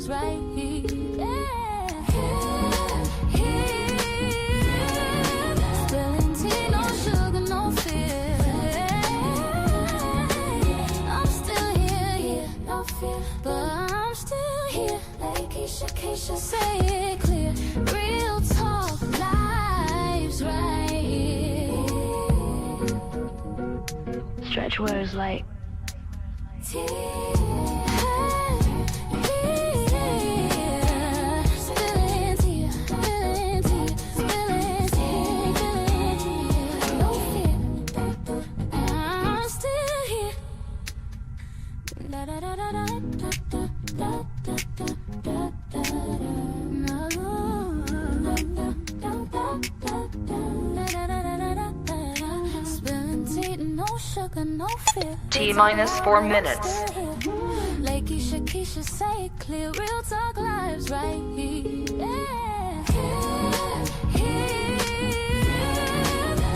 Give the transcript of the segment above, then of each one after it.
lives right here. Spilling tea, no sugar, no fear. I'm still here, no fear, but I'm still here. Lakeysha Keysha, say it clear. Real talk, lives right here. Stretch words like T-4 minutes. Lakeysha Keysha, say it clear. Real talk, lives right here.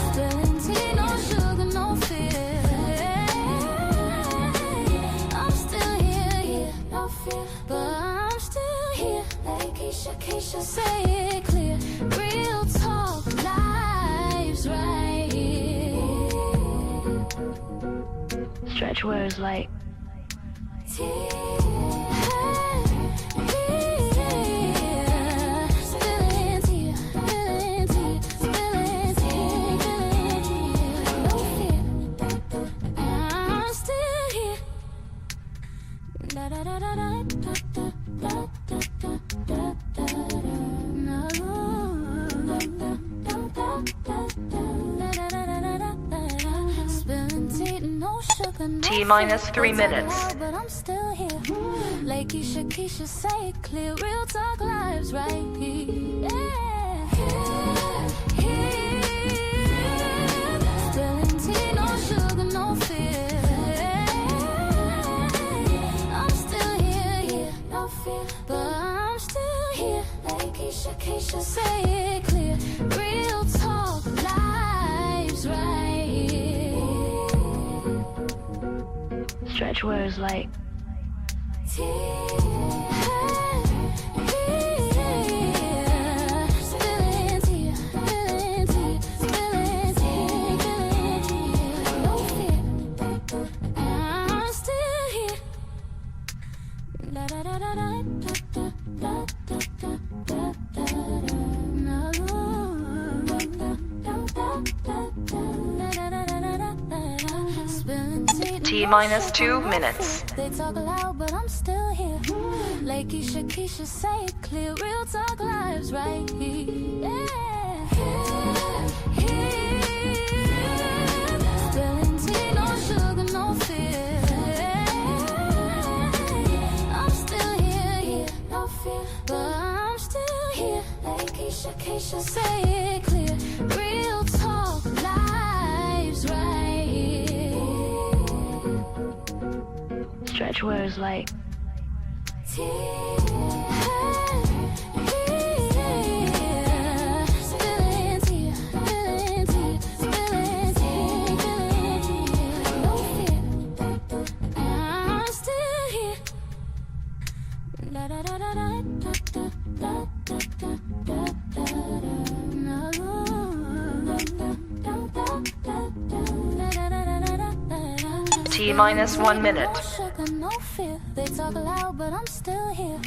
Spilling tea, no sugar, no fear. I'm still here, no fear, but I'm still here. Lakeysha Keysha, say it clear. Real talk, lives right here. Stretch words like T-3 minutes. But I'm still here. Lakeysha Keysha, say it clear. Real talk, lives right here. Spilling tea, no sugar, no fear. I'm still here, no fear, but I'm still here. Lakeysha Keysha, say it clear. Real talk, lives right here. Stretch words like T-2 minutes. They talk loud, but I'm still here. Lakeysha Keysha, say it clear. Real talk, lives right here. Spilling tea, no sugar, no fear. I'm still here, no fear, but I'm still here. Lakeysha Keysha, say it clear. Real talk, lives right here. Stretch words like T-1 minute. No fear, they talk loud, but I'm still here.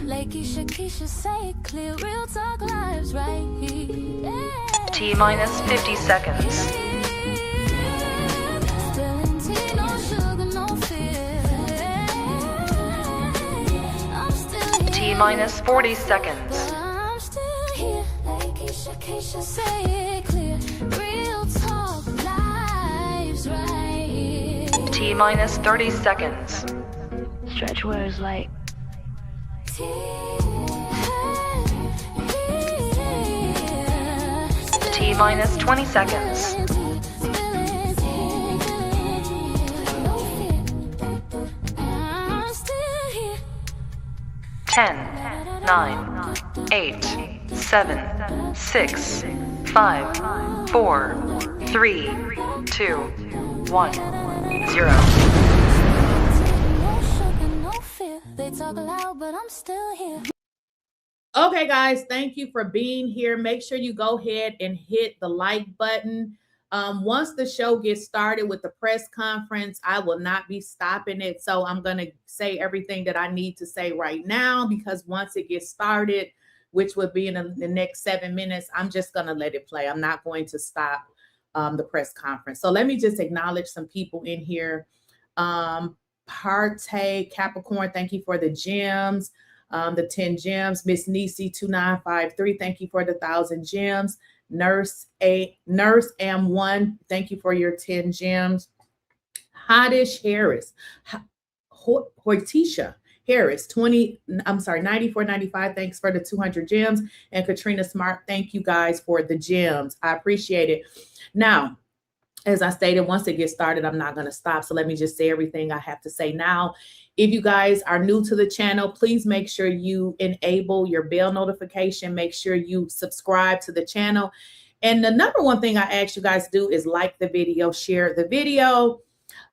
Lakeysha Keysha, say it clear. Real talk, lives right here. T-50 seconds. Spilling tea, no sugar, no fear. I'm still here. T-40 seconds. But I'm still here. Lakeysha Keysha, say it clear. Real talk, lives right here. T-30 seconds. Stretch words like T-20 seconds. 10, 9, 8, 7, 6, 5, 4, 3, 2, 1, 0. They talk loud, but I'm still here. Okay, guys, thank you for being here. Make sure you go ahead and hit the like button. Once the show gets started with the press conference, I will not be stopping it. So I'm going to say everything that I need to say right now, because once it gets started, which will be in the next 7 minutes, I'm just going to let it play. I'm not going to stop the press conference. So let me just acknowledge some people in here. Parte Capricorn, thank you for the gems. The 10 gems. Miss Nisi 2953, thank you for the 1,000 gems. Nurse M1, thank you for your 10 gems. Hottish Harris, Hortisha Harris, 94.95, thanks for the 200 gems. And Katrina Smart, thank you guys for the gems. I appreciate it. Now, as I stated, once it gets started, I'm not going to stop. So let me just say everything I have to say now. If you guys are new to the channel, please make sure you enable your bell notification. Make sure you subscribe to the channel. And the number one thing I ask you guys to do is like the video, share the video.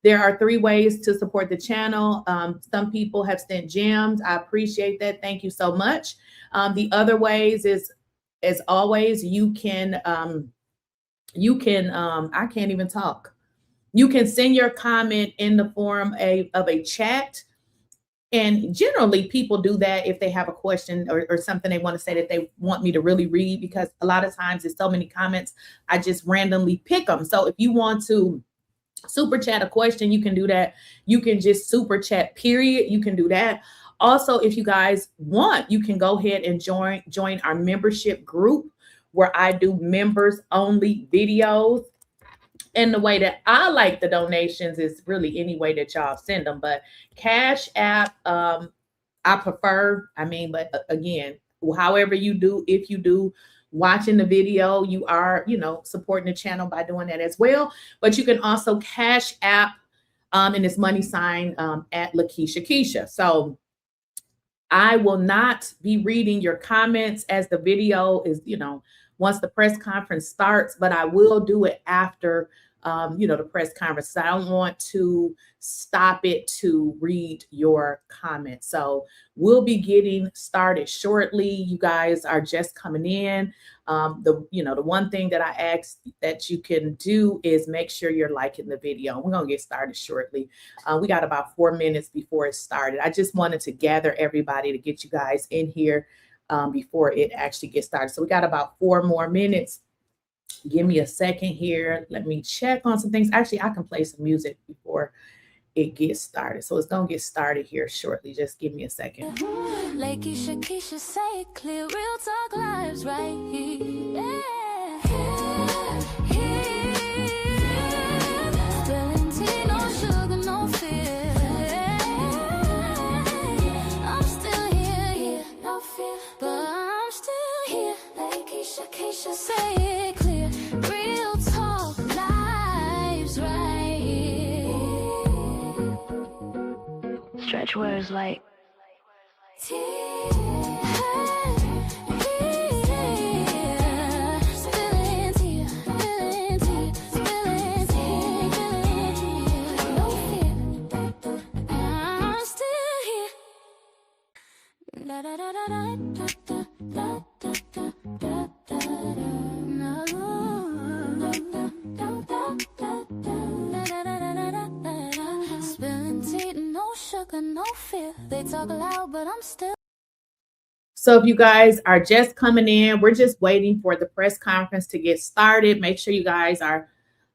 There are 3 ways to support the channel. Some people have sent gems. I appreciate that. Thank you so much. The other ways is, as always, you can I can't even talk. You can send your comment in the form of a chat. And generally people do that if they have a question or something they want to say that they want me to really read, because a lot of times there's so many comments, I just randomly pick them. So if you want to super chat a question, you can do that. You can just super chat, period. You can do that. Also, if you guys want, you can go ahead and join our membership group, where I do members only videos. And the way that I like the donations is really any way that y'all send them, but Cash App, I prefer. I mean, but again, however you do, if you do watching the video, you are, supporting the channel by doing that as well. But you can also Cash App, and it's money sign at Lakeysha Keysha. So I will not be reading your comments as the video is, once the press conference starts, but I will do it after, the press conference. So I don't want to stop it to read your comments. So we'll be getting started shortly. You guys are just coming in. The one thing that I ask that you can do is make sure you're liking the video. We're going to get started shortly. We got about 4 minutes before it started. I just wanted to gather everybody to get you guys in here before it actually gets started. So we got about 4 more minutes. Give me a second here. Let me check on some things. Actually, I can play some music before it gets started. So it's going to get started here shortly. Just give me a second. Lakeysha Keysha, say it clear. Real talk lives right here. Spilling tea, no sugar, no fear. I'm still here, no fear. But I'm still here. Lakeysha Keysha, say it clear. Real talk lives right here. Stretch words like no fear. They talk loud, but I'm still. So if you guys are just coming in, we're just waiting for the press conference to get started. Make sure you guys are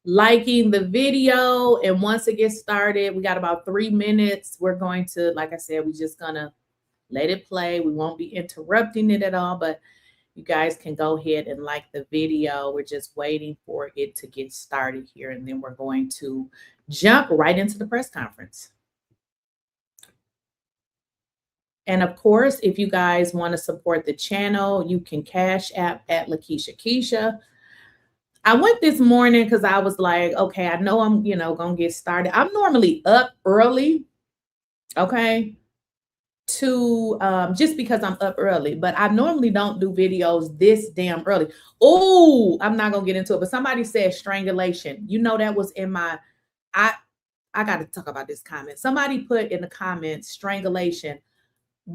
liking the video. And once it gets started, we got about 3 minutes. We're going to, like I said, we're just going to let it play. We won't be interrupting it at all, but you guys can go ahead and like the video. We're just waiting for it to get started here. And then we're going to jump right into the press conference. And of course, if you guys want to support the channel, you can Cash App at Lakeysha Keysha. I went this morning because I was like, okay, I know I'm, going to get started. I'm normally up early, okay, to just because I'm up early, but I normally don't do videos this damn early. Oh, I'm not going to get into it, but somebody said strangulation. That was in my, I got to talk about this comment. Somebody put in the comments, strangulation.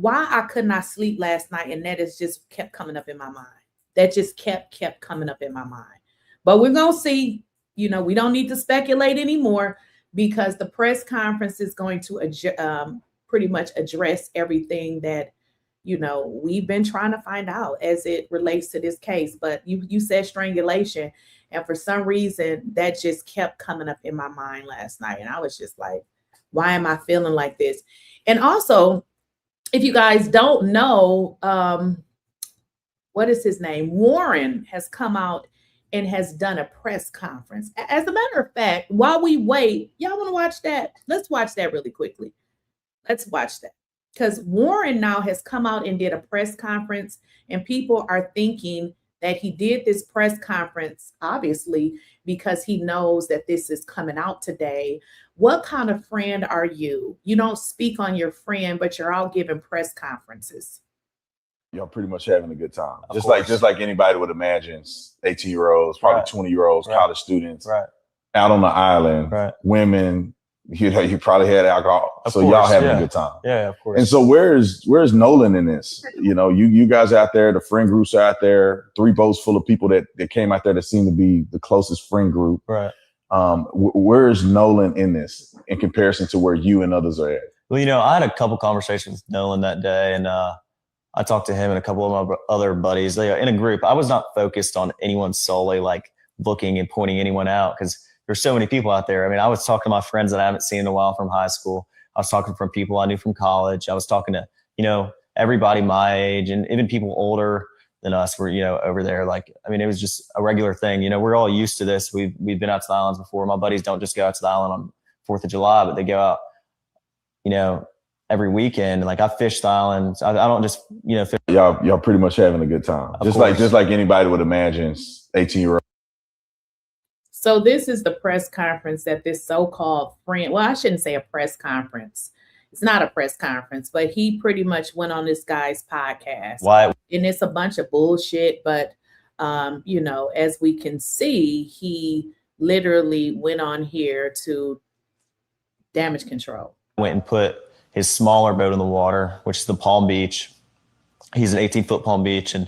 why I could not sleep last night, and that has just kept coming up in my mind. That just kept coming up in my mind. But we're going to see, you know, we don't need to speculate anymore because the press conference is going to pretty much address everything that, you know, we've been trying to find out as it relates to this case. But you said strangulation, and for some reason that just kept coming up in my mind last night. And I was just like, why am I feeling like this? And also, if you guys don't know, what is his name? Warren has come out and has done a press conference. As a matter of fact, while we wait, y'all want to watch that? Let's watch that really quickly. Let's watch that. Because Warren now has come out and did a press conference, and people are thinking that he did this press conference, obviously, because he knows that this is coming out today. What kind of friend are you? You don't speak on your friend, but you're all giving press conferences. Y'all pretty much having a good time. Just like anybody would imagine, 18-year-olds, probably 20-year-olds, college students, out on the island, women, you probably had alcohol. So y'all having a good time. Yeah, of course. And so where's Nolan in this? You know, you guys out there, the friend groups out there, 3 boats full of people that came out there that seem to be the closest friend group. Right. Where's Nolan in this in comparison to where you and others are at? Well, you know, I had a couple conversations with Nolan that day, and I talked to him and a couple of my other buddies. They, in a group, I was not focused on anyone solely, like looking and pointing anyone out, because there's so many people out there. I mean, I was talking to my friends that I haven't seen in a while from high school. I was talking from people I knew from college. I was talking to, you know, everybody my age, and even people older than us were, you know, over there. Like, I mean, it was just a regular thing. You know, we're all used to this. We've been out to the islands before. My buddies don't just go out to the island on 4th of July, but they go out, you know, every weekend. Like, I fish the islands. I don't just, you know, fish. Y'all pretty much having a good time. Just like anybody would imagine, 18-year-old. So this is the press conference that this so-called friend, well, I shouldn't say a press conference. It's not a press conference, but he pretty much went on this guy's podcast. Why? And it's a bunch of bullshit. But, you know, as we can see, he literally went on here to damage control. Went and put his smaller boat in the water, which is the Palm Beach. He's an 18-foot Palm Beach. And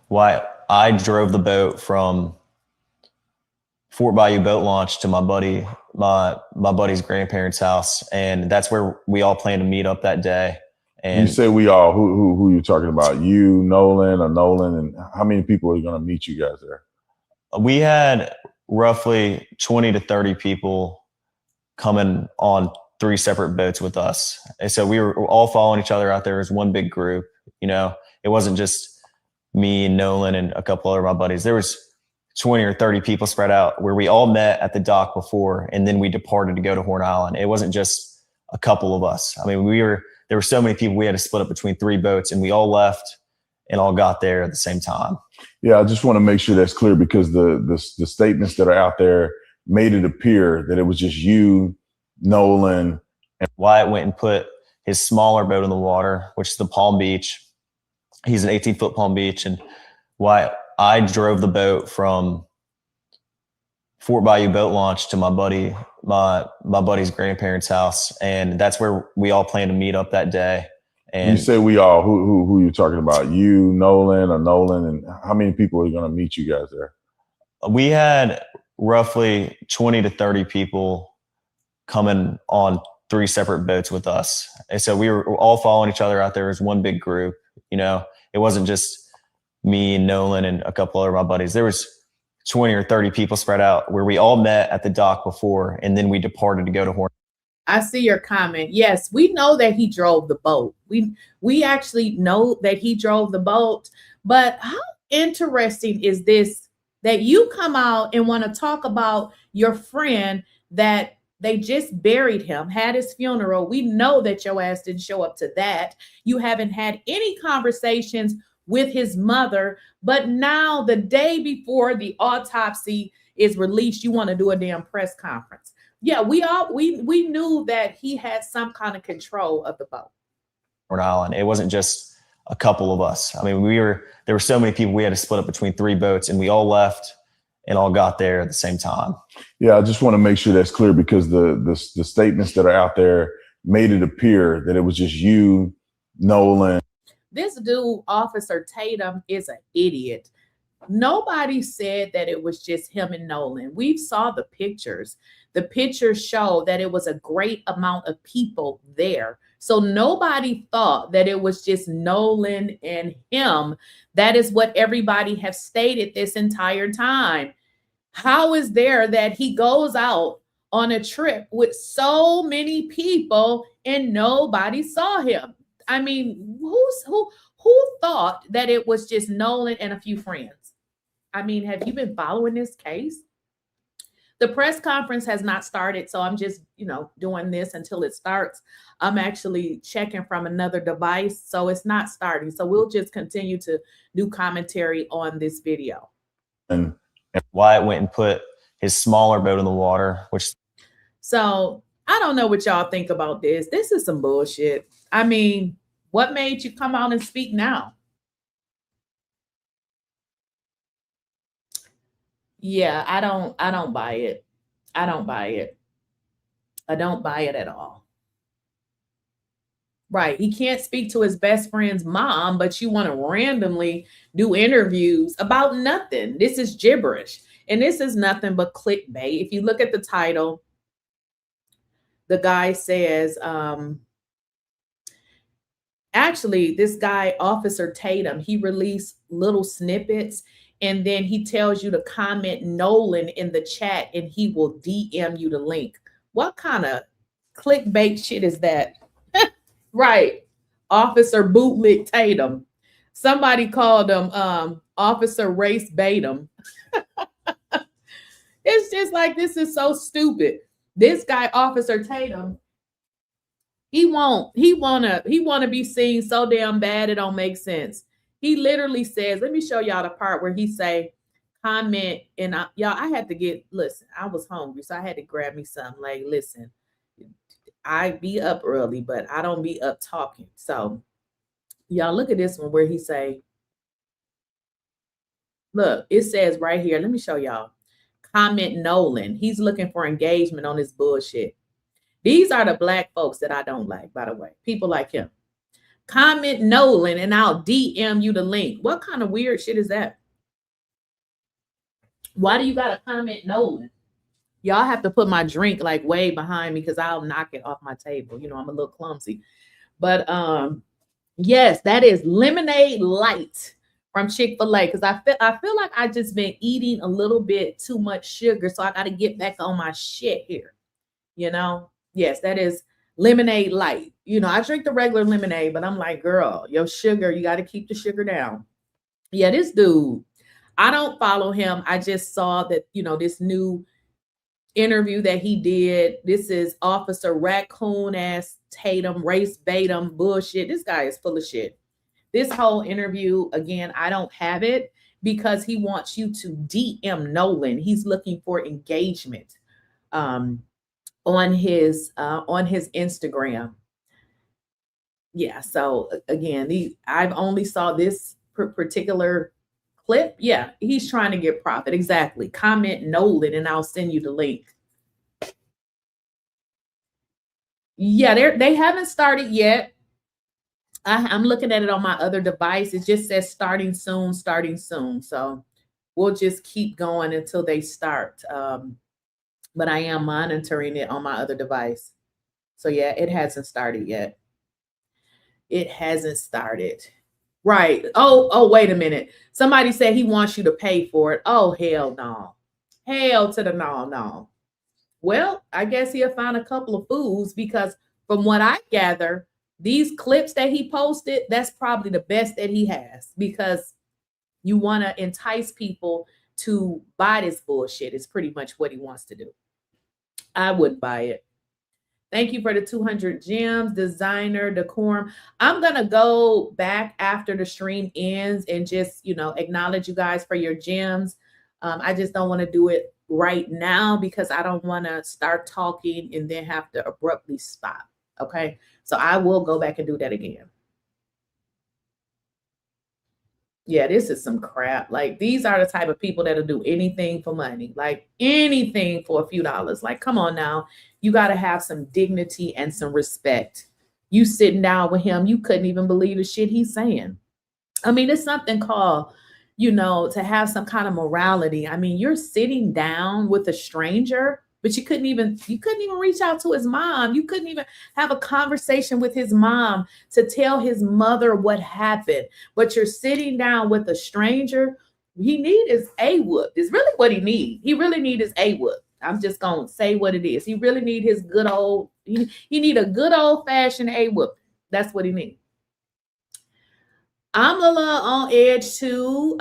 why I drove the boat from Fort Bayou boat launch to my buddy's grandparents' house, and that's where we all plan to meet up that day. And you say we all, who you talking about? You, Nolan, and how many people are going to meet you guys there? We had roughly 20 to 30 people coming on 3 separate boats with us, and so we were all following each other out there as one big group. You know, it wasn't just me and Nolan and a couple other of my buddies. There was 20 or 30 people spread out where we all met at the dock before, and then we departed to go to Horn Island. It wasn't just a couple of us. I mean, there were so many people, we had to split up between 3 boats, and we all left and all got there at the same time. Yeah, I just want to make sure that's clear, because the statements that are out there made it appear that it was just you, Nolan, and Wyatt went and put his smaller boat in the water, which is the Palm Beach. He's an 18-foot Palm Beach, and I drove the boat from Fort Bayou boat launch to my buddy's grandparents' house, and that's where we all plan to meet up that day. And you say we all, who you talking about? You, Nolan, and how many people are going to meet you guys there? We had roughly 20 to 30 people coming on 3 separate boats with us, and so we were all following each other out there as one big group. You know, it wasn't just me and Nolan and a couple other of my buddies. There was 20 or 30 people spread out where we all met at the dock before, and then we departed to go to Horn. I see your comment. Yes, we know that he drove the boat. We actually know that he drove the boat. But how interesting is this, that you come out and want to talk about your friend that they just buried him, had his funeral. We know that your ass didn't show up to that. You haven't had any conversations with his mother, but now the day before the autopsy is released, you want to do a damn press conference. Yeah, we knew that he had some kind of control of the boat. Horn Island. It wasn't just a couple of us. I mean, there were so many people, we had to split up between 3 boats, and we all left and all got there at the same time. Yeah, I just want to make sure that's clear, because the statements that are out there made it appear that it was just you, Nolan. This dude, Officer Tatum, is an idiot. Nobody said that it was just him and Nolan. We saw the pictures. The pictures show that it was a great amount of people there. So nobody thought that it was just Nolan and him. That is what everybody has stated this entire time. How is there that he goes out on a trip with so many people and nobody saw him? I mean, who thought that it was just Nolan and a few friends? I mean, have you been following this case? The press conference has not started, so I'm just, doing this until it starts. I'm actually checking from another device, so it's not starting. So we'll just continue to do commentary on this video. And Wyatt went and put his smaller boat in the water, which. So I don't know what y'all think about this. This is some bullshit. I mean, what made you come out and speak now? Yeah, I don't buy it. I don't buy it. I don't buy it at all. Right. He can't speak to his best friend's mom, but you want to randomly do interviews about nothing. This is gibberish. And this is nothing but clickbait. If you look at the title, the guy says, actually, this guy, Officer Tatum, he released little snippets. And then he tells you to comment Nolan in the chat and he will DM you the link. What kind of clickbait shit is that? Right. Officer Bootlick Tatum. Somebody called him Officer Race Batum. It's just like, this is so stupid. This guy, Officer Tatum, he wanna be seen so damn bad it don't make sense. He literally says, let me show y'all the part where he say, comment, and y'all, I had to listen, I was hungry, so I had to grab me something. Like, listen, I be up early, but I don't be up talking. So y'all look at this one where he say, look, it says right here, let me show y'all, comment Nolan. He's looking for engagement on this bullshit. These are the black folks that I don't like, by the way, people like him. Comment Nolan and I'll DM you the link. What kind of weird shit is that? Why do you got to comment Nolan? Y'all have to put my drink like way behind me because I'll knock it off my table. I'm a little clumsy. But yes, that is lemonade light from Chick-fil-A because I feel like I just been eating a little bit too much sugar. So I got to get back on my shit here. Yes, that is lemonade light. I drink the regular lemonade, but I'm like, girl, your sugar, you got to keep the sugar down. Yeah, this dude, I don't follow him. I just saw that, this new interview that he did. This is Officer Raccoon ass Tatum, Race Batum bullshit. This guy is full of shit. This whole interview, again, I don't have it because he wants you to DM Nolan. He's looking for engagement on his Instagram. Yeah, so again, I've only saw this particular clip. Yeah, he's trying to get profit. Exactly. Comment Nolan and I'll send you the link. Yeah, they haven't started yet. I'm looking at it on my other device. It just says starting soon, starting soon. So we'll just keep going until they start. But I am monitoring it on my other device. So yeah, it hasn't started yet. It hasn't started. Right. Oh, wait a minute. Somebody said he wants you to pay for it. Oh, hell no. Hell to the no. Well, I guess he'll find a couple of fools because from what I gather, these clips that he posted, that's probably the best that he has because you want to entice people to buy this bullshit. It's pretty much what he wants to do. I wouldn't buy it. Thank you for the 200 gems, designer, decorum. I'm going to go back after the stream ends and just, acknowledge you guys for your gems. I just don't want to do it right now because I don't want to start talking and then have to abruptly stop. Okay. So I will go back and do that again. Yeah, this is some crap. Like, these are the type of people that'll do anything for money, like anything for a few dollars. Like, come on now. You got to have some dignity and some respect. You sitting down with him, you couldn't even believe the shit he's saying. I mean, it's something called, you know, to have some kind of morality. I mean, you're sitting down with a stranger, but you couldn't even reach out to his mom. You couldn't even have a conversation with his mom to tell his mother what happened. But you're sitting down with a stranger. He need his A-whoop. Is really what he need. He really need his A-whoop. I'm just gonna say what it is. He really need his good old. He need a good old fashioned A-whoop. That's what he need. I'm a little on edge too.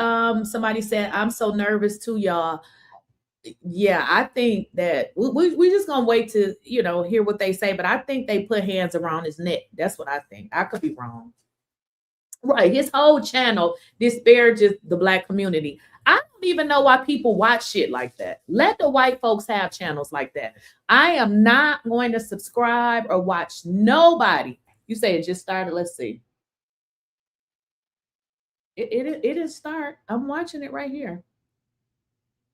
Somebody said I'm so nervous too, y'all. Yeah, I think that we just gonna wait to, you know, hear what they say. But I think they put hands around his neck. That's what I think. I could be wrong. Right, his whole channel disparages the Black community. I don't even know why people watch shit like that. Let the white folks have channels like that. I am not going to subscribe or watch nobody. You say it just started. Let's see. It didn't start. I'm watching it right here.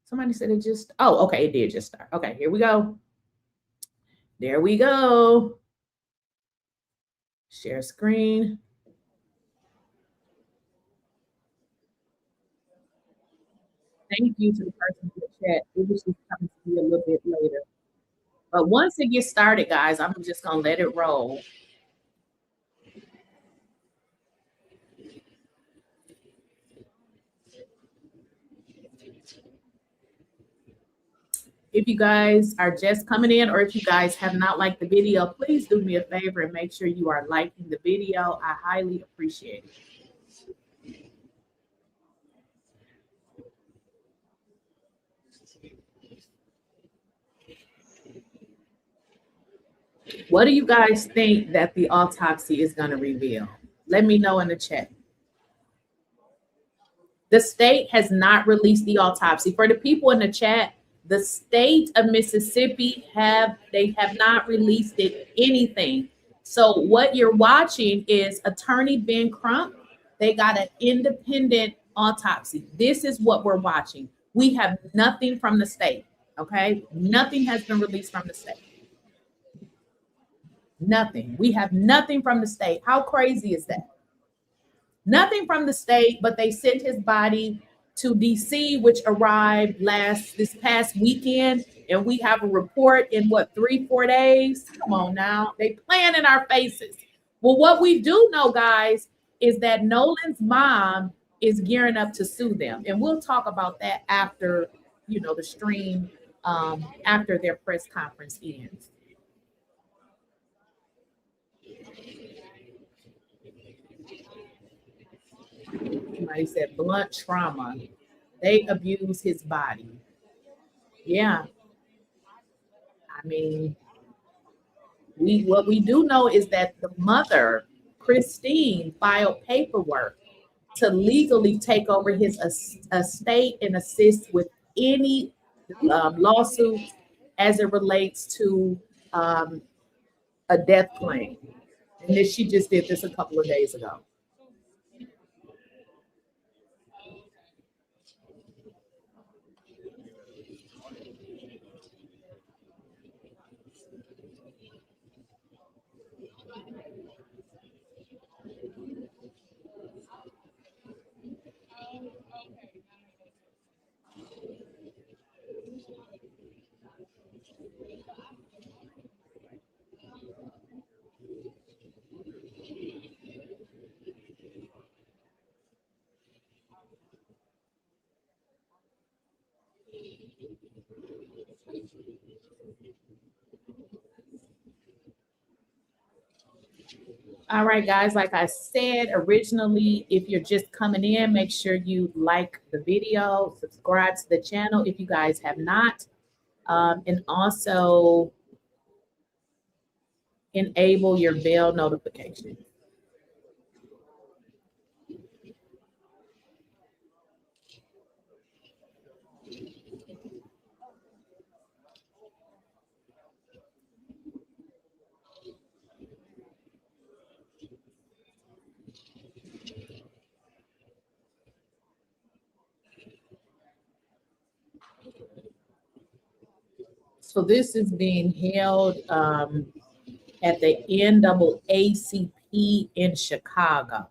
Somebody said it just, oh, okay, it did just start. Okay, here we go. There we go. Share screen. Thank you to the person in the chat. It was just coming to me a little bit later. But once it gets started, guys, I'm just gonna let it roll. If you guys are just coming in, or if you guys have not liked the video, please do me a favor and make sure you are liking the video. I highly appreciate it. What do you guys think that the autopsy is going to reveal? Let me know in the chat. The state has not released the autopsy. For the people in the chat, the state of Mississippi have not released anything. So what you're watching is Attorney Ben Crump. They got an independent autopsy. This is what we're watching. We have nothing from the state. Okay, nothing has been released from the state. Nothing. We have nothing from the state. How crazy is that? Nothing from the state, but they sent his body to DC, which arrived this past weekend, and we have a report in what, 3-4 days? Come on now, they playing in our faces. Well, what we do know, guys, is that Nolan's mom is gearing up to sue them, and we'll talk about that after, you know, the stream, after their press conference ends. Somebody said blunt trauma. They abuse his body. Yeah. I mean, what we do know is that the mother, Christine, filed paperwork to legally take over his estate and assist with any lawsuits as it relates to a death claim. And then she just did this a couple of days ago. All right, guys, like I said originally, if you're just coming in, make sure you like the video, subscribe to the channel if you guys have not, and also enable your bell notification. So this is being held at the NAACP in Chicago.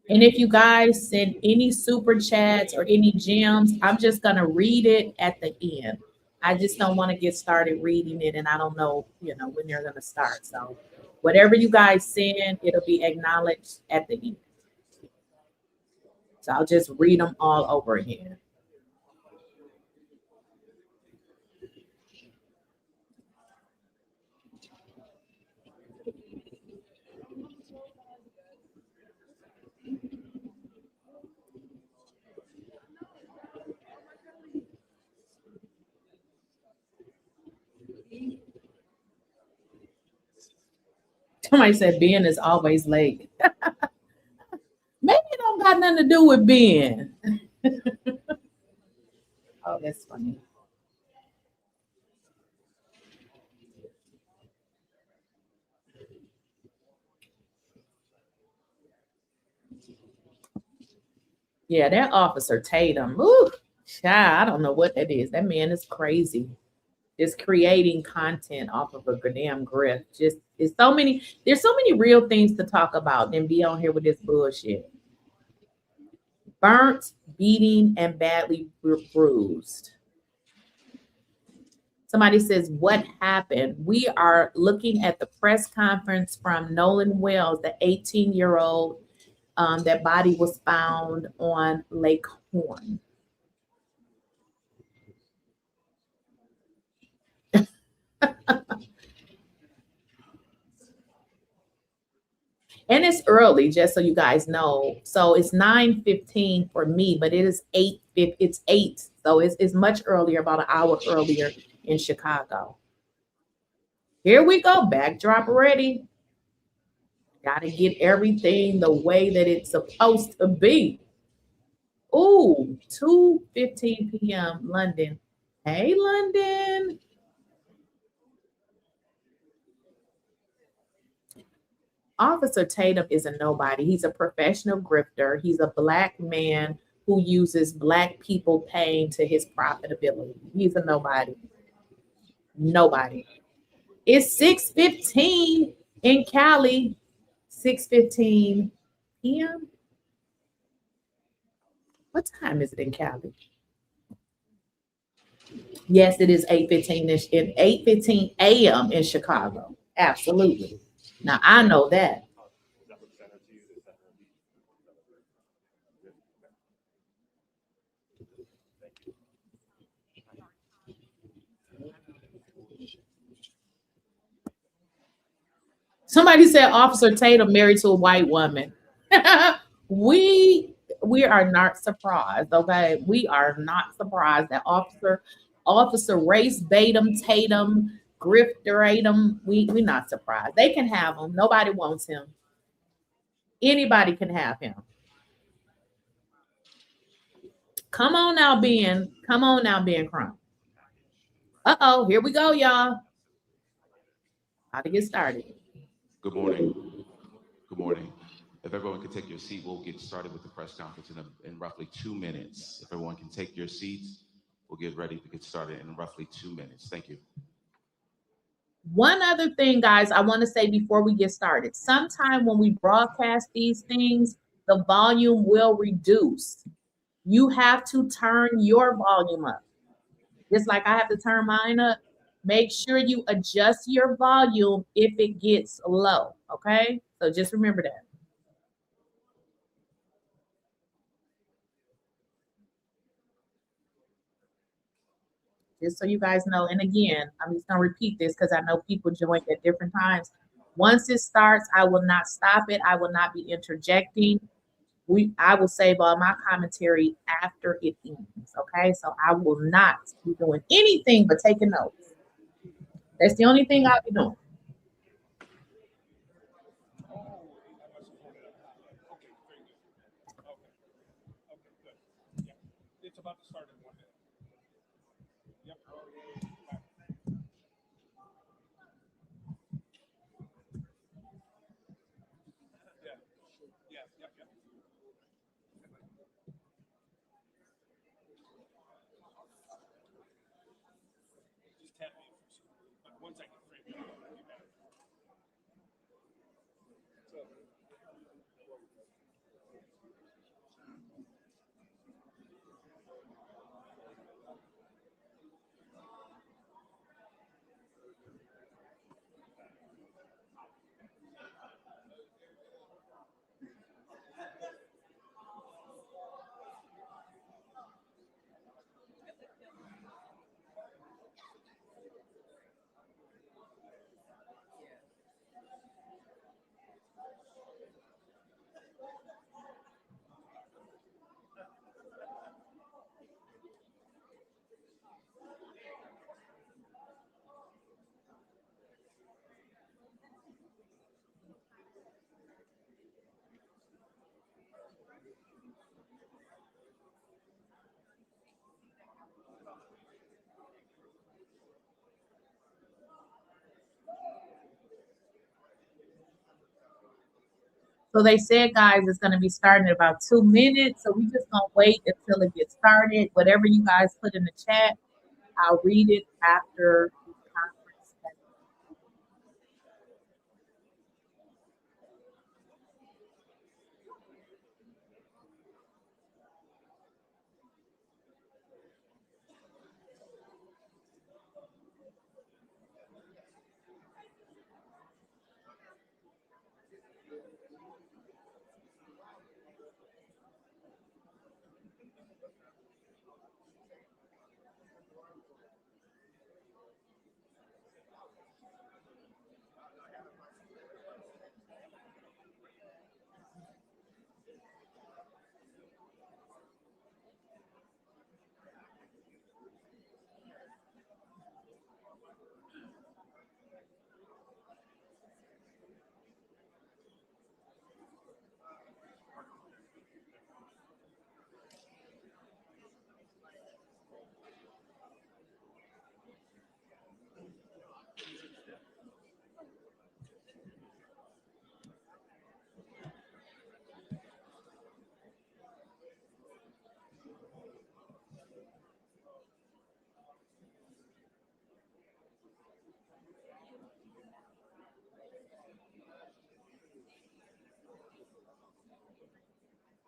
And if you guys send any super chats or any gems, I'm just going to read it at the end. I just don't want to get started reading it, and I don't know, when they're going to start. So whatever you guys send, it'll be acknowledged at the end. So I'll just read them all over again. Somebody said Ben is always late. Maybe it don't got nothing to do with Ben. Oh, that's funny. Yeah, that Officer Tatum. Ooh, child, I don't know what that is. That man is crazy. Just creating content off of a damn grift. Just there's so many real things to talk about than be on here with this bullshit. Burnt, beating, and badly bruised. Somebody says, what happened? We are looking at the press conference from Nolan Wells, the 18-year-old. That body was found on Lake Horn. And it's early, just so you guys know. So it's 9:15 for me, but it is 8. It's 8, so it's much earlier, about an hour earlier in Chicago. Here we go, backdrop ready. Got to get everything the way that it's supposed to be. Ooh, 2:15 p.m. London. Hey, London. Officer Tatum is a nobody. He's a professional grifter. He's a Black man who uses Black people pain to his profitability. He's a nobody. Nobody. It's 6:15 in Cali. 6:15 p.m. What time is it in Cali? Yes, it is 8:15 in 8:15 a.m. in Chicago. Absolutely. Now I know that. Somebody said Officer Tatum married to a white woman. we are not surprised, okay? We are not surprised that Officer Race Tatum, Grifter Tatum, we're not surprised. They can have him. Nobody wants him. Anybody can have him. Come on now, Ben. Come on now, Ben Crump. Uh-oh, here we go, y'all. How to get started. Good morning. Good morning. If everyone can take your seat, we'll get started with the press conference in roughly 2 minutes. If everyone can take your seats, we'll get ready to get started in roughly 2 minutes. Thank you. One other thing, guys, I want to say before we get started. Sometime when we broadcast these things, the volume will reduce. You have to turn your volume up. Just like I have to turn mine up. Make sure you adjust your volume if it gets low, okay? So just remember that. Just so you guys know. And again, I'm just going to repeat this because I know people join at different times. Once it starts, I will not stop it. I will not be interjecting. I will save all my commentary after it ends, okay? So I will not be doing anything but taking notes. That's the only thing I'll be doing. It's about to start in 1 minute. Yep. tap in for some, but once I get framed up, it'll be better. So they said, guys, it's going to be starting in about 2 minutes. So we just going to wait until it gets started. Whatever you guys put in the chat, I'll read it after the conference.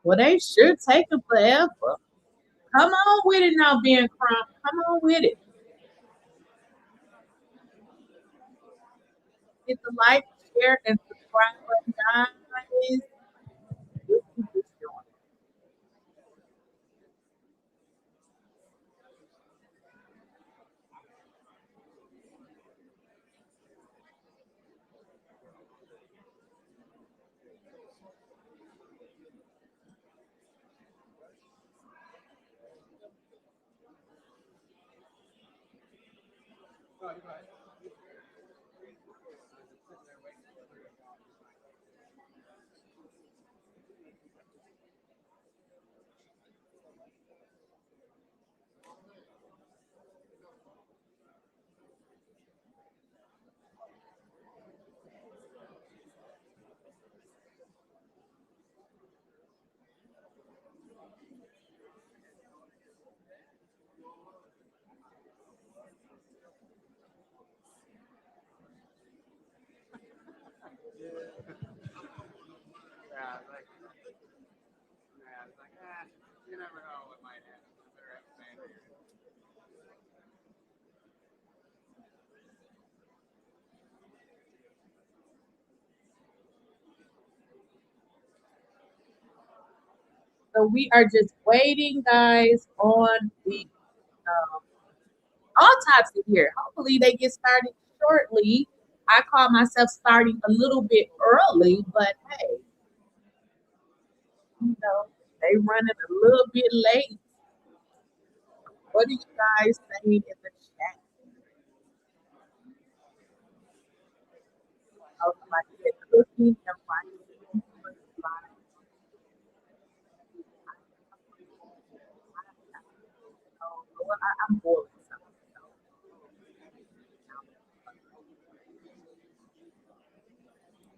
Well, they sure taking forever. Come on with it now, Ben Crump. Come on with it. Hit the like, share, and subscribe button, guys. Let's keep this going. You never know what might happen. You better have a plan here. So we are just waiting, guys, on the autopsy here. Hopefully they get started shortly. I call myself starting a little bit early, but hey, you know, they running a little bit late. What are you guys saying in the chat? Oh, somebody said cooking and frying. Oh, Lord, I'm boiling something.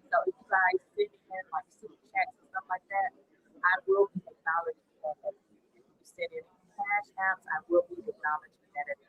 So if you guys send in like super chats and stuff like that, I will be acknowledging that. If you send in cash apps, I will be acknowledging that.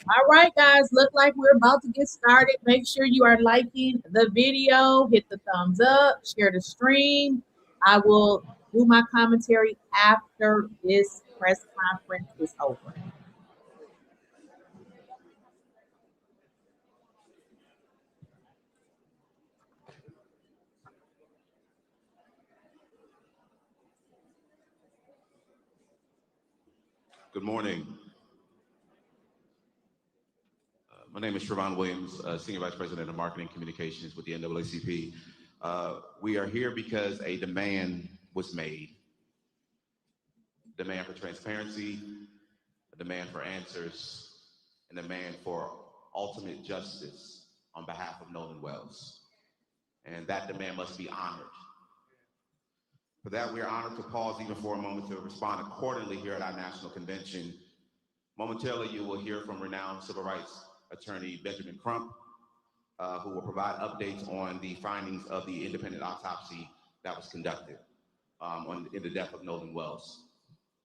All right, guys, look like we're about to get started. Make sure you are liking the video, hit the thumbs up, share the stream. I will do my commentary after this press conference is over. Good morning. My name is Trevon Williams, Senior Vice President of Marketing Communications with the NAACP. We are here because a demand was made. Demand for transparency, a demand for answers, and a demand for ultimate justice on behalf of Nolan Wells. And that demand must be honored. For that, we are honored to pause even for a moment to respond accordingly here at our national convention. Momentarily, you will hear from renowned civil rights attorney Benjamin Crump, who will provide updates on the findings of the independent autopsy that was conducted in the death of Nolan Wells.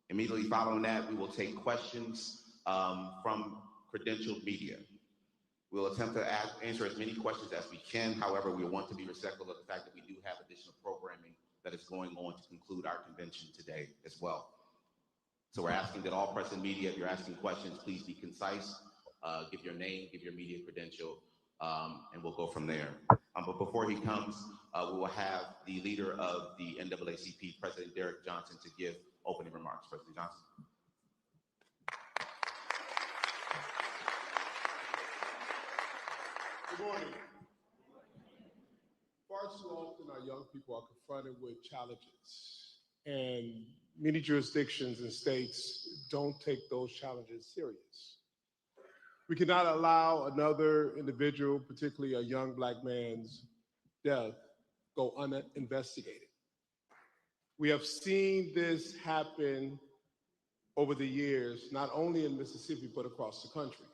Immediately following that, we will take questions from credentialed media. We'll attempt to answer as many questions as we can. However, we want to be respectful of the fact that we do have additional programming that is going on to conclude our convention today as well. So we're asking that all press and media, if you're asking questions, please be concise, give your name, give your media credential, and we'll go from there. But before he comes, we will have the leader of the NAACP, President Derrick Johnson, to give opening remarks. President Johnson. Good morning. Far too often, our young people are confronted with challenges, and many jurisdictions and states don't take those challenges serious. We cannot allow another individual, particularly a young Black man's death, go uninvestigated. We have seen this happen over the years, not only in Mississippi, but across the country.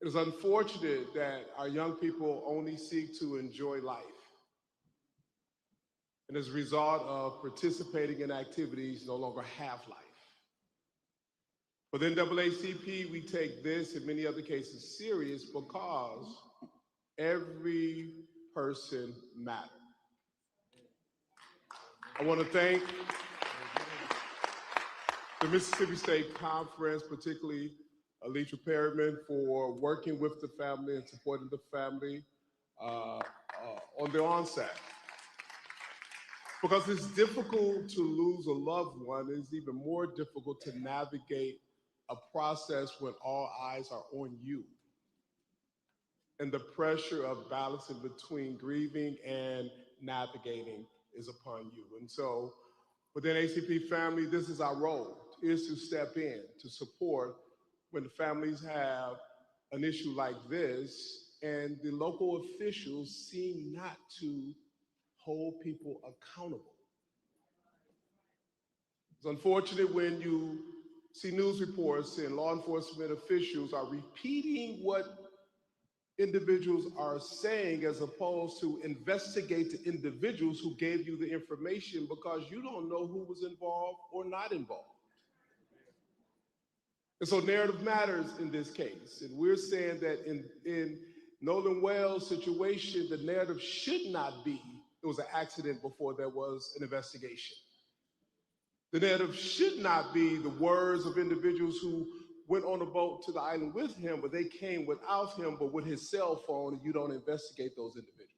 It is unfortunate that our young people only seek to enjoy life. And as a result of participating in activities, no longer have life. For the NAACP, we take this and many other cases serious because every person matters. I want to thank the Mississippi State Conference, particularly Alicia Perryman, for working with the family and supporting the family on the onset. Because it's difficult to lose a loved one, it's even more difficult to navigate a process when all eyes are on you. And the pressure of balancing between grieving and navigating is upon you. And so within ACP family, this is our role, is to step in, to support when the families have an issue like this and the local officials seem not to hold people accountable. It's unfortunate when you see news reports and law enforcement officials are repeating what individuals are saying, as opposed to investigate the individuals who gave you the information, because you don't know who was involved or not involved. And so narrative matters in this case. And we're saying that in Nolan Wales' situation, the narrative should not be it was an accident before there was an investigation. The narrative should not be the words of individuals who went on a boat to the island with him, but they came without him, but with his cell phone, and you don't investigate those individuals.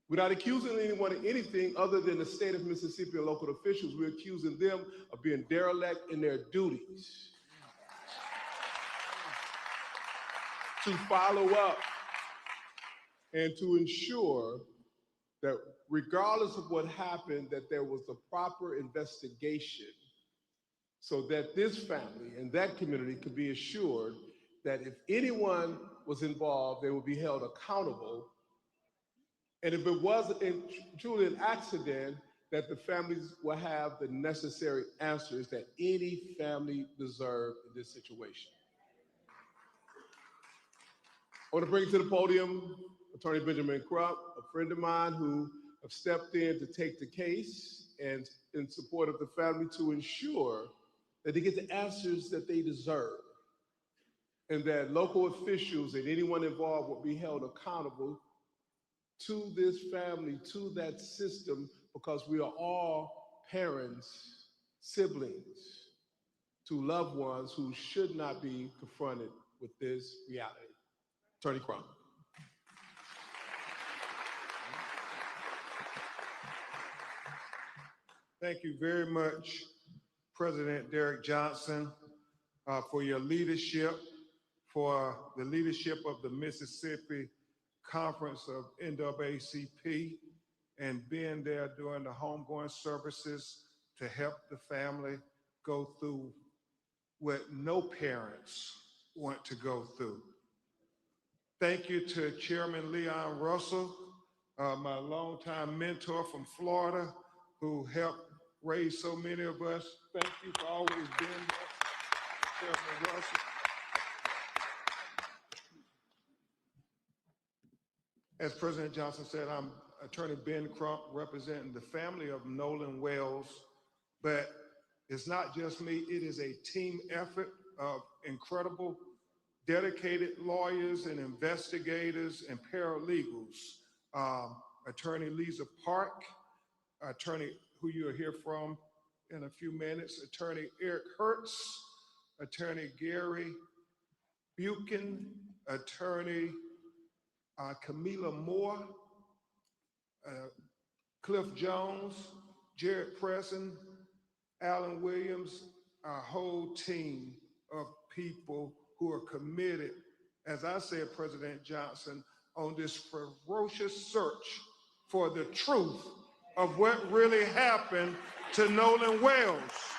We're not accusing anyone of anything other than the state of Mississippi and local officials. We're accusing them of being derelict in their duties to follow up and to ensure that regardless of what happened, that there was a proper investigation so that this family and that community could be assured that if anyone was involved, they would be held accountable. And if it was truly an accident, that the families will have the necessary answers that any family deserves in this situation. I want to bring to the podium Attorney Benjamin Crump, a friend of mine who have stepped in to take the case and in support of the family to ensure that they get the answers that they deserve and that local officials and anyone involved will be held accountable to this family, to that system, because we are all parents, siblings, to loved ones who should not be confronted with this reality. Attorney Crump. Thank you very much, President Derrick Johnson, for your leadership, for the leadership of the Mississippi Conference of NAACP, and being there during the homegoing services to help the family go through what no parents want to go through. Thank you to Chairman Leon Russell, my longtime mentor from Florida, who helped raise so many of us. Thank you for always being there, Chairman Russell. As President Johnson said, I'm Attorney Ben Crump, representing the family of Nolan Wales, but it's not just me, it is a team effort of incredible, dedicated lawyers and investigators and paralegals. Attorney Lisa Park, attorney who you'll hear from in a few minutes, Attorney 𝐸𝐿 Attorney 𝐬𝐮𝐬𝐜𝐫𝐢𝐻𝐿, Attorney Camila Moore, Cliff Jones, Jared Preston, Alan Williams, our whole team of people who are committed, as I said, President Johnson, on this ferocious search for the truth of what really happened to Nolan Wales.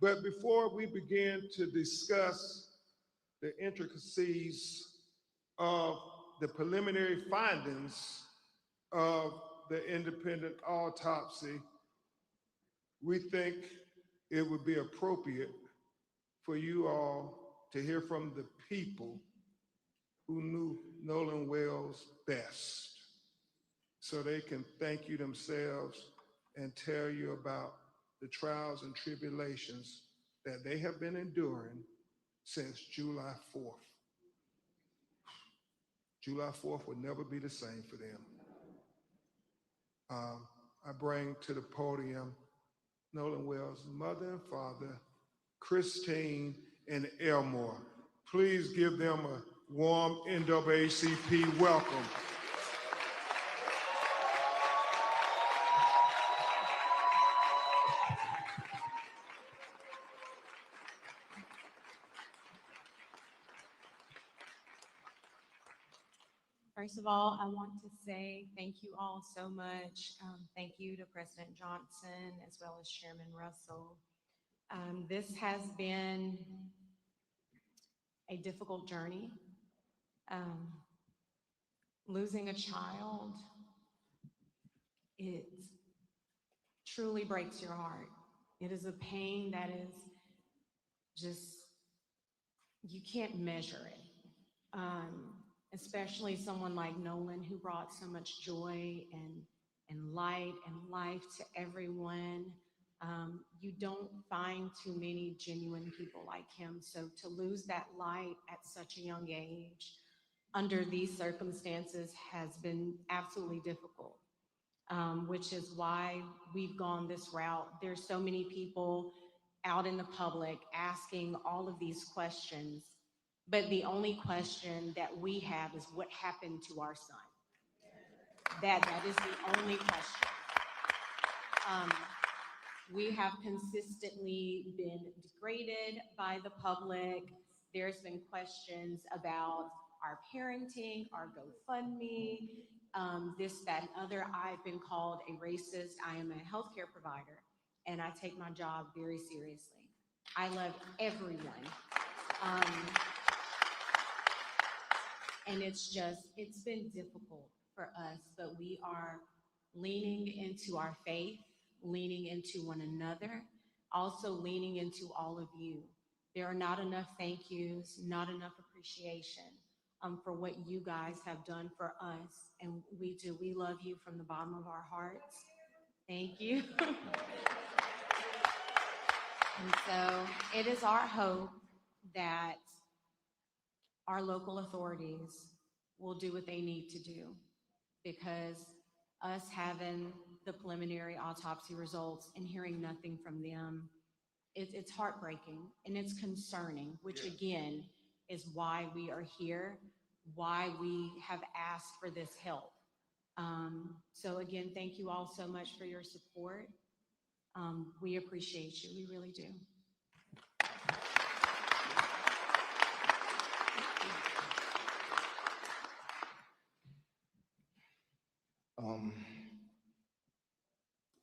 But before we begin to discuss the intricacies of the preliminary findings of the independent autopsy, we think it would be appropriate for you all to hear from the people who knew Nolan Wales best, so they can thank you themselves and tell you about the trials and tribulations that they have been enduring since July 4th. July 4th will never be the same for them. I bring to the podium Nolan Wales' mother and father, Christine and Elmore. Please give them a warm NAACP welcome. First of all, I want to say thank you all so much. Thank you to President Johnson as well as Chairman Russell. This has been a difficult journey. Losing a child, it truly breaks your heart. It is a pain that is just you can't measure it. Especially someone like Nolan, who brought so much joy and light and life to everyone. You don't find too many genuine people like him. So to lose that light at such a young age under these circumstances has been absolutely difficult, which is why we've gone this route. There's so many people out in the public asking all of these questions, but the only question that we have is what happened to our son. That is the only question. We have consistently been degraded by the public. There's been questions about our parenting, our GoFundMe, this, that, and other. I've been called a racist. I am a healthcare provider, and I take my job very seriously. I love everyone. And it's been difficult for us, but we are leaning into our faith, leaning into one another, also leaning into all of you. There are not enough thank yous, not enough appreciation for what you guys have done for us. And we do. We love you from the bottom of our hearts. Thank you. And so it is our hope that our local authorities will do what they need to do, because us having the preliminary autopsy results and hearing nothing from them, it's heartbreaking and it's concerning, which again is why we are here, why we have asked for this help. So again, thank you all so much for your support. We appreciate you, we really do.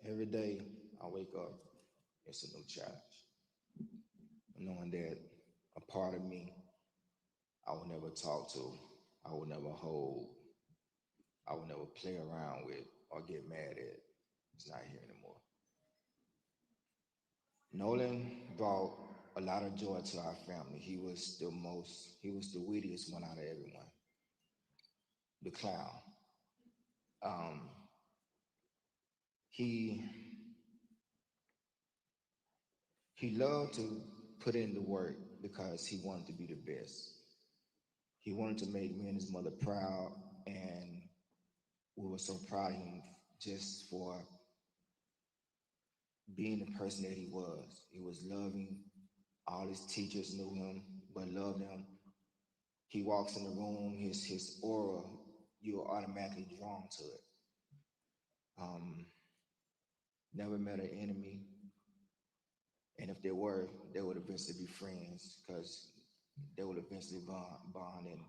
Every day I wake up, it's a new challenge. Knowing that a part of me I will never talk to, I will never hold, I will never play around with or get mad at, it's not here anymore. Nolan brought a lot of joy to our family. He was the wittiest one out of everyone. The clown. He loved to put in the work because he wanted to be the best. He wanted to make me and his mother proud, and we were so proud of him just for being the person that he was. He was loving. All his teachers knew him, but loved him. He walks in the room, his aura, you are automatically drawn to it. Never met an enemy. And if they were, they would eventually be friends, because they would eventually bond, and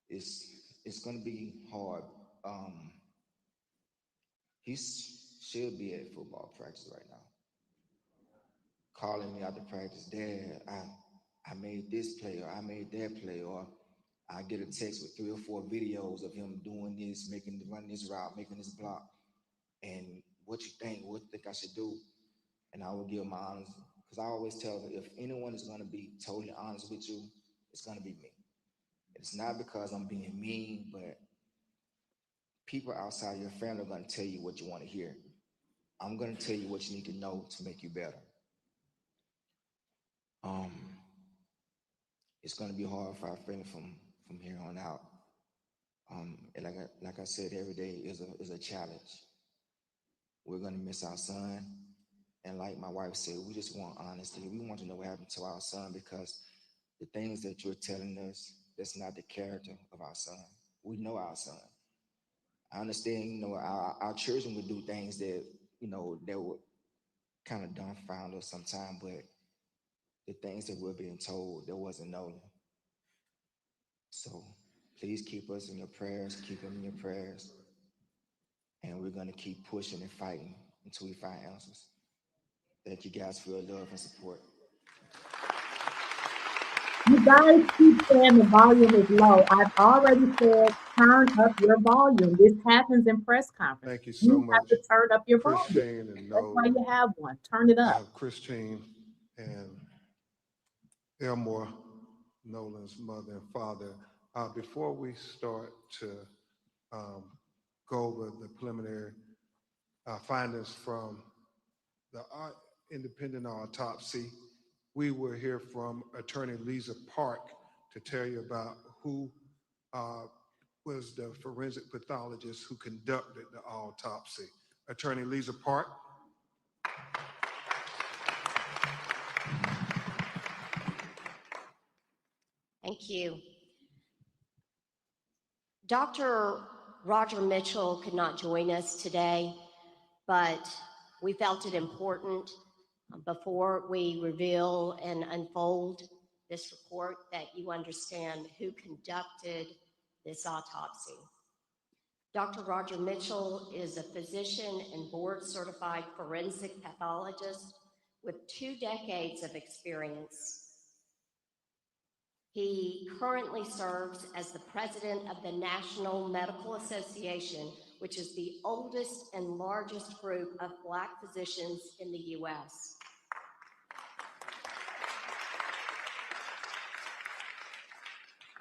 it's gonna be hard. He should be at football practice right now, calling me after practice, Dad, I made this play, or I made that play, or I get a text with 3 or 4 videos of him doing this, running this route, making this block, and what you think I should do? And I will give my honest, because I always tell them, if anyone is going to be totally honest with you, it's going to be me. It's not because I'm being mean, but people outside your family are going to tell you what you want to hear. I'm going to tell you what you need to know to make you better. It's going to be hard for our family from here on out. And like I said, every day is a challenge. We're going to miss our son. And like my wife said, we just want honesty. We want to know what happened to our son, because the things that you're telling us, that's not the character of our son. We know our son. I understand, our children would do things that, that would kind of dumbfound us sometimes, but the things that we're being told, there wasn't Nolan. So please keep us in your prayers, keep him in your prayers. And we're going to keep pushing and fighting until we find answers. Thank you guys for your love and support. You guys keep saying the volume is low. I've already said turn up your volume. This happens in press conference. Thank you so much. You have to turn up your volume. Christine and That's why Nolan. you have one. Turn it I up. have Christine and 𝐿 Nolan's mother and father. Before we start to go over the preliminary findings from the independent autopsy, we will hear from Attorney Lisa Park to tell you about who was the forensic pathologist who conducted the autopsy. Attorney Lisa Park. Thank you. Dr. Roger Mitchell could not join us today, but we felt it important before we reveal and unfold this report that you understand who conducted this autopsy. Dr. Roger Mitchell is a physician and board-certified forensic pathologist with 2 decades of experience. He currently serves as the president of the National Medical Association, which is the oldest and largest group of Black physicians in the U.S.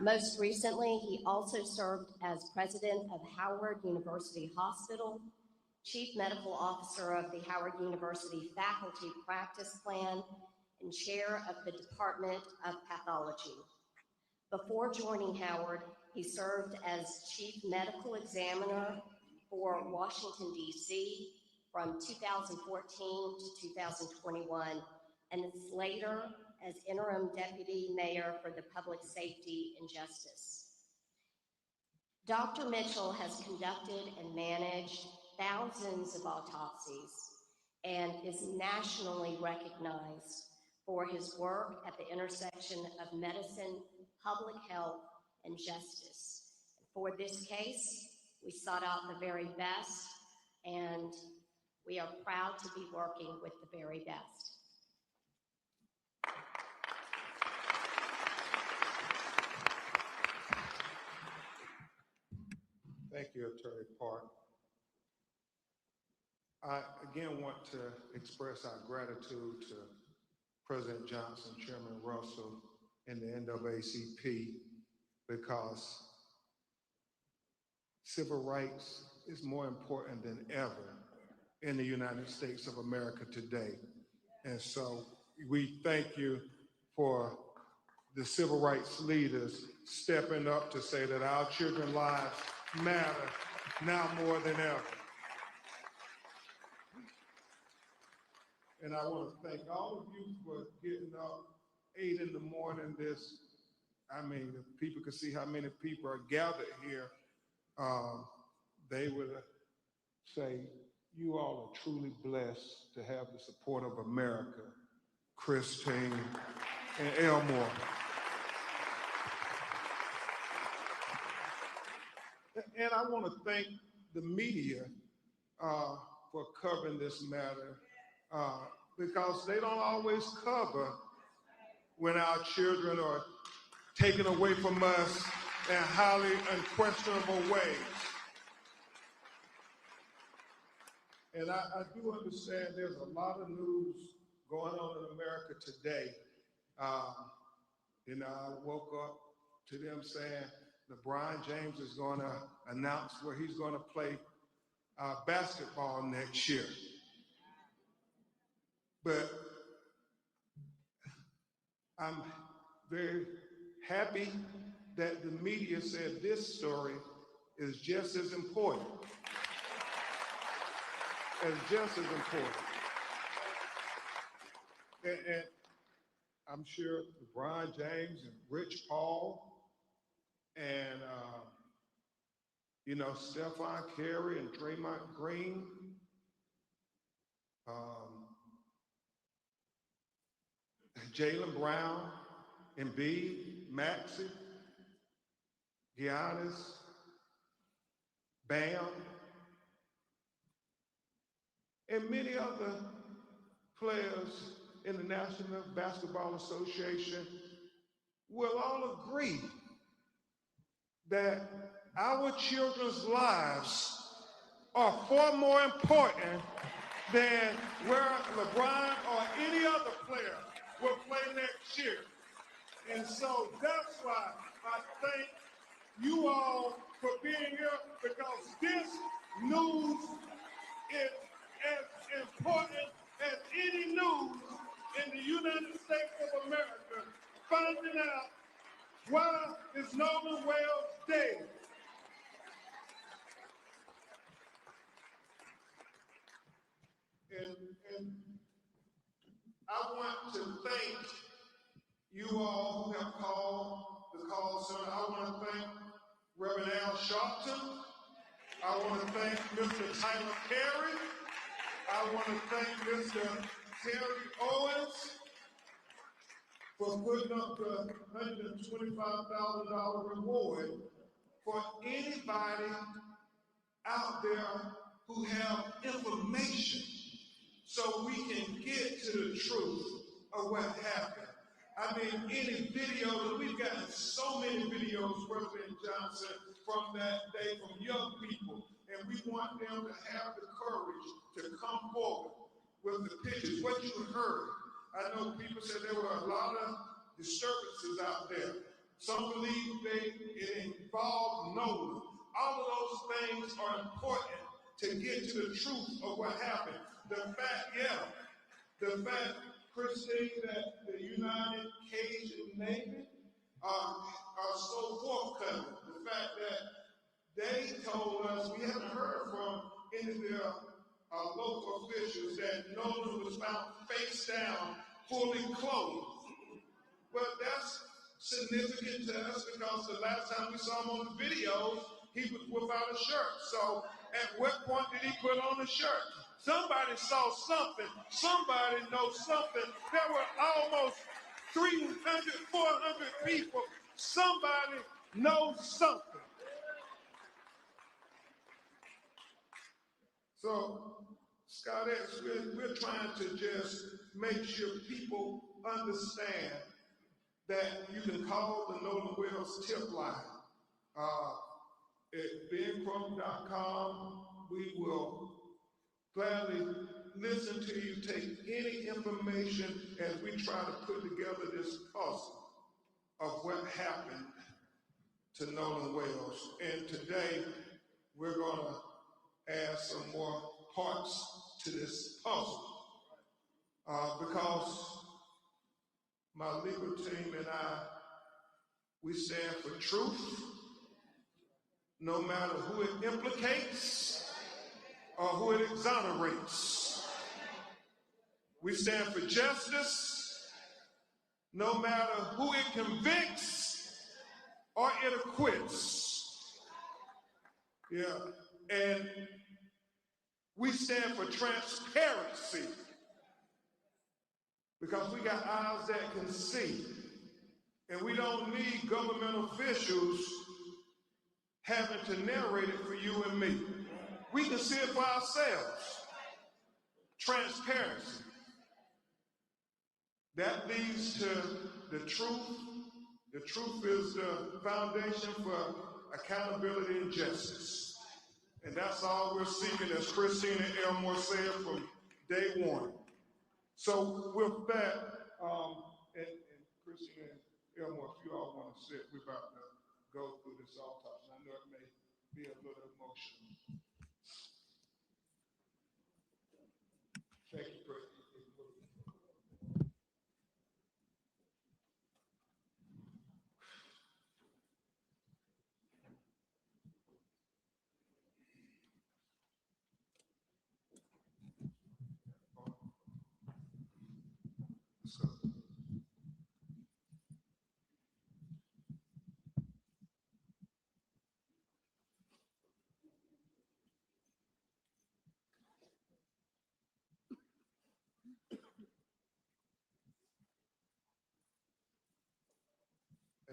Most recently, he also served as president of Howard University Hospital, chief medical officer of the Howard University Faculty Practice Plan, and chair of the Department of Pathology. Before joining Howard, he served as chief medical examiner for Washington, D.C. from 2014 to 2021, and later as interim deputy mayor for the Public Safety and Justice. Dr. Mitchell has conducted and managed thousands of autopsies and is nationally recognized for his work at the intersection of medicine, public health, and justice. For this case, we sought out the very best, and we are proud to be working with the very best. Thank you, Attorney Park. I again want to express our gratitude to President Johnson, Chairman Russell, and the NAACP, because civil rights is more important than ever in the United States of America today. And so we thank you for the civil rights leaders stepping up to say that our children's lives matter now more than ever. And I want to thank all of you for getting up 8 in the morning. If people could see how many people are gathered here, they would say, you all are truly blessed to have the support of America, Christine and Elmore. And I want to thank the media for covering this matter, because they don't always cover when our children are taken away from us in highly unquestionable ways. And I do understand there's a lot of news going on in America today. I woke up to them saying LeBron James is going to announce where he's going to play basketball next year. But I'm very happy that the media said this story is just as important. And I'm sure LeBron James and Rich Paul and Stephon Curry and Draymond Green, Jaylen Brown, Embiid, Maxey, Giannis, Bam, and many other players in the National Basketball Association will all agree that our children's lives are far more important than where LeBron or any other player will play next year. And so that's why I thank you all for being here, because this news is as important as any news in the United States of America, finding out why is Nolan Wells dead. And I want to thank you all who have called the call center. I want to thank Reverend Al Sharpton. I want to thank Mr. Tyler Perry. I want to thank Mr. Terry Owens for putting up the $125,000 reward for anybody out there who have information so we can get to the truth of what happened. I mean, any videos, we've gotten so many videos, President Johnson, from that day from young people, and we want them to have the courage to come forward with the pictures, what you heard. I know people said there were a lot of disturbances out there. Some believe it involved Nolan. All of those things are important to get to the truth of what happened. The fact, Christine, that the United Cajun Navy are so forthcoming. The fact that they told us, we haven't heard from any of their local officials, that Nolan was found face down, fully clothed. Well, that's significant to us because the last time we saw him on the videos, he was without a shirt. So at what point did he put on a shirt? Somebody saw something. Somebody knows something. There were almost 300, 400 people. Somebody knows something. So, Scott X, we're trying to just make sure people understand that you can call the Nolan Wells tip line. At bencroft.com, we will gladly listen to you, take any information as we try to put together this puzzle of what happened to Nolan Wells. And today, we're going to add some more parts to this puzzle because my legal team and I, we stand for truth, no matter who it implicates or who it exonerates. We stand for justice, no matter who it convicts or it acquits. Yeah, and we stand for transparency because we got eyes that can see, and we don't need government officials having to narrate it for you and me. We can see it for ourselves. Transparency. That leads to the truth. The truth is the foundation for accountability and justice. And that's all we're seeking, as Christina Elmore said from day one. So with that, and Christina Elmore, if you all want to sit, we're about to go through this autopsy. I know it may be a little emotional. Thank you, President. So,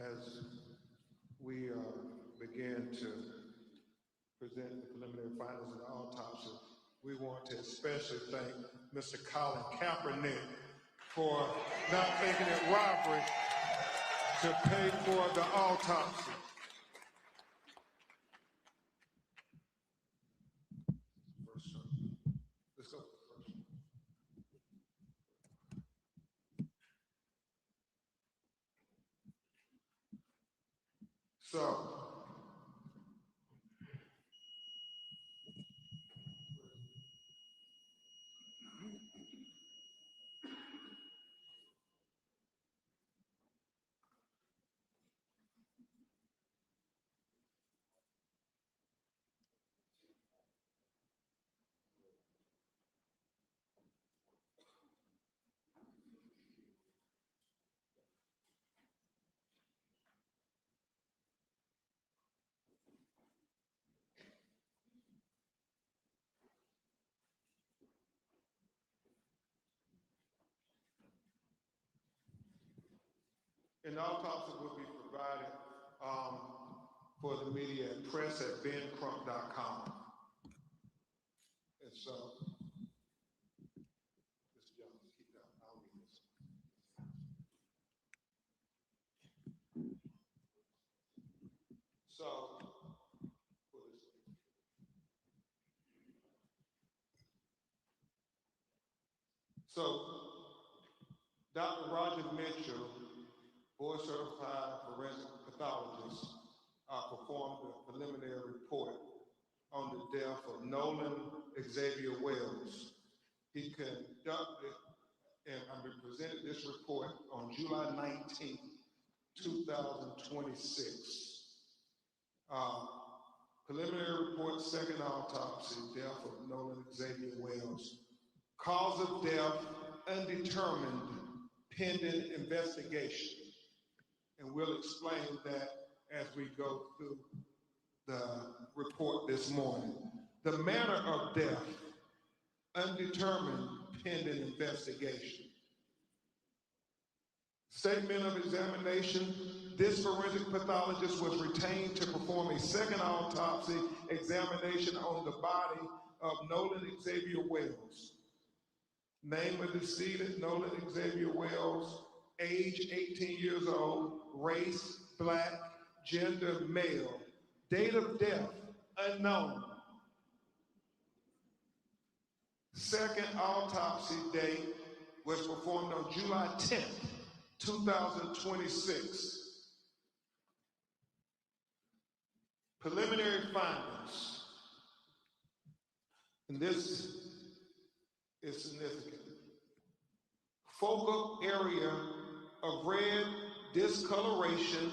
as we begin to present the preliminary findings of the autopsy, we want to especially thank Mr. Colin Kaepernick for not thinking it robbery to pay for the autopsy. Let's go. An autopsy will be provided for the media at press@bencrump.com. And so, Mr. Jones, keep that. I'll read this. So, Dr. Roger Mitchell, board certified forensic pathologist, performed a preliminary report on the death of Nolan Xavier Wells. He conducted and presented this report on July 19th, 2026. Preliminary report, second autopsy, death of Nolan Xavier Wells. Cause of death, undetermined, pending investigation. And we'll explain that as we go through the report this morning. The manner of death, undetermined, pending investigation. Statement of examination. This forensic pathologist was retained to perform a second autopsy examination on the body of Nolan Xavier Wells. Name of decedent, Nolan Xavier Wells, age 18 years old, race, black, gender, male, date of death, unknown. Second autopsy date was performed on July 10th, 2026. Preliminary findings, and this is significant. Focal area of red discoloration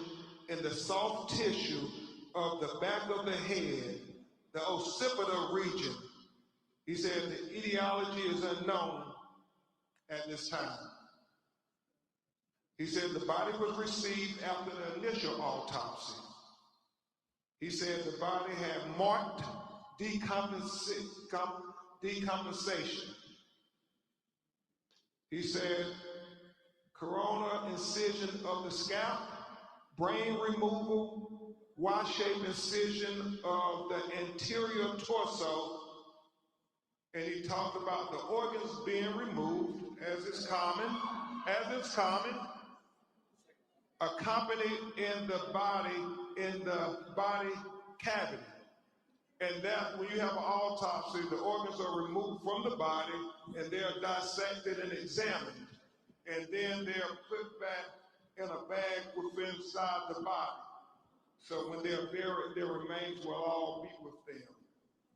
in the soft tissue of the back of the head, the occipital region. He said the etiology is unknown at this time. He said the body was received after the initial autopsy. He said the body had marked decompensation. He said corona incision of the scalp, brain removal, Y-shaped incision of the anterior torso, and he talked about the organs being removed, as is common, accompanied in the body cavity. And that when you have an autopsy, the organs are removed from the body and they are dissected and examined. And then they are put back in a bag within inside the body. So when they're buried, their remains will all be with them.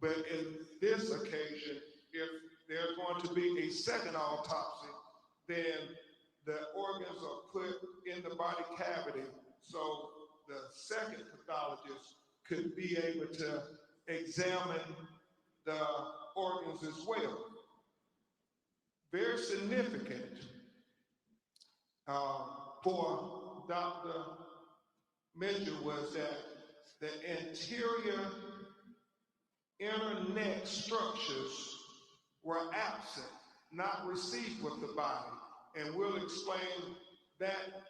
But in this occasion, if there's going to be a second autopsy, then the organs are put in the body cavity so the second pathologist could be able to examine the organs as well. Very significant for Dr. Mitchell was that the anterior inner neck structures were absent, not received with the body. And we'll explain that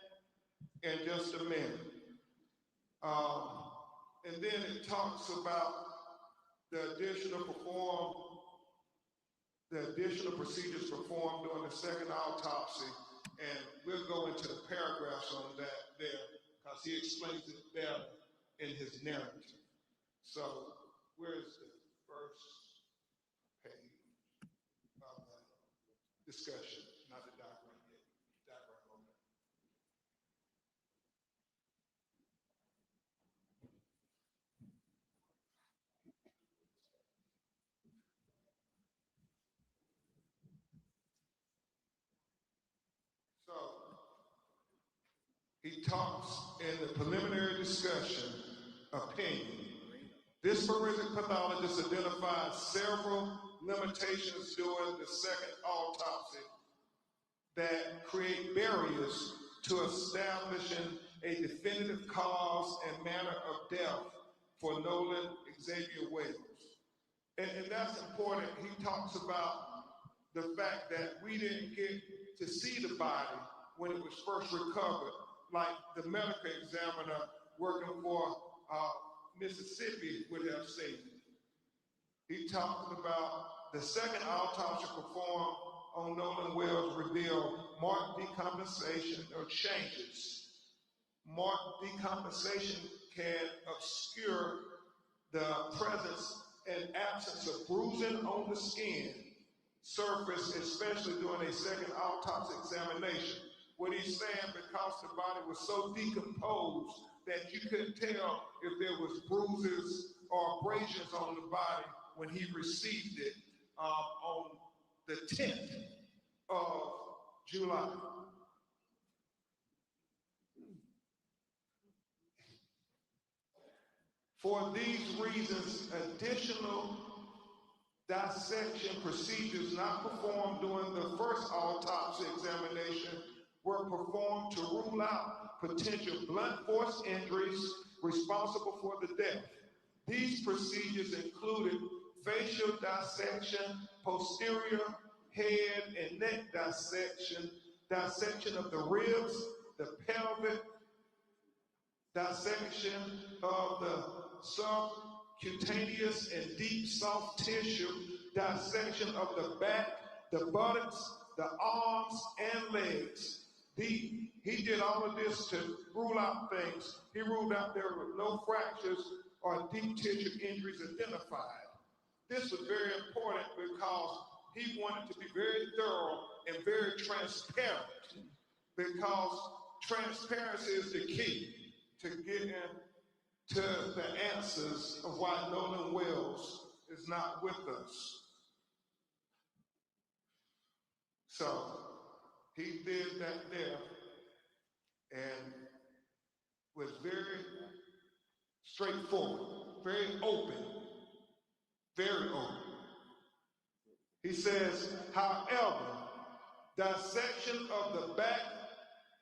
in just a minute. And then it talks about the additional procedures performed during the second autopsy. And we'll go into the paragraphs on that there because he explains it better in his narrative. So where's the first page of the discussion? Not the diagram yet. Diagram on that. So he talks in the preliminary discussion opinion. This forensic pathologist identified several limitations during the second autopsy that create barriers to establishing a definitive cause and manner of death for Nolan Xavier Wells. And that's important. He talks about the fact that we didn't get to see the body when it was first recovered, like the medical examiner working for Mississippi would have seen. He talked about the second autopsy performed on Nolan Wells revealed marked decompensation or changes. Marked decompensation can obscure the presence and absence of bruising on the skin surface, especially during a second autopsy examination. What he's saying, because the body was so decomposed that you couldn't tell if there was bruises or abrasions on the body when he received it on the 10th of July. For these reasons, additional dissection procedures not performed during the first autopsy examination were performed to rule out potential blunt force injuries responsible for the death. These procedures included facial dissection, posterior head and neck dissection, dissection of the ribs, the pelvic, dissection of the subcutaneous and deep soft tissue, dissection of the back, the buttocks, the arms, and legs. He did all of this to rule out things. He ruled out there were no fractures or deep tissue injuries identified. This was very important because he wanted to be very thorough and very transparent, because transparency is the key to getting to the answers of why Nolan Wells is not with us. So he did that there and was very straightforward, very open, very open. He says, however, dissection of the back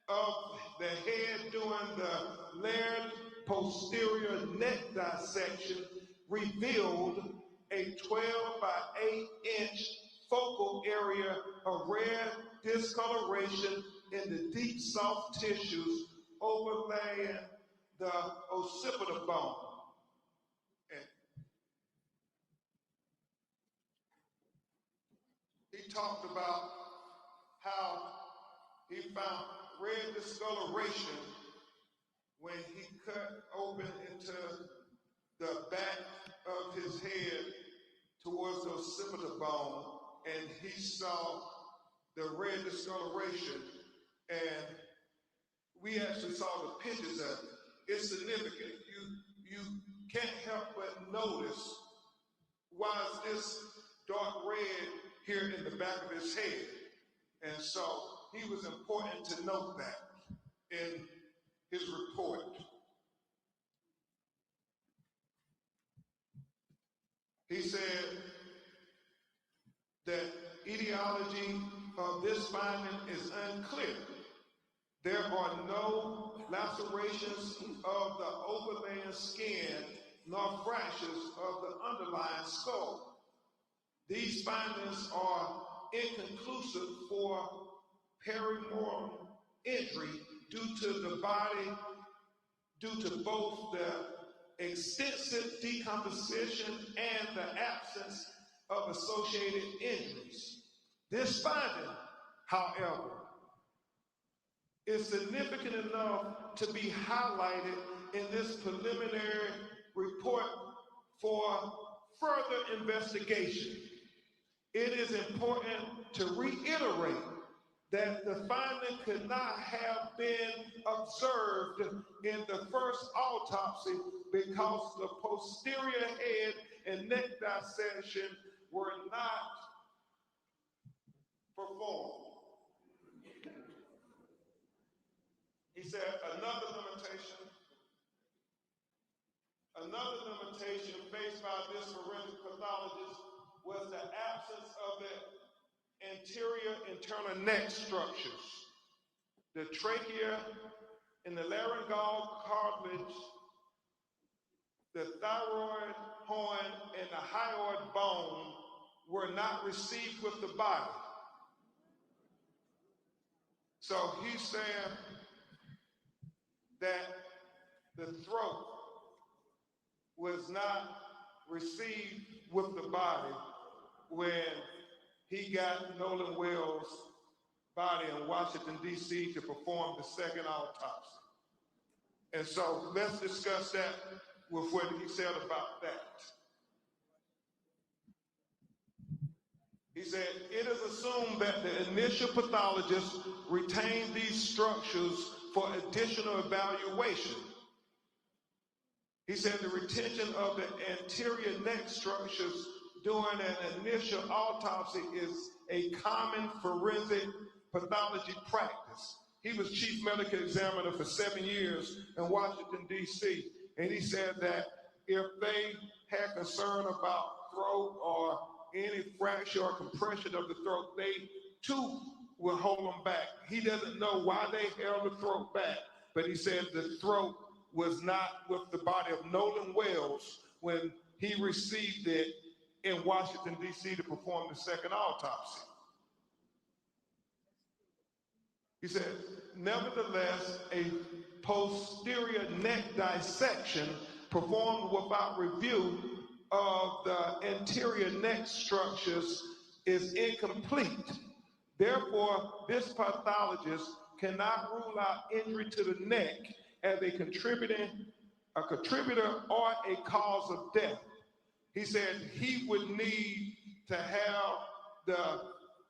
of the head during the layered posterior neck dissection revealed a 12 by 8-inch focal area of red discoloration in the deep soft tissues overlaying the occipital bone. And he talked about how he found red discoloration when he cut open into the back of his head towards the occipital bone, and he saw the red discoloration, and we actually saw the pictures of it. It's significant. You can't help but notice, why is this dark red here in the back of his head? And so he was important to note that in his report. He said that etiology of this finding is unclear. There are no lacerations of the overlaying skin nor fractures of the underlying skull. These findings are inconclusive for perimortem injury due to both the extensive decomposition and the absence of associated injuries. This finding, however, is significant enough to be highlighted in this preliminary report for further investigation. It is important to reiterate that the finding could not have been observed in the first autopsy because the posterior head and neck dissection were not performed. He said another limitation faced by this forensic pathologist was the absence of the anterior internal neck structures. The trachea and the laryngeal cartilage, the thyroid horn, and the hyoid bone were not received with the body. So he's saying that the throat was not received with the body when he got Nolan Wells' body in Washington, D.C. to perform the second autopsy. And so let's discuss that with what he said about that. He said, it is assumed that the initial pathologist retained these structures for additional evaluation. He said the retention of the anterior neck structures during an initial autopsy is a common forensic pathology practice. He was chief medical examiner for 7 years in Washington, D.C., and he said that if they had concern about throat or any fracture or compression of the throat, they too will hold them back. He doesn't know why they held the throat back, but he said the throat was not with the body of Nolan Wells when he received it in Washington, D.C. to perform the second autopsy. He said, nevertheless, a posterior neck dissection performed without review of the anterior neck structures is incomplete. Therefore, this pathologist cannot rule out injury to the neck as a contributor or a cause of death. He said he would need to have the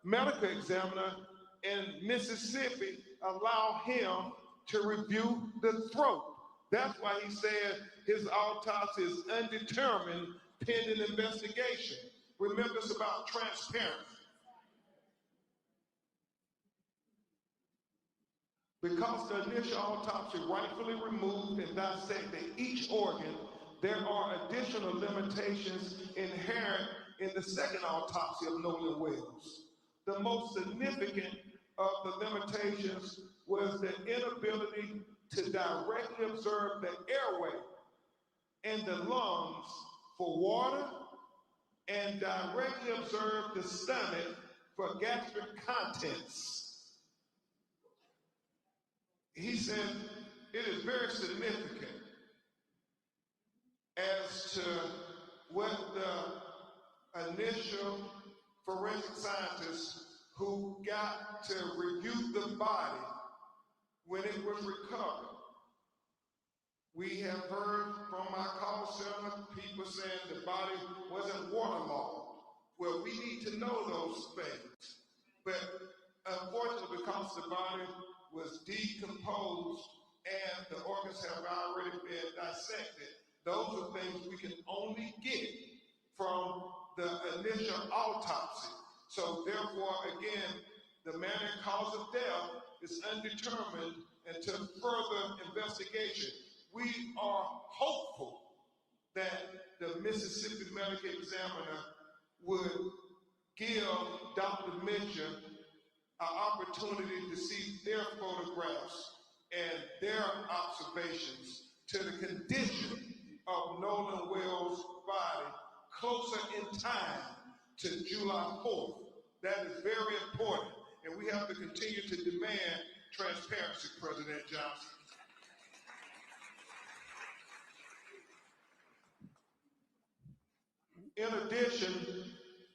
medical examiner in Mississippi allow him to review the throat. That's why he said his autopsy is undetermined pending investigation. Remember, it's about transparency. Because the initial autopsy rightfully removed and dissected each organ, there are additional limitations inherent in the second autopsy of Nolan Wells. The most significant of the limitations was the inability to directly observe the airway and the lungs for water and directly observe the stomach for gastric contents. He said it is very significant as to what the initial forensic scientists who got to review the body when it was recovered. We have heard from our call center people saying the body wasn't waterlogged. Well, we need to know those things. But unfortunately, because the body was decomposed and the organs have already been dissected, those are things we can only get from the initial autopsy. So therefore, again, the manner and cause of death is undetermined until further investigation. We are hopeful that the Mississippi Medical Examiner would give Dr. Mitchell an opportunity to see their photographs and their observations to the condition of Nolan Wells' body closer in time to July 4th. That is very important, and we have to continue to demand transparency, President Johnson. In addition,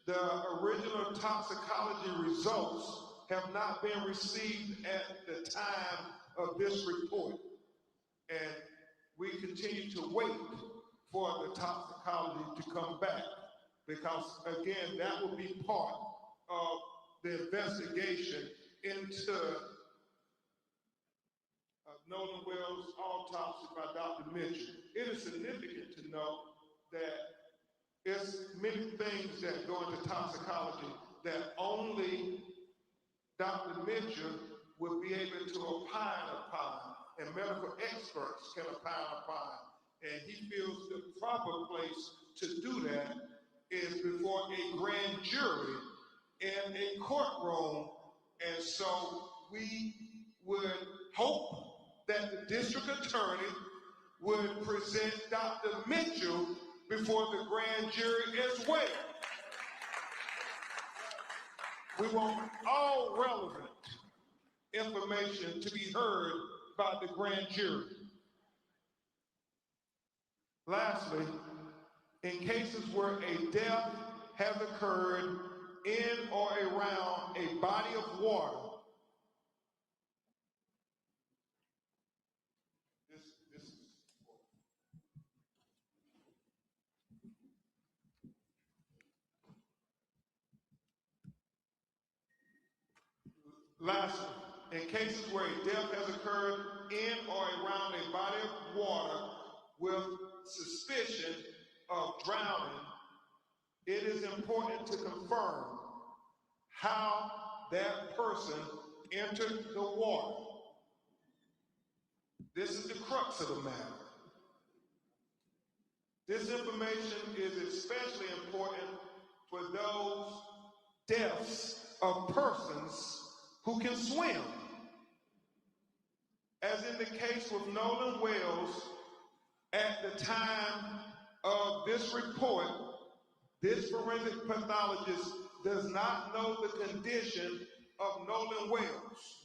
the original toxicology results have not been received at the time of this report. And we continue to wait for the toxicology to come back because, again, that will be part of the investigation into Nolan Wells' autopsy by Dr. Mitchell. It is significant to know that there's many things that go into toxicology that only Dr. Mitchell would be able to opine upon, and medical experts can opine upon. And he feels the proper place to do that is before a grand jury in a courtroom. And so we would hope that the district attorney would present Dr. Mitchell before the grand jury as well. We want all relevant information to be heard by the grand jury. Lastly, in cases where a death has occurred in or around a body of water, lastly, in cases where a death has occurred in or around a body of water with suspicion of drowning, it is important to confirm how that person entered the water. This is the crux of the matter. This information is especially important for those deaths of persons who can swim. As in the case with Nolan Wells, at the time of this report, this forensic pathologist does not know the condition of Nolan Wells.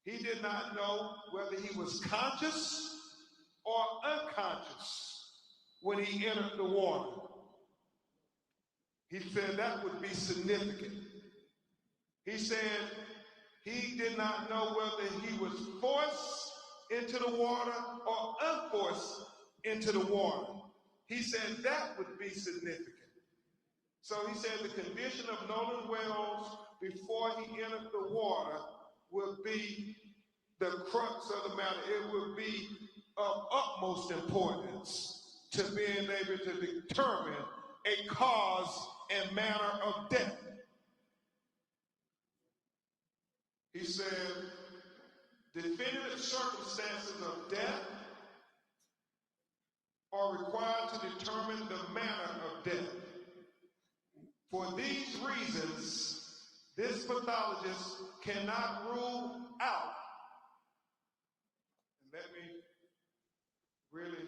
He did not know whether he was conscious or unconscious when he entered the water. He said that would be significant. He said he did not know whether he was forced into the water or unforced into the water. He said that would be significant. So he said the condition of Nolan Wells before he entered the water would be the crux of the matter. It would be of utmost importance to being able to determine a cause and manner of death. He said, definitive circumstances of death are required to determine the manner of death. For these reasons, this pathologist cannot rule out, and let me really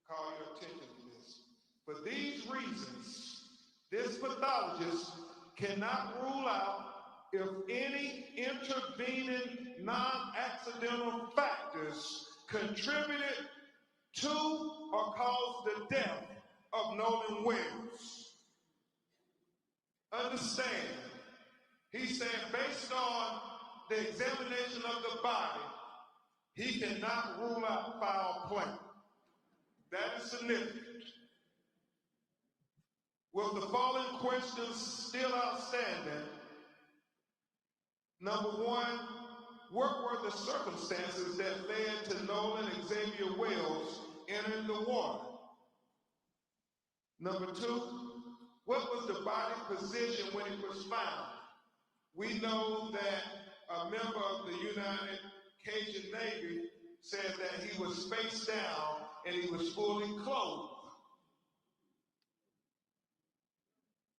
call your attention to this. For these reasons, this pathologist cannot rule out if any intervening non-accidental factors contributed to or caused the death of Nolan Wells. Understand, he said based on the examination of the body, he cannot rule out foul play. That is significant. With the following questions still outstanding, number one, what were the circumstances that led to Nolan Xavier Wells entering the water? Number two, what was the body position when it was found? We know that a member of the United Cajun Navy said that he was face down and he was fully clothed.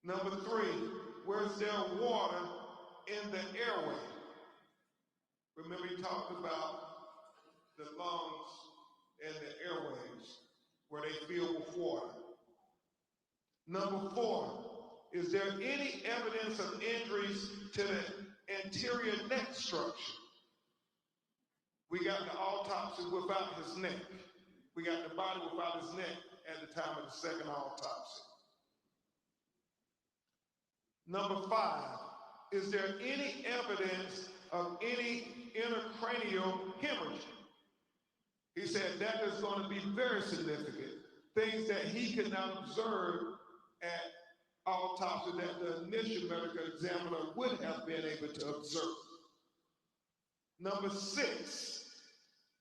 Number three, was there water in the airway? Remember he talked about the lungs and the airways where they fill with water. Number four, is there any evidence of injuries to the anterior neck structure? We got the autopsy without his neck. We got the body without his neck at the time of the second autopsy. Number five, is there any evidence of any intracranial hemorrhage? He said that is going to be very significant. Things that he could not observe at autopsy that the initial medical examiner would have been able to observe. Number six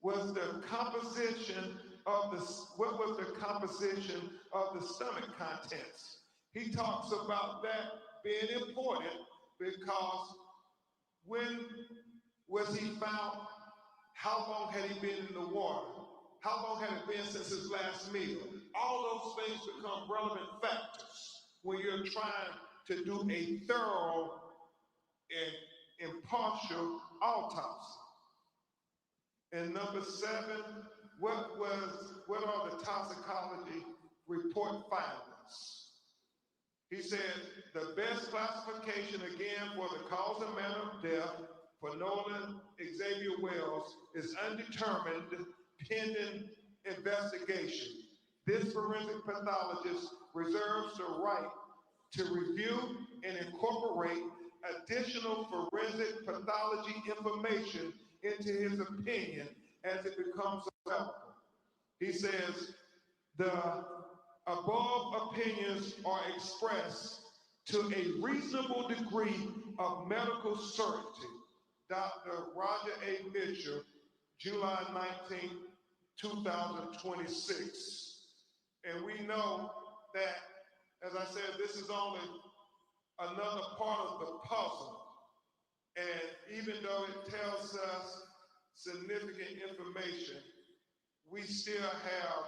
was the composition of what was the composition of the stomach contents? He talks about that being important because when was he found? How long had he been in the water? How long had it been since his last meal? All those things become relevant factors when you're trying to do a thorough and impartial autopsy. And number seven, what are the toxicology report findings? He said the best classification again for the cause and manner of death for Nolan Xavier Wells is undetermined pending investigation. This forensic pathologist reserves the right to review and incorporate additional forensic pathology information into his opinion as it becomes available. He says, the above opinions are expressed to a reasonable degree of medical certainty. Dr. Roger A. Mitchell, July 19, 2026. And we know that, as I said, this is only another part of the puzzle. And even though it tells us significant information, we still have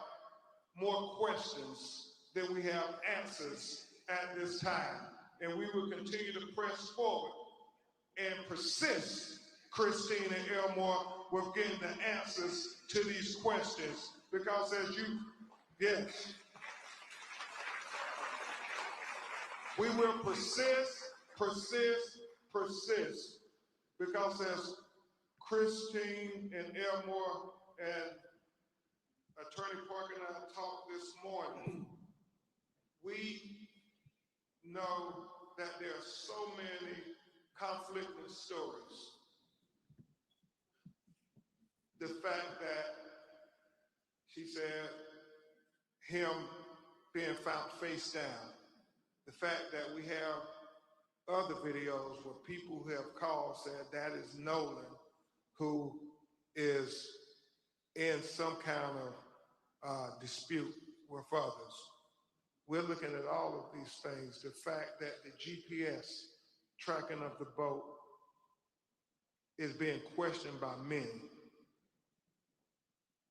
more questions than we have answers at this time. And we will continue to press forward and persist, Christine and Elmore, with getting the answers to these questions. Because as you, yes, we will persist, because as Christine and Elmore and Attorney Parker and I talked this morning, we know that there are so many conflicting stories. The fact that she said him being found face down, the fact that we have other videos where people who have called said that is Nolan who is in some kind of dispute with others. We're looking at all of these things. The fact that the GPS tracking of the boat is being questioned by many.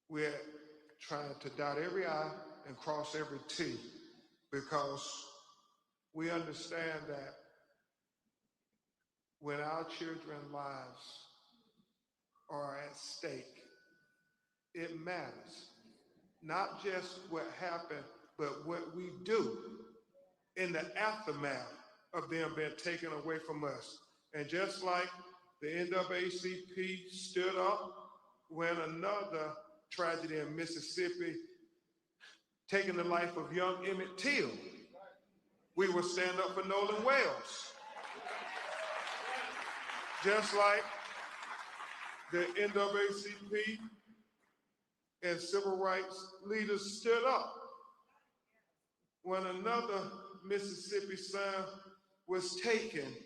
We're trying to dot every I and cross every T, because we understand that when our children's lives are at stake, it matters. Not just what happened, but what we do in the aftermath of them being taken away from us. And just like the NAACP stood up when another tragedy in Mississippi taking the life of young Emmett Till, we will stand up for Nolan Wells. Just like the NAACP and civil rights leaders stood up when another Mississippi son was taken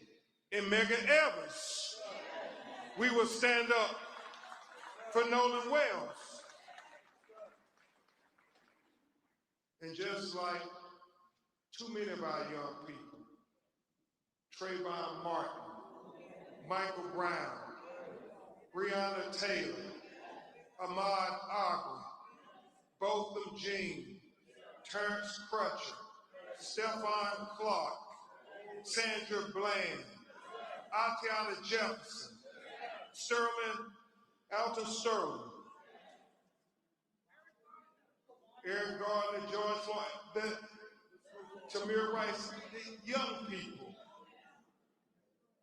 in Medgar Evers. We will stand up for Nolan Wells. And just like too many of our young people, Trayvon Martin, Michael Brown, Breonna Taylor, Ahmaud Arbery, Botham Jean, Terrence Crutcher, Stephon Clark, Sandra Bland, Atiana Jefferson, Alton Sterling, Eric Gardner, George Floyd, Tamir Rice, the young people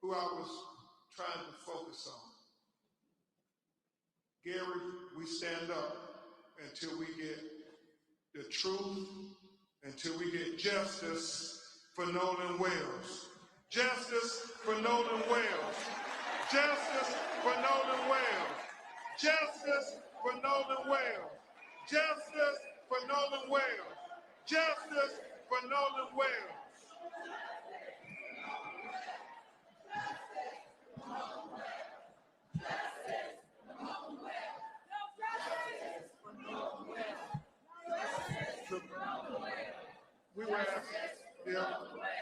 who I was trying to focus on. Gary, we stand up until we get the truth, until we get justice for Nolan Wells. Justice for Nolan Wells. Justice for Nolan Wells. Justice for Nolan Wells. Justice for Nolan Wells. Justice for Nolan Wells. We will ask if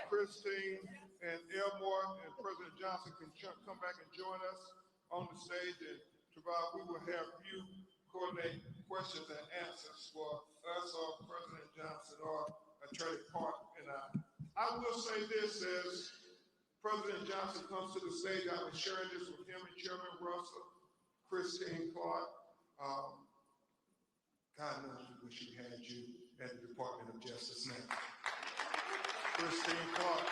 Christine and Elmore and President Johnson can come back and join us on the stage, and we will have you coordinate questions and answers for us or President Johnson or Attorney Park and I. I will say this: as President Johnson comes to the stage, I was sharing this with him and Chairman Russell, Christine Clark. God knows we wish we had you at the Department of Justice now. Christine Clark.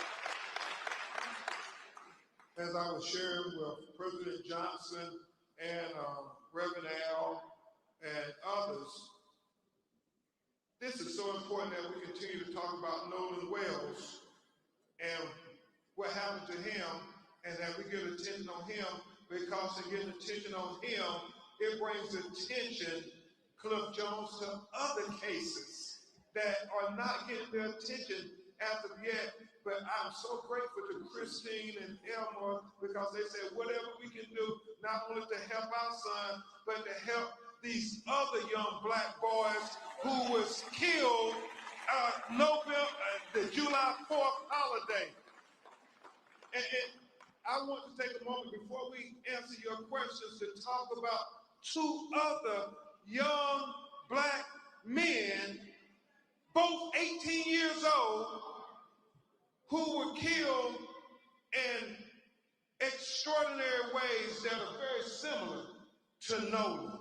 As I was sharing with President Johnson and Reverend Al and others, this is so important that we continue to talk about Nolan Wells and what happened to him, and that we get attention on him, because in getting attention on him, it brings attention, Cliff Jones, to other cases that are not getting their attention as of yet. But I'm so grateful to Christine and Elmer, because they said whatever we can do, not only to help our son, but to help these other young black boys who was killed the July 4th holiday. And I want to take a moment before we answer your questions to talk about two other young black men, both 18 years old, who were killed in extraordinary ways that are very similar to Nolan.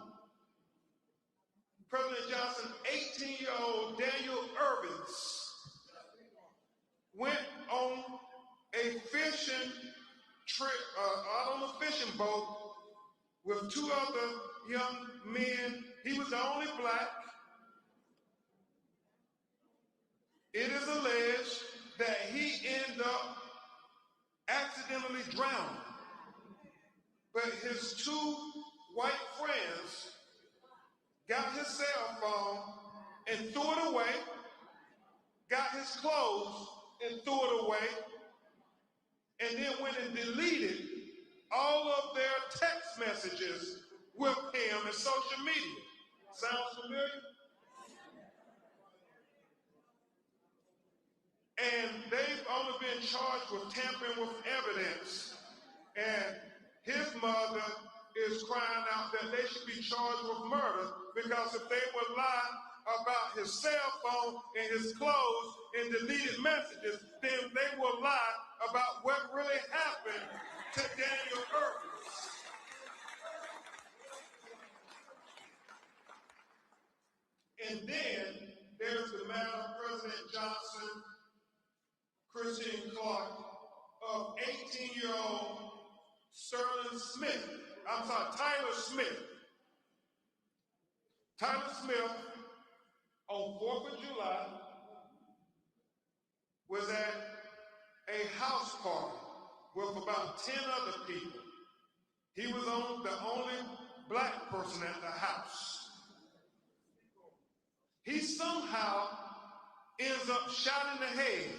President Johnson, 18-year-old Daniel 𝐬𝐻𝐫𝐿 went on a fishing trip, out on a fishing boat with two other young men. He was the only black. It is alleged that he ended up accidentally drowning, but his two white friends got his cell phone and threw it away, got his clothes and threw it away, and then went and deleted all of their text messages with him and social media. Sounds familiar? And they've only been charged with tampering with evidence. And his mother is crying out that they should be charged with murder, because if they would lie about his cell phone and his clothes and deleted messages, then they will lie about what really happened to Daniel 𝐬𝐻𝐫𝐿. And then there's the matter of President Johnson, Christine Clark, of 18-year-old Tyler Smith. Tyler Smith, on 4th of July, was at a house party with about 10 other people. He was the only black person at the house. He somehow ends up shot in the head,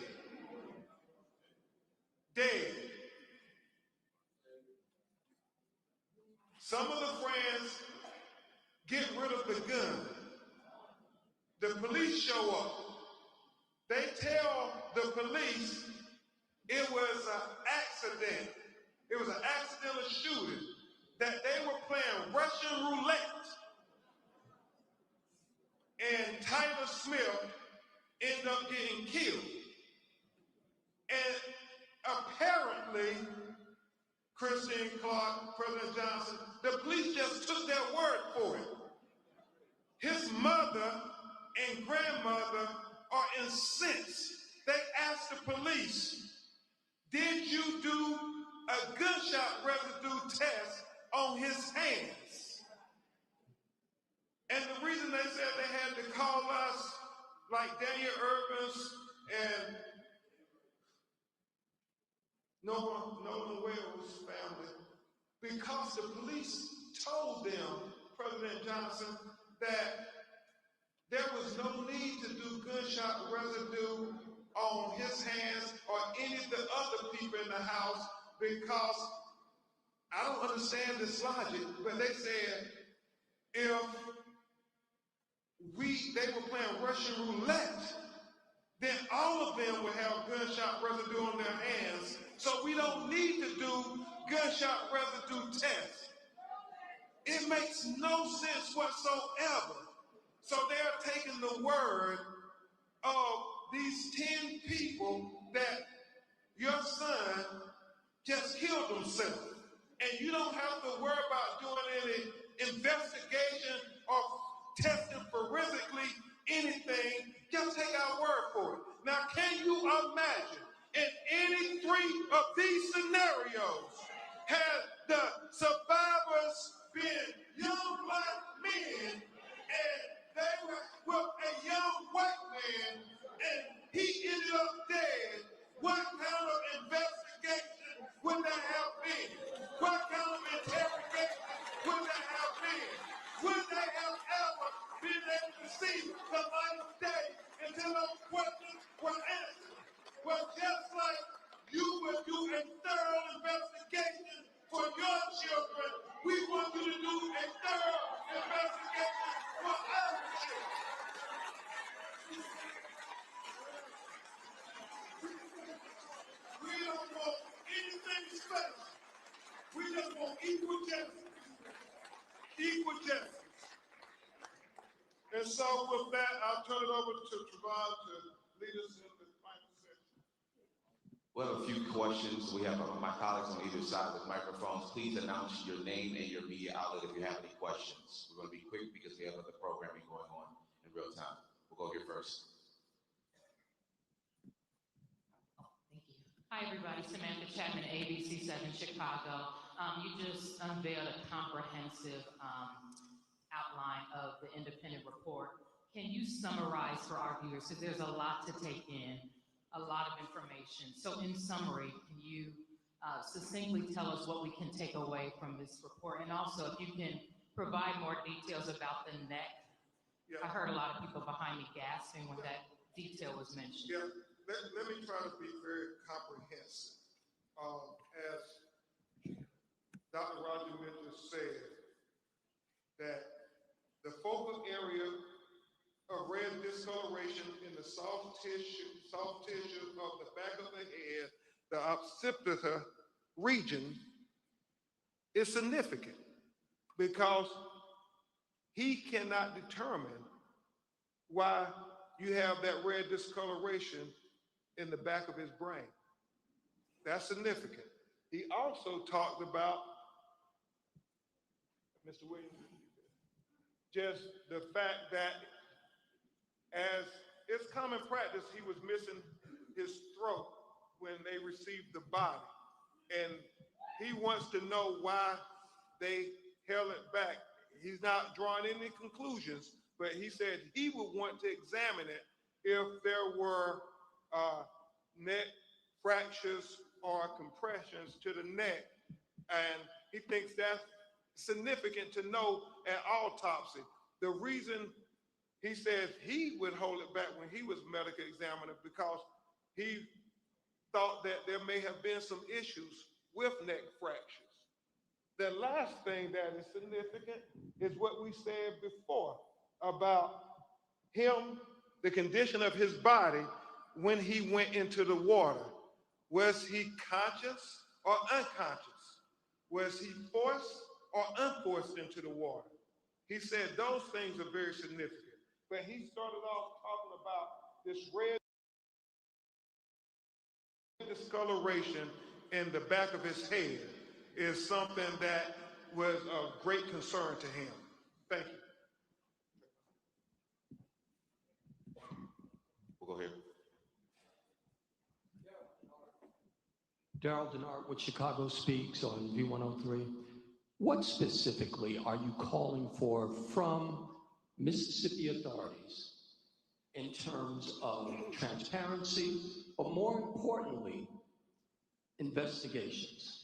dead. Some of the friends get rid of the gun. The police show up. They tell the police it was an accident. It was an accidental shooting, that they were playing Russian roulette. And Tyler Smith ended up getting killed. And apparently, Christine Clark, President Johnson, the police just took their word for it. His mother and grandmother are incensed. They asked the police, did you do a gunshot residue test on his hands? And the reason they said they had to call us, like Daniel 𝐬𝐻𝐫𝐿's and Nolan Wells' family, because the police told them, President Johnson, that there was no need to do gunshot residue on his hands or any of the other people in the house, because I don't understand this logic, but they said if they were playing Russian roulette, then all of them would have gunshot residue on their hands. So we don't need to do gunshot residue tests. It makes no sense whatsoever. So they're taking the word of these 10 people that your son just killed himself. And you don't have to worry about doing any investigation or testing forensically anything. Just take our word for it. Now, can you imagine in any three of these scenarios, had the survivors been young black men and They were with a young white man, and he ended up dead. What kind of investigation would that have been? What kind of interrogation would that have been? Would they have ever been able to see the light of day until those questions were answered? Well, just like you would do a thorough investigation for your children, we want you to do a thorough investigation for our children. We don't want anything special. We just want equal justice. Equal justice. And so with that, I'll turn it over to Trevon to lead us in the final section. Well, a few questions. We have my colleagues on either side with microphones. Please announce your name and your media outlet if you have any questions. We're going to be quick because we have other programming going on in real time. We'll go here first. Hi, everybody. Samantha Chapman, ABC7 Chicago. You just unveiled a comprehensive outline of the independent report. Can you summarize for our viewers? Because there's a lot to take in, a lot of information. So in summary, can you succinctly tell us what we can take away from this report? And also, if you can provide more details about the neck. Yeah. I heard a lot of people behind me gasping when that detail was mentioned. Yeah. Let me try to be very comprehensive. As Dr. Roger Mitchell said, that the focal area of red discoloration in the soft tissue of the back of the head, the occipital region, is significant because he cannot determine why you have that red discoloration in the back of his brain. That's significant. He also talked about, Mr. Williams, just the fact that as it's common practice, he was missing his throat when they received the body. And he wants to know why they held it back. He's not drawing any conclusions, but he said he would want to examine it if there were neck fractures or compressions to the neck. And he thinks that's significant to know at autopsy. The reason he says he would hold it back when he was medical examiner because he thought that there may have been some issues with neck fractures. The last thing that is significant is what we said before about him, the condition of his body when he went into the water. Was he conscious or unconscious? Was he forced or unforced into the water? He said those things are very significant. But he started off talking about this red discoloration in the back of his head is something that was of great concern to him. Thank you. We'll go here. Daryl Denard with Chicago Speaks on V103. What specifically are you calling for from Mississippi authorities in terms of transparency, but more importantly, investigations?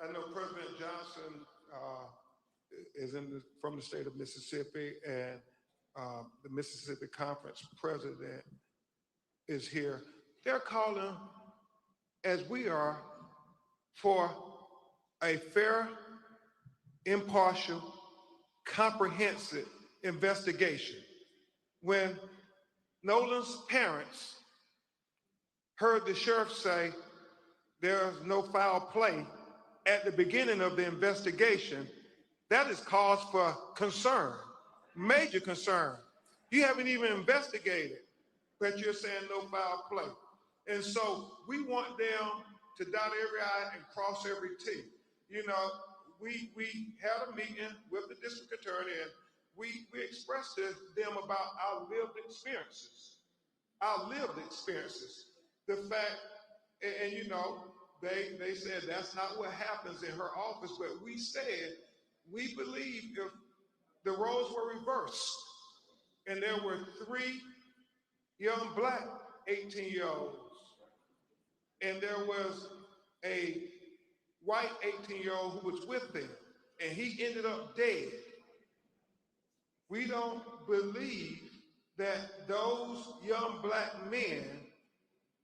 And I know President Johnson is from the state of Mississippi, and the Mississippi Conference president is here. They're calling, as we are, for a fair, impartial, comprehensive investigation. When Nolan's parents heard the sheriff say there's no foul play at the beginning of the investigation, that is cause for concern, major concern. You haven't even investigated, but you're saying no foul play. And so we want them to dot every I and cross every T. You know, we had a meeting with the district attorney, and we expressed to them about our lived experiences. The fact, and you know, they said that's not what happens in her office, but we said we believe if the roles were reversed and there were 3 young black 18-year-olds and there was a white 18-year-old who was with them and he ended up dead, we don't believe that those young black men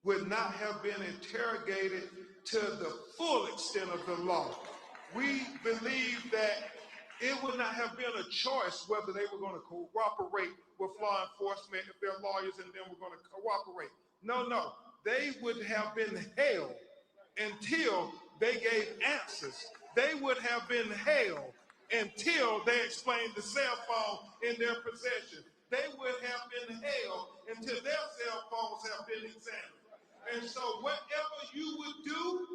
would not have been interrogated to the full extent of the law. We believe that it would not have been a choice whether they were going to cooperate with law enforcement if their lawyers and them were going to cooperate. No, no, they would have been held until they gave answers. They would have been held until they explained the cell phone in their possession. They would have been held until their cell phones have been examined. And so whatever you would do,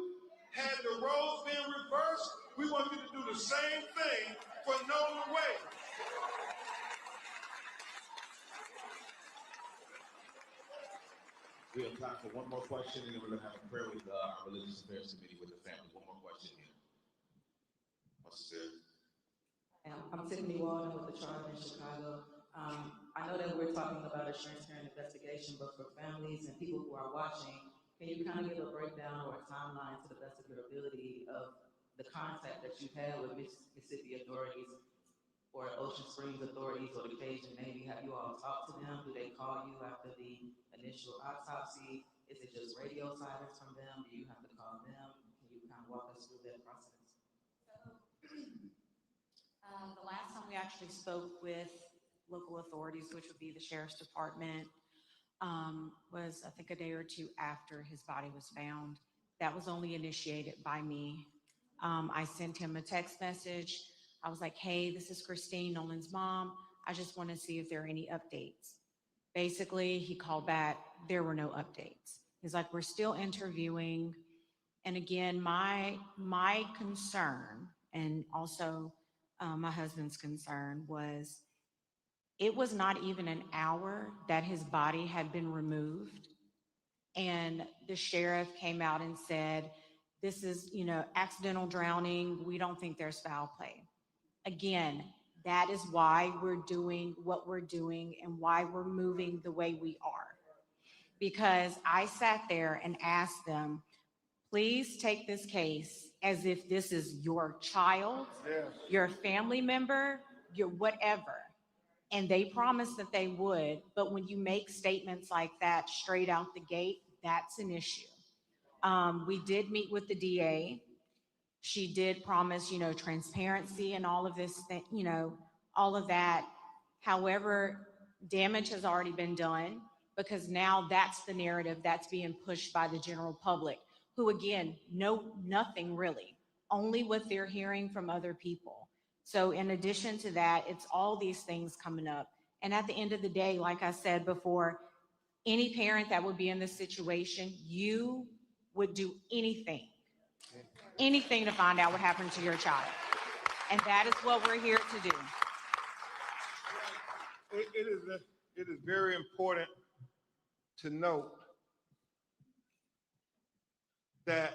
had the roles been reversed, we want you to do the same thing for Nolan Wade. We have time for one more question, and then we're going to have a prayer with our Religious Affairs Committee with the family. One more question here. What's it? I'm Tiffany Walden with the Charter in Chicago. I know that we're talking about a transparent investigation, but for families and people who are watching, can you kind of give a breakdown or a timeline to the best of your ability of the contact that you've had with Mississippi authorities or Ocean Springs authorities or the Cajun Navy? Have you all talked to them? Do they call you after the initial autopsy? Is it just radio silence from them? Do you have to call them? Can you kind of walk us through that process? The last time we actually spoke with local authorities, which would be the Sheriff's Department, was I think a day or 2 after his body was found. That was only initiated by me. I sent him a text message. I was like, hey, this is Christine, Nolan's mom. I just want to see if there are any updates. Basically, he called back, there were no updates. He's like, we're still interviewing. And again, my concern, and also my husband's concern, was it was not even an hour that his body had been removed. And the sheriff came out and said, this is, accidental drowning. We don't think there's foul play. Again, that is why we're doing what we're doing and why we're moving the way we are. Because I sat there and asked them, please take this case as if this is your child, your family member, your whatever. And they promised that they would, but when you make statements like that straight out the gate, that's an issue. We did meet with the DA. She did promise, transparency and all of this, all of that. However, damage has already been done because now that's the narrative that's being pushed by the general public, who again, know nothing really, only what they're hearing from other people. So in addition to that, it's all these things coming up. And at the end of the day, like I said before, any parent that would be in this situation, you would do anything to find out what happened to your child. And that is what we're here to do. It is very important to note that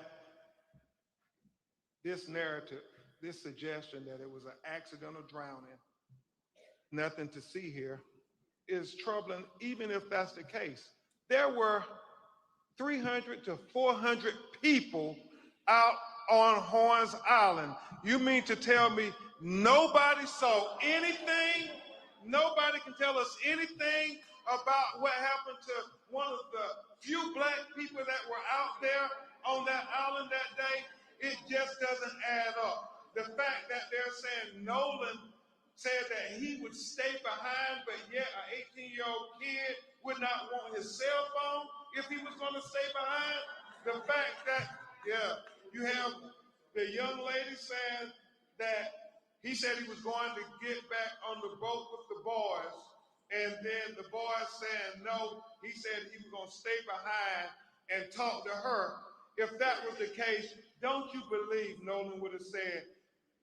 this narrative, this suggestion that it was an accidental drowning, nothing to see here, is troubling, even if that's the case. There were 300 to 400 people out on Horns Island. You mean to tell me nobody saw anything? Nobody can tell us anything about what happened to one of the few black people that were out there on that island that day? It just doesn't add up. The fact that they're saying Nolan said that he would stay behind, but yet an 18-year-old kid would not want his cell phone if he was going to stay behind. The fact that, you have the young lady saying that he said he was going to get back on the boat with the boys, and then the boys saying no, he said he was going to stay behind and talk to her. If that was the case, don't you believe Nolan would have said,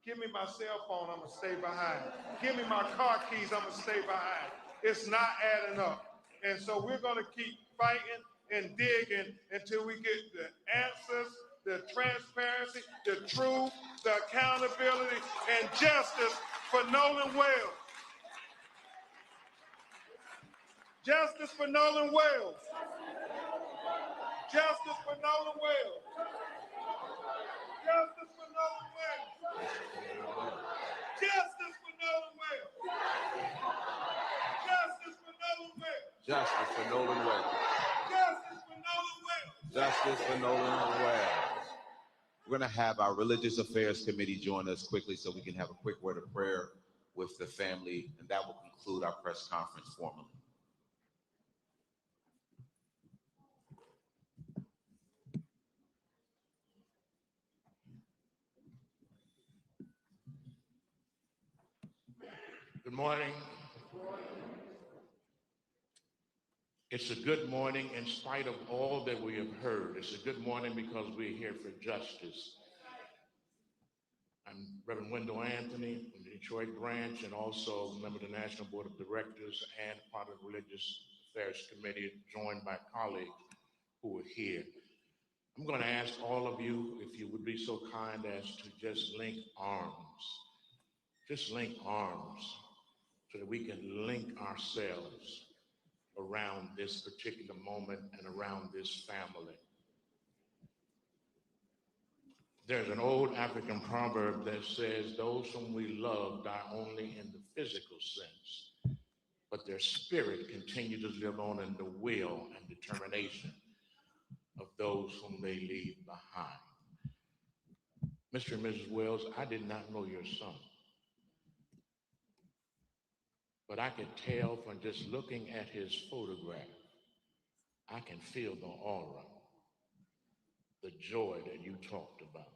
give me my cell phone, I'm gonna stay behind. Give me my car keys, I'm gonna stay behind. It's not adding up. And so we're gonna keep fighting and digging until we get the answers, the transparency, the truth, the accountability, and justice for Nolan Wells. Justice for Nolan Wells. Justice for Nolan Wells. Justice for Nolan Wells. Justice for Nolan Wells. Justice for Nolan Wells. Justice for Nolan Wells. Justice for Nolan Wells. Justice for Nolan Wells. We're going to have our Religious Affairs Committee join us quickly so we can have a quick word of prayer with the family, and that will conclude our press conference formally. Good morning. It's a good morning in spite of all that we have heard. It's a good morning because we're here for justice. I'm Reverend Wendell Anthony from the Detroit branch and also a member of the National Board of Directors and part of the Religious Affairs Committee, joined by colleagues who are here. I'm going to ask all of you if you would be so kind as to just link arms. Just link arms so that we can link ourselves around this particular moment and around this family. There's an old African proverb that says, those whom we love die only in the physical sense, but their spirit continues to live on in the will and determination of those whom they leave behind. Mr. and Mrs. Wells, I did not know your son, but I could tell from just looking at his photograph, I can feel the aura, the joy that you talked about.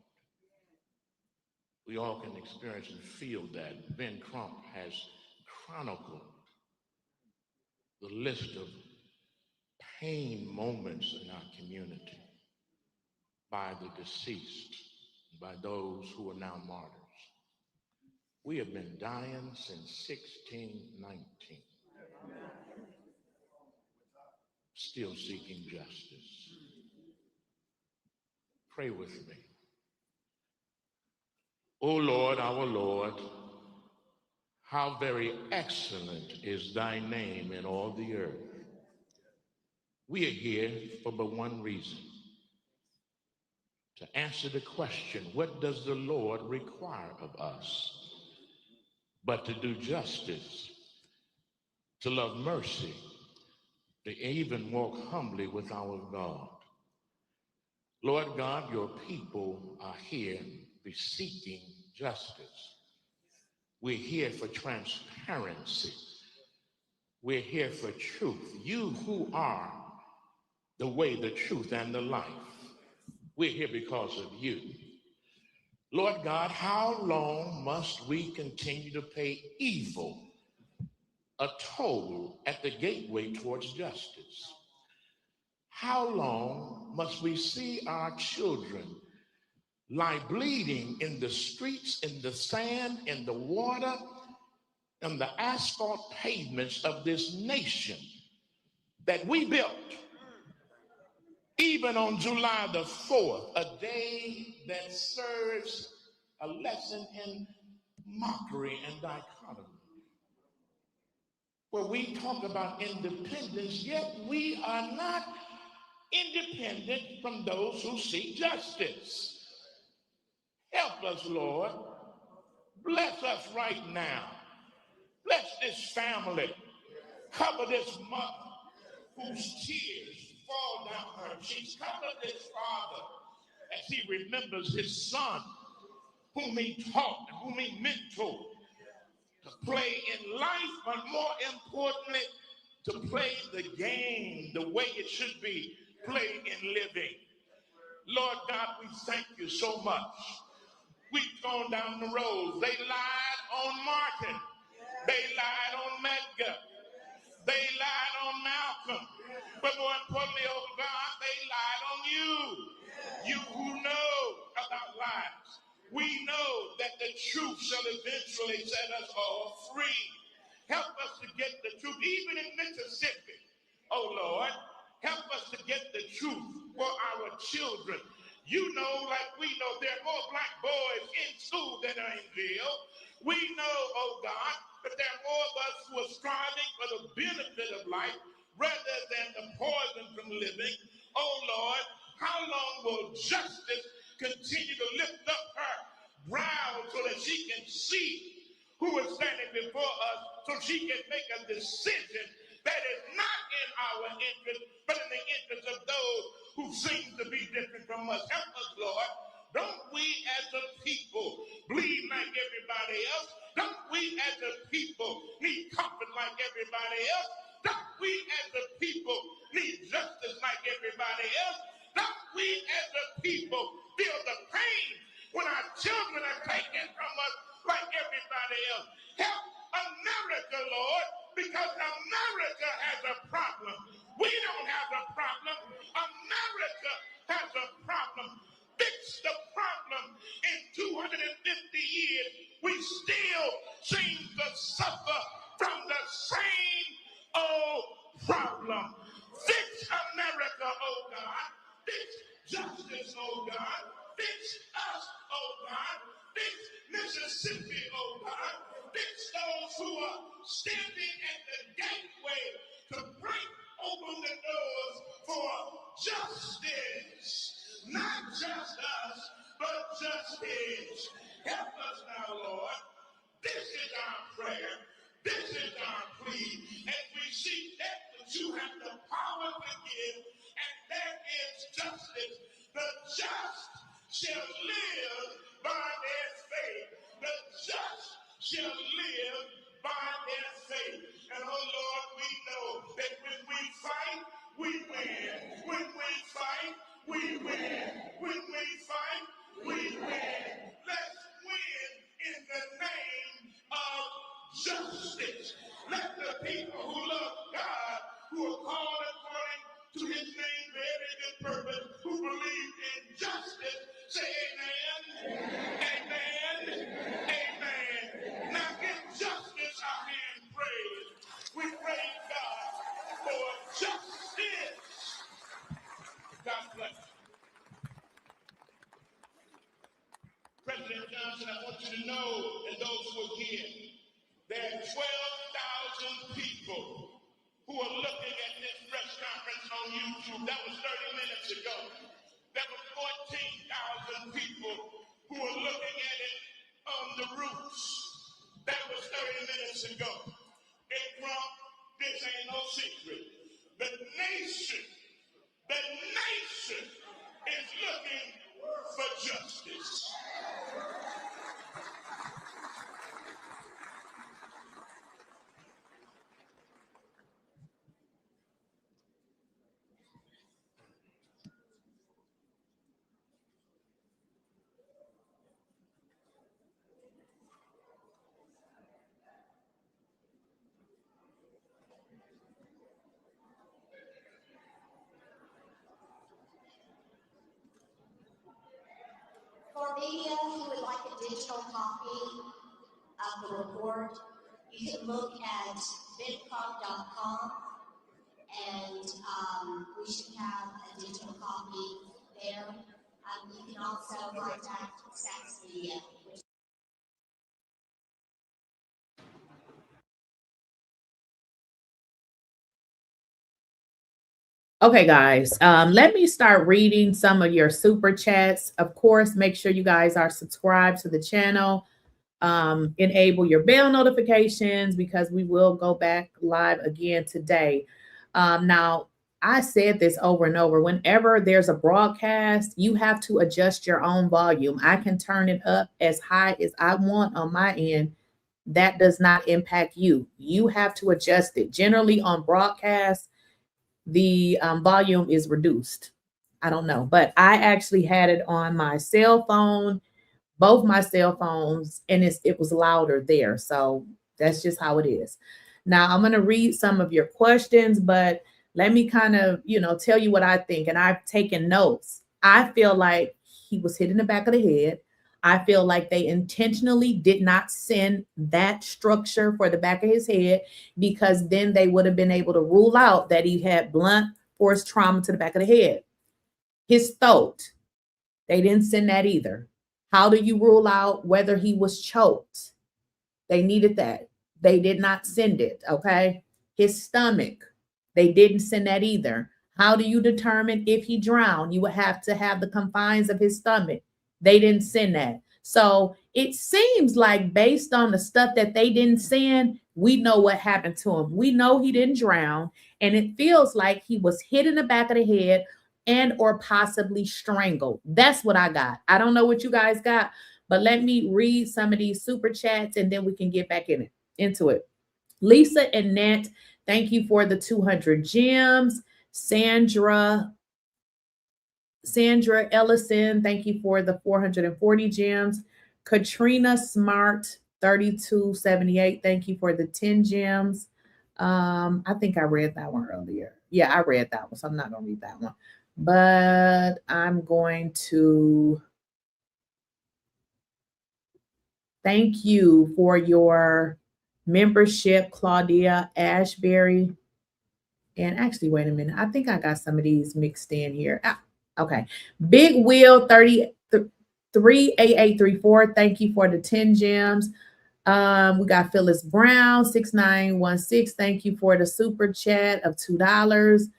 We all can experience and feel that. Ben Crump has chronicled the list of pain moments in our community by the deceased, by those who are now martyrs. We have been dying since 1619, still seeking justice. Pray with me. O Lord, our Lord, how very excellent is thy name in all the earth. We are here for but one reason: to answer the question, what does the Lord require of us? But to do justice, to love mercy, to even walk humbly with our God. Lord God, your people are here seeking justice. We're here for transparency. We're here for truth. You who are the way, the truth, and the life. We're here because of you. Lord God, how long must we continue to pay evil a toll at the gateway towards justice? How long must we see our children lie bleeding in the streets, in the sand, in the water, and the asphalt pavements of this nation that we built, even on July the 4th, a day that serves a lesson in mockery and dichotomy, where we talk about independence, yet we are not independent from those who seek justice. Help us, Lord. Bless us right now. Bless this family. Cover this mother whose tears fall down her cheeks. Cover this father as he remembers his son, whom he taught, whom he mentored to play in life, but more importantly, to play the game the way it should be played in living. Lord God, we thank you so much. We've gone down the road. They lied on Martin. They lied on Medgar. They lied on Malcolm. But more importantly, oh God, they lied on you. You who know about lies. We know that the truth shall eventually set us all free. Help us to get the truth, even in Mississippi. Oh Lord, help us to get the truth for our children. You know, like we know, there are more black boys in school than are in jail. We know, oh God, that there are more of us who are striving for the benefit of life rather than the poison from living. Oh Lord, how long will justice continue to lift up her brow so that she can see who is standing before us, so she can make a decision that is not in our interest, but in the interest of those who seem to be different from us? Help us, Lord. Don't we as a people bleed like everybody else? Don't we as a people need comfort like everybody else? Don't we as a people need justice like everybody else? Don't we as a people feel the pain when our children are taken from us like everybody else? Help America, Lord, because America has a problem. We don't have a problem. America has a problem. Fix the problem. In 250 years, we still seem to suffer from the same old problem. Fix America, oh God. Fix justice, oh God. Fix us, oh God. Fix Mississippi, oh God. Fix those who are standing at the gateway to break open the doors for justice. Not just us, but justice. Help us now, Lord. This is our prayer. This is our plea. And we seek that you have the power to give, and that is justice. The just shall live by their faith. The just shall live by their faith. And oh Lord, we know that when we fight, we win. When we fight, we win. When we fight, we win. Let's win in the name of justice. Let the people who love God, who are called according to his name for every good purpose, who believe in justice, say amen. Amen. Amen. Now give justice our hand praise. We praise God for justice. God bless you. President Johnson, I want you to know, and those who are here, there are 12,000 people who are looking at this press conference on YouTube. That was 30 minutes ago. There were 14,000 people who are looking at it on the roofs. That was 30 minutes ago. And from this ain't no secret. The nation is looking for justice. For media who would like a digital copy of the report, you can look at bitcom.com, and we should have a digital copy there. You can also contact Saks Media. Okay, guys, let me start reading some of your super chats. Of course, make sure you guys are subscribed to the channel. Enable your bell notifications because we will go back live again today. Now, I said this over and over. Whenever there's a broadcast, you have to adjust your own volume. I can turn it up as high as I want on my end. That does not impact you. You have to adjust it. Generally on broadcasts, the volume is reduced. I don't know, but I actually had it on my cell phone, both my cell phones, and it was louder there. So that's just how it is. Now I'm going to read some of your questions, but let me kind of, tell you what I think. And I've taken notes. I feel like he was hit in the back of the head. I feel like they intentionally did not send that structure for the back of his head, because then they would have been able to rule out that he had blunt force trauma to the back of the head. His throat, They didn't send that either. How do you rule out whether he was choked? They needed that. They did not send it, okay? His stomach, they didn't send that either. How do you determine if he drowned? You would have to have the confines of his stomach. They didn't send that. So it seems like based on the stuff that they didn't send, we know what happened to him. We know he didn't drown, and it feels like he was hit in the back of the head and or possibly strangled. That's what I got. I don't know what you guys got, but let me read some of these super chats and then we can get back into it. Lisa and Nat, thank you for the 200 gems. Sandra Ellison, thank you for the 440 gems. Katrina Smart, 3278, thank you for the 10 gems. I think I read that one earlier. Yeah, I read that one, so I'm not going to read that one. But I'm going to thank you for your membership, Claudia Ashbury. And actually, wait a minute. I think I got some of these mixed in here. Okay. Big Wheel 338834. Thank you for the 10 gems. We got Phyllis Brown 6916. Thank you for the super chat of $2.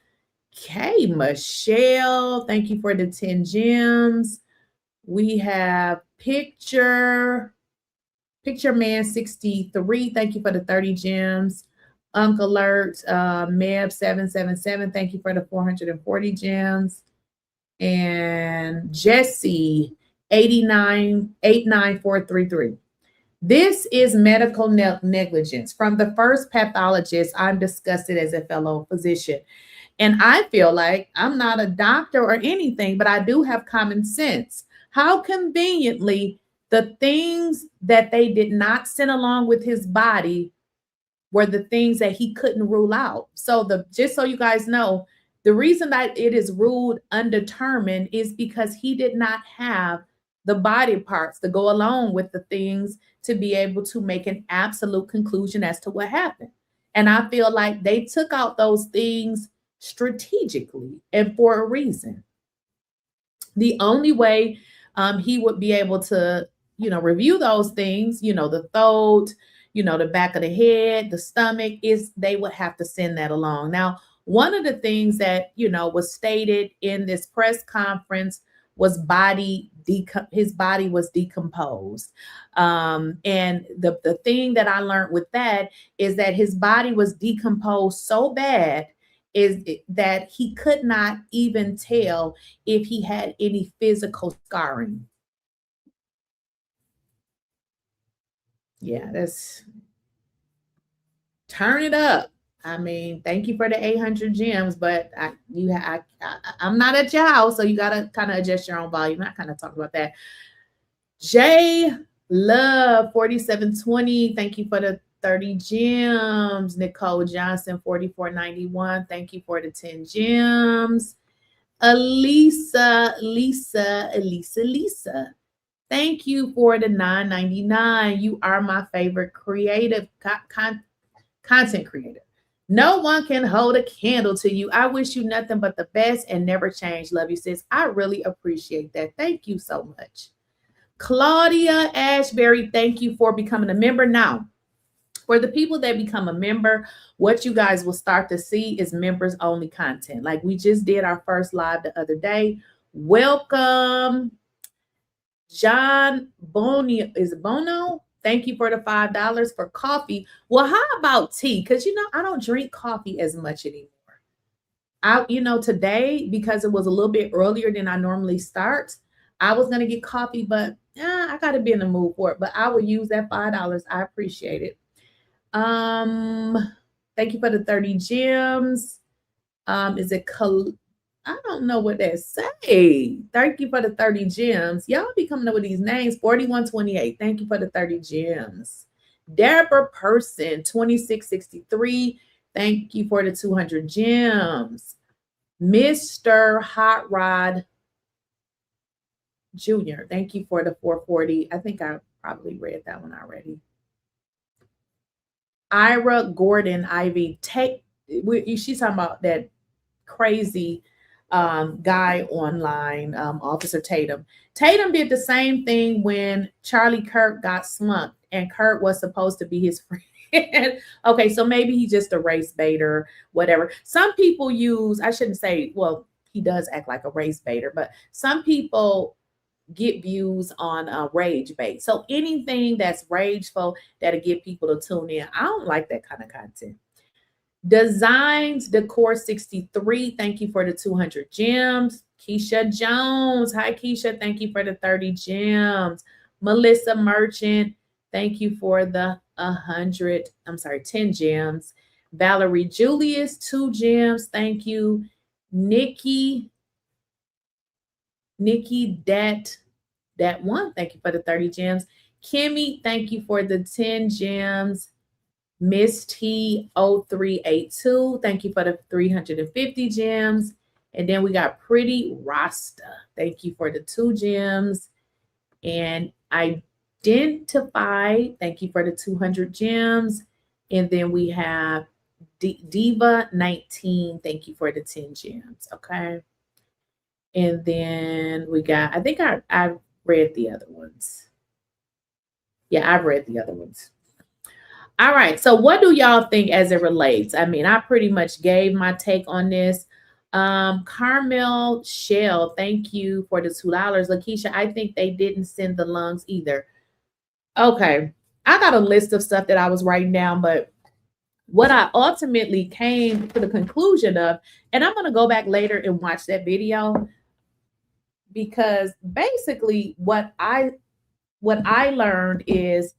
K Michelle, thank you for the 10 gems. We have Picture Man 63. Thank you for the 30 gems. Uncle Alert, Meb 777. Thank you for the 440 gems. And Jesse 89433. This is medical negligence. From the first pathologist, I'm disgusted as a fellow physician. And I feel like I'm not a doctor or anything, but I do have common sense. How conveniently the things that they did not send along with his body were the things that he couldn't rule out. So just so you guys know, the reason that it is ruled undetermined is because he did not have the body parts to go along with the things to be able to make an absolute conclusion as to what happened. And I feel like they took out those things strategically and for a reason. The only way he would be able to, review those things, the throat, the back of the head, the stomach, is they would have to send that along. Now, one of the things that, was stated in this press conference was his body was decomposed. And the thing that I learned with that is that his body was decomposed so bad is that he could not even tell if he had any physical scarring. Yeah, that's turn it up. I mean, thank you for the 800 gems, but I'm not at your house, so you got to kind of adjust your own volume. I kind of talked about that. J Love 4720, thank you for the 30 gems. Nicole Johnson 4491, thank you for the 10 gems. Lisa, thank you for the $9.99. You are my favorite creative content creator. No one can hold a candle to you. I wish you nothing but the best and never change. Love you, sis. I really appreciate that. Thank you so much. Claudia Ashbury, thank you for becoming a member. Now, for the people that become a member, what you guys will start to see is members only content. Like we just did our first live the other day. Welcome. John Bono, is it Bono? Thank you for the $5 for coffee. Well, how about tea? Because, I don't drink coffee as much anymore. Today, because it was a little bit earlier than I normally start, I was going to get coffee, but I got to be in the mood for it. But I will use that $5. I appreciate it. Thank you for the 30 gems. Is it I don't know what that say. Thank you for the 30 gems. Y'all be coming up with these names. 4128. Thank you for the 30 gems. Deborah Person 2663. Thank you for the 200 gems. Mr. Hot Rod Jr. Thank you for the 440. I think I probably read that one already. Ira Gordon Ivy. She's talking about that crazy guy online, Officer Tatum. Tatum did the same thing when Charlie Kirk got slumped, and Kirk was supposed to be his friend. Okay, so maybe he's just a race baiter, whatever. Some people use, I shouldn't say, well, he does act like a race baiter, but some people get views on rage bait. So anything that's rageful that'll get people to tune in. I don't like that kind of content. Designs Decor 63, thank you for the 200 gems. Keisha Jones, hi Keisha, thank you for the 30 gems. Melissa Merchant, thank you for the 10 gems. Valerie Julius, 2 gems, thank you. Nikki that one, thank you for the 30 gems. Kimmy, thank you for the 10 gems. Miss T 0382, thank you for the 350 gems. And then we got Pretty Rasta, thank you for the 2 gems. And Identify, thank you for the 200 gems. And then we have Diva 19, thank you for the 10 gems. Okay. And then we got, I think I've read the other ones. Yeah, I've read the other ones. All right. So what do y'all think as it relates? I mean, I pretty much gave my take on this. Carmel Shell, thank you for the $2. Lakeysha, I think they didn't send the lungs either. Okay. I got a list of stuff that I was writing down, but what I ultimately came to the conclusion of, and I'm going to go back later and watch that video, because basically what I learned is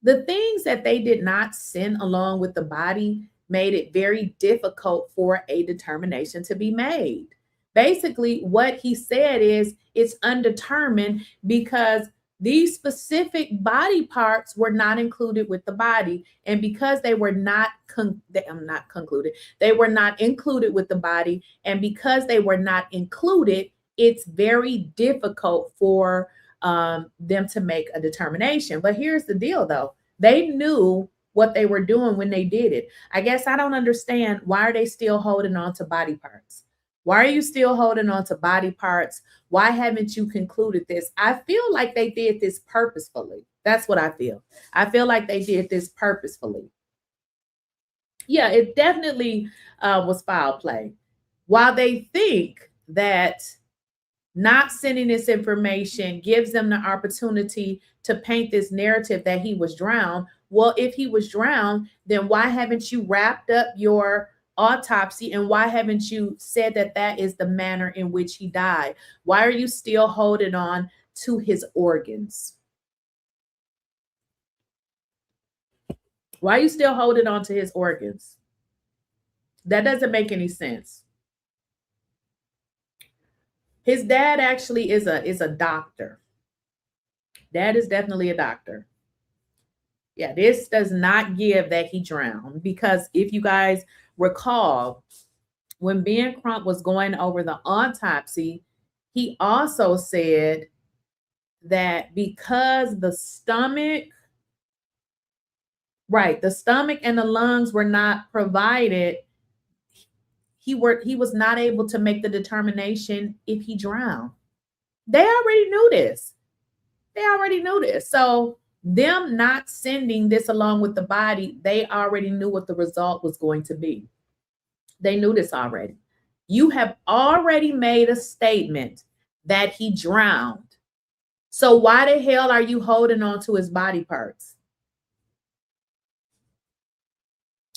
the things that they did not send along with the body made it very difficult for a determination to be made. Basically, what he said is it's undetermined because these specific body parts were not included with the body. And because they were not they were not included with the body. And because they were not included, it's very difficult for them to make a determination. But here's the deal, though. They knew what they were doing when they did it. I guess I don't understand, why are they still holding on to body parts? Why are you still holding on to body parts? Why haven't you concluded this? I feel like they did this purposefully. That's what I feel. I feel like they did this purposefully. Yeah, it definitely was foul play. While they think that not sending this information gives them the opportunity to paint this narrative that he was drowned. Well, if he was drowned, then why haven't you wrapped up your autopsy, and why haven't you said that that is the manner in which he died? Why are you still holding on to his organs? Why are you still holding on to his organs? That doesn't make any sense. His dad actually is a doctor. Dad is definitely a doctor. Yeah, this does not give that he drowned, because if you guys recall, when Ben Crump was going over the autopsy, he also said that because the stomach and the lungs were not provided, he was not able to make the determination if he drowned. They already knew this. So them not sending this along with the body, they already knew what the result was going to be. They knew this already. You have already made a statement that he drowned. So why the hell are you holding on to his body parts?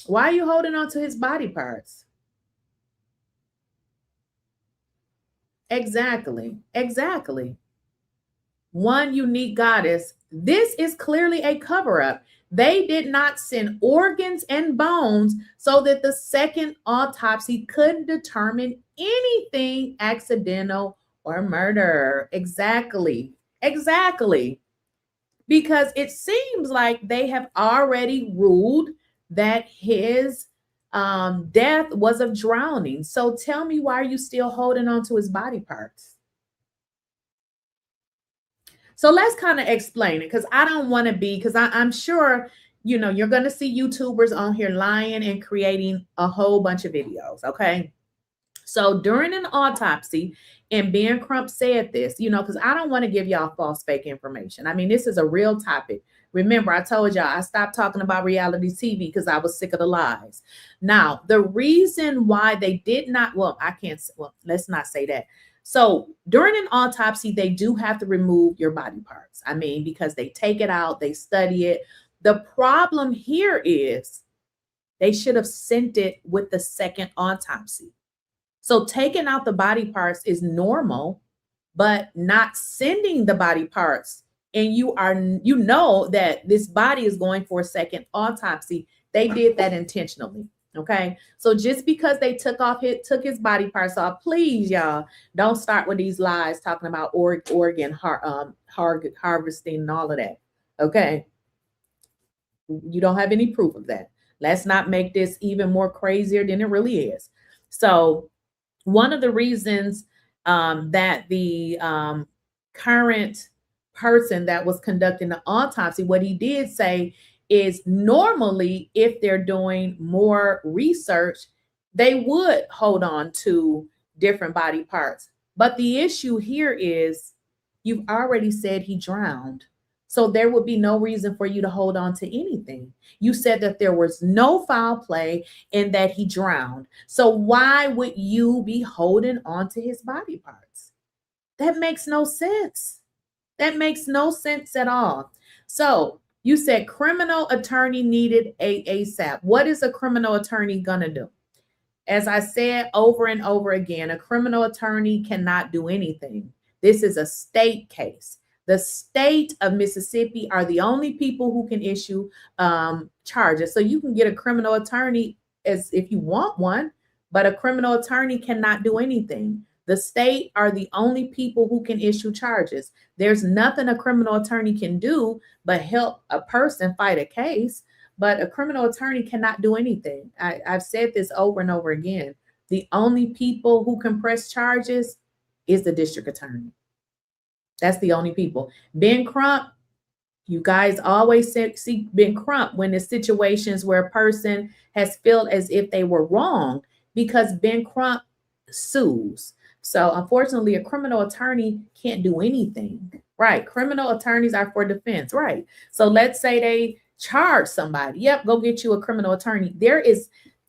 Why are you holding on to his body parts? Exactly. One unique goddess. This is clearly a cover-up. They did not send organs and bones so that the second autopsy couldn't determine anything accidental or murder. Exactly. Because it seems like they have already ruled that his death was of drowning. So tell me, why are you still holding on to his body parts? So let's kind of explain it, because I don't want to be, because I'm sure, you know, you're going to see YouTubers on here lying and creating a whole bunch of videos, okay? So during an autopsy, and Ben Crump said this, you know, because I don't want to give y'all false fake information. I mean, this is a real topic. Remember, I told y'all I stopped talking about reality TV because I was sick of the lies. Now, the reason why they did not, well, let's not say that. So during an autopsy, they do have to remove your body parts. I mean, because they take it out, they study it. The problem here is they should have sent it with the second autopsy. So taking out the body parts is normal, but not sending the body parts, and you know that this body is going for a second autopsy. They did that intentionally. Okay. So just because they took his body parts off, please, y'all, don't start with these lies talking about organ harvesting and all of that. Okay. You don't have any proof of that. Let's not make this even more crazier than it really is. So one of the reasons that the current person that was conducting the autopsy, what he did say is normally if they're doing more research, they would hold on to different body parts. But the issue here is you've already said he drowned. So there would be no reason for you to hold on to anything. You said that there was no foul play and that he drowned. So why would you be holding on to his body parts? That makes no sense. That makes no sense at all. So you said criminal attorney needed ASAP. What is a criminal attorney gonna do? As I said over and over again, a criminal attorney cannot do anything. This is a state case. The state of Mississippi are the only people who can issue charges. So you can get a criminal attorney as if you want one, but a criminal attorney cannot do anything. The state are the only people who can issue charges. There's nothing a criminal attorney can do but help a person fight a case, but a criminal attorney cannot do anything. I've said this over and over again. The only people who can press charges is the district attorney. That's the only people. Ben Crump, you guys always see Ben Crump when there's situations where a person has felt as if they were wrong because Ben Crump sues. So unfortunately, a criminal attorney can't do anything, right? Criminal attorneys are for defense, right? So let's say they charge somebody. Yep, go get you a criminal attorney.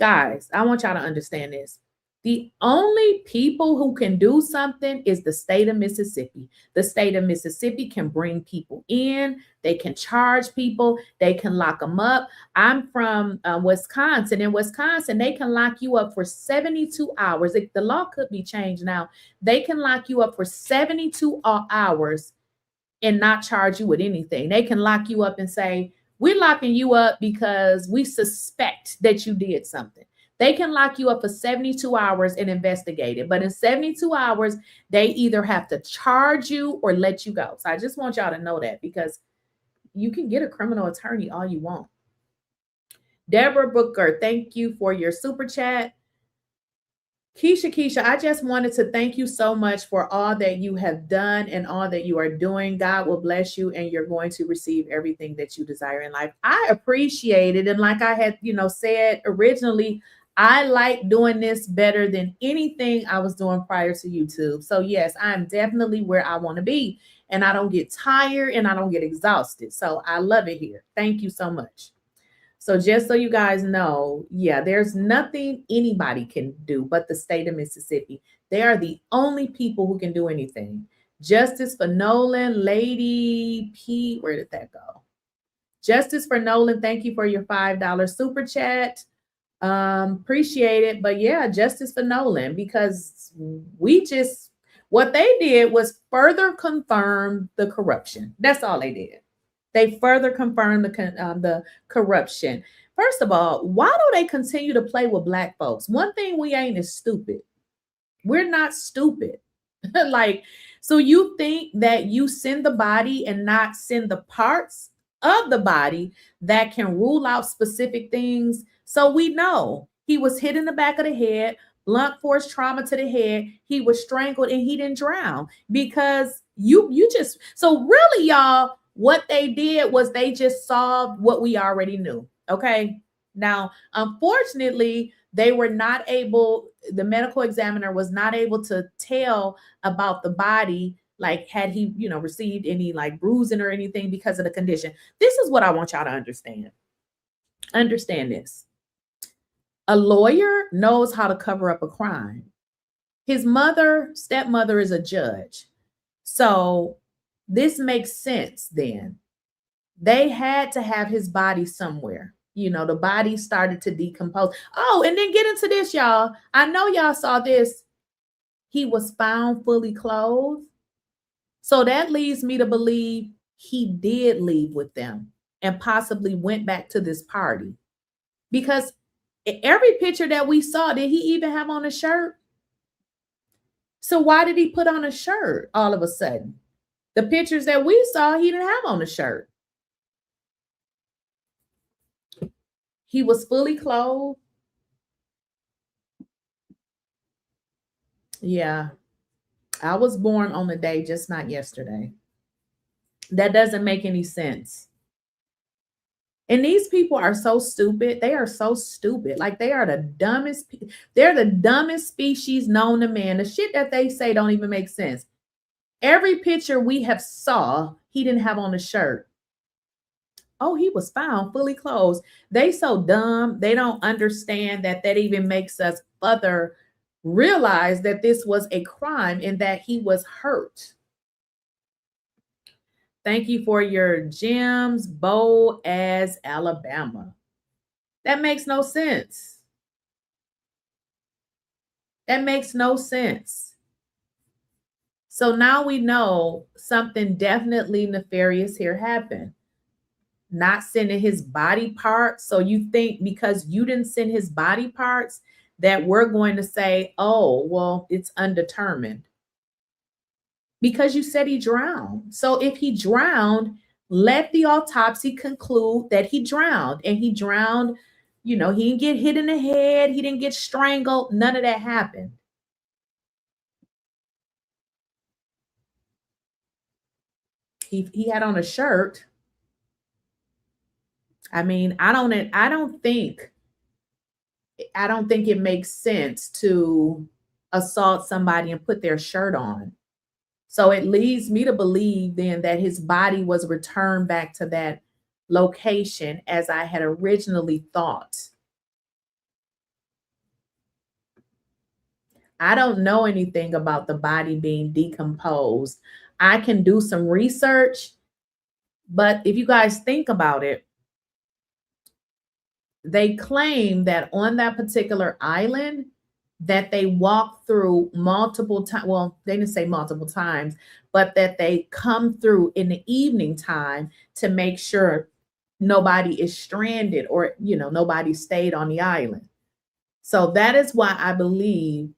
Guys, I want y'all to understand this. The only people who can do something is the state of Mississippi. The state of Mississippi can bring people in. They can charge people. They can lock them up. I'm from Wisconsin. In Wisconsin, they can lock you up for 72 hours. The law could be changed now. They can lock you up for 72 hours and not charge you with anything. They can lock you up and say, we're locking you up because we suspect that you did something. They can lock you up for 72 hours and investigate it. But in 72 hours, they either have to charge you or let you go. So I just want y'all to know that because you can get a criminal attorney all you want. Deborah Booker, thank you for your super chat. Keysha, I just wanted to thank you so much for all that you have done and all that you are doing. God will bless you and you're going to receive everything that you desire in life. I appreciate it. And like I had, said originally, I like doing this better than anything I was doing prior to YouTube. So yes, I'm definitely where I want to be and I don't get tired and I don't get exhausted. So I love it here. Thank you so much. So just so you guys know, yeah, there's nothing anybody can do but the state of Mississippi. They are the only people who can do anything. Justice for Nolan, Lady P, where did that go? Justice for Nolan, thank you for your $5 super chat. Appreciate it. But yeah, justice for Nolan, because what they did was further confirm the corruption. That's all they did. They further confirmed the corruption. First of all, why do they continue to play with Black folks? One thing we ain't is stupid. We're not stupid. So you think that you send the body and not send the parts of the body that can rule out specific things? So we know he was hit in the back of the head, blunt force trauma to the head. He was strangled and he didn't drown because so really, y'all, what they did was they just solved what we already knew. Okay. Now, unfortunately, They were not able, the medical examiner was not able to tell about the body, like had he, you know, received any like bruising or anything because of the condition. This is what I want y'all to understand. Understand this. A lawyer knows how to cover up a crime. His mother, stepmother, is a judge. So this makes sense then. They had to have his body somewhere. You know, the body started to decompose. Oh, and then get into this, y'all. I know y'all saw this. He was found fully clothed. So that leads me to believe he did leave with them and possibly went back to this party. Because every picture that we saw, did he even have on a shirt? So why did he put on a shirt all of a sudden? The pictures that we saw, he didn't have on a shirt. He was fully clothed. Yeah. I was born on the day, just not yesterday. That doesn't make any sense. And these people are so stupid. They are so stupid. Like they are the dumbest. They're the dumbest species known to man. The shit that they say don't even make sense. Every picture we have saw, he didn't have on a shirt. Oh, he was found fully clothed. They so dumb. They don't understand that even makes us further realize that this was a crime and that he was hurt. Thank you for your 𝐬𝐮𝐬𝐫𝐞, Alabama. That makes no sense. That makes no sense. So now we know something definitely nefarious here happened. Not sending his body parts. So you think because you didn't send his body parts that we're going to say, oh, well, it's undetermined. Because you said he drowned. So if he drowned, let the autopsy conclude that he drowned. And he drowned, you know, he didn't get hit in the head. He didn't get strangled. None of that happened. He had on a shirt. I mean, I don't think it makes sense to assault somebody and put their shirt on. So it leads me to believe then that his body was returned back to that location as I had originally thought. I don't know anything about the body being decomposed. I can do some research, but if you guys think about it, they claim that on that particular island that they walk through multiple times. Well, they didn't say multiple times, but that they come through in the evening time to make sure nobody is stranded or, you know, nobody stayed on the island. So that is why I believe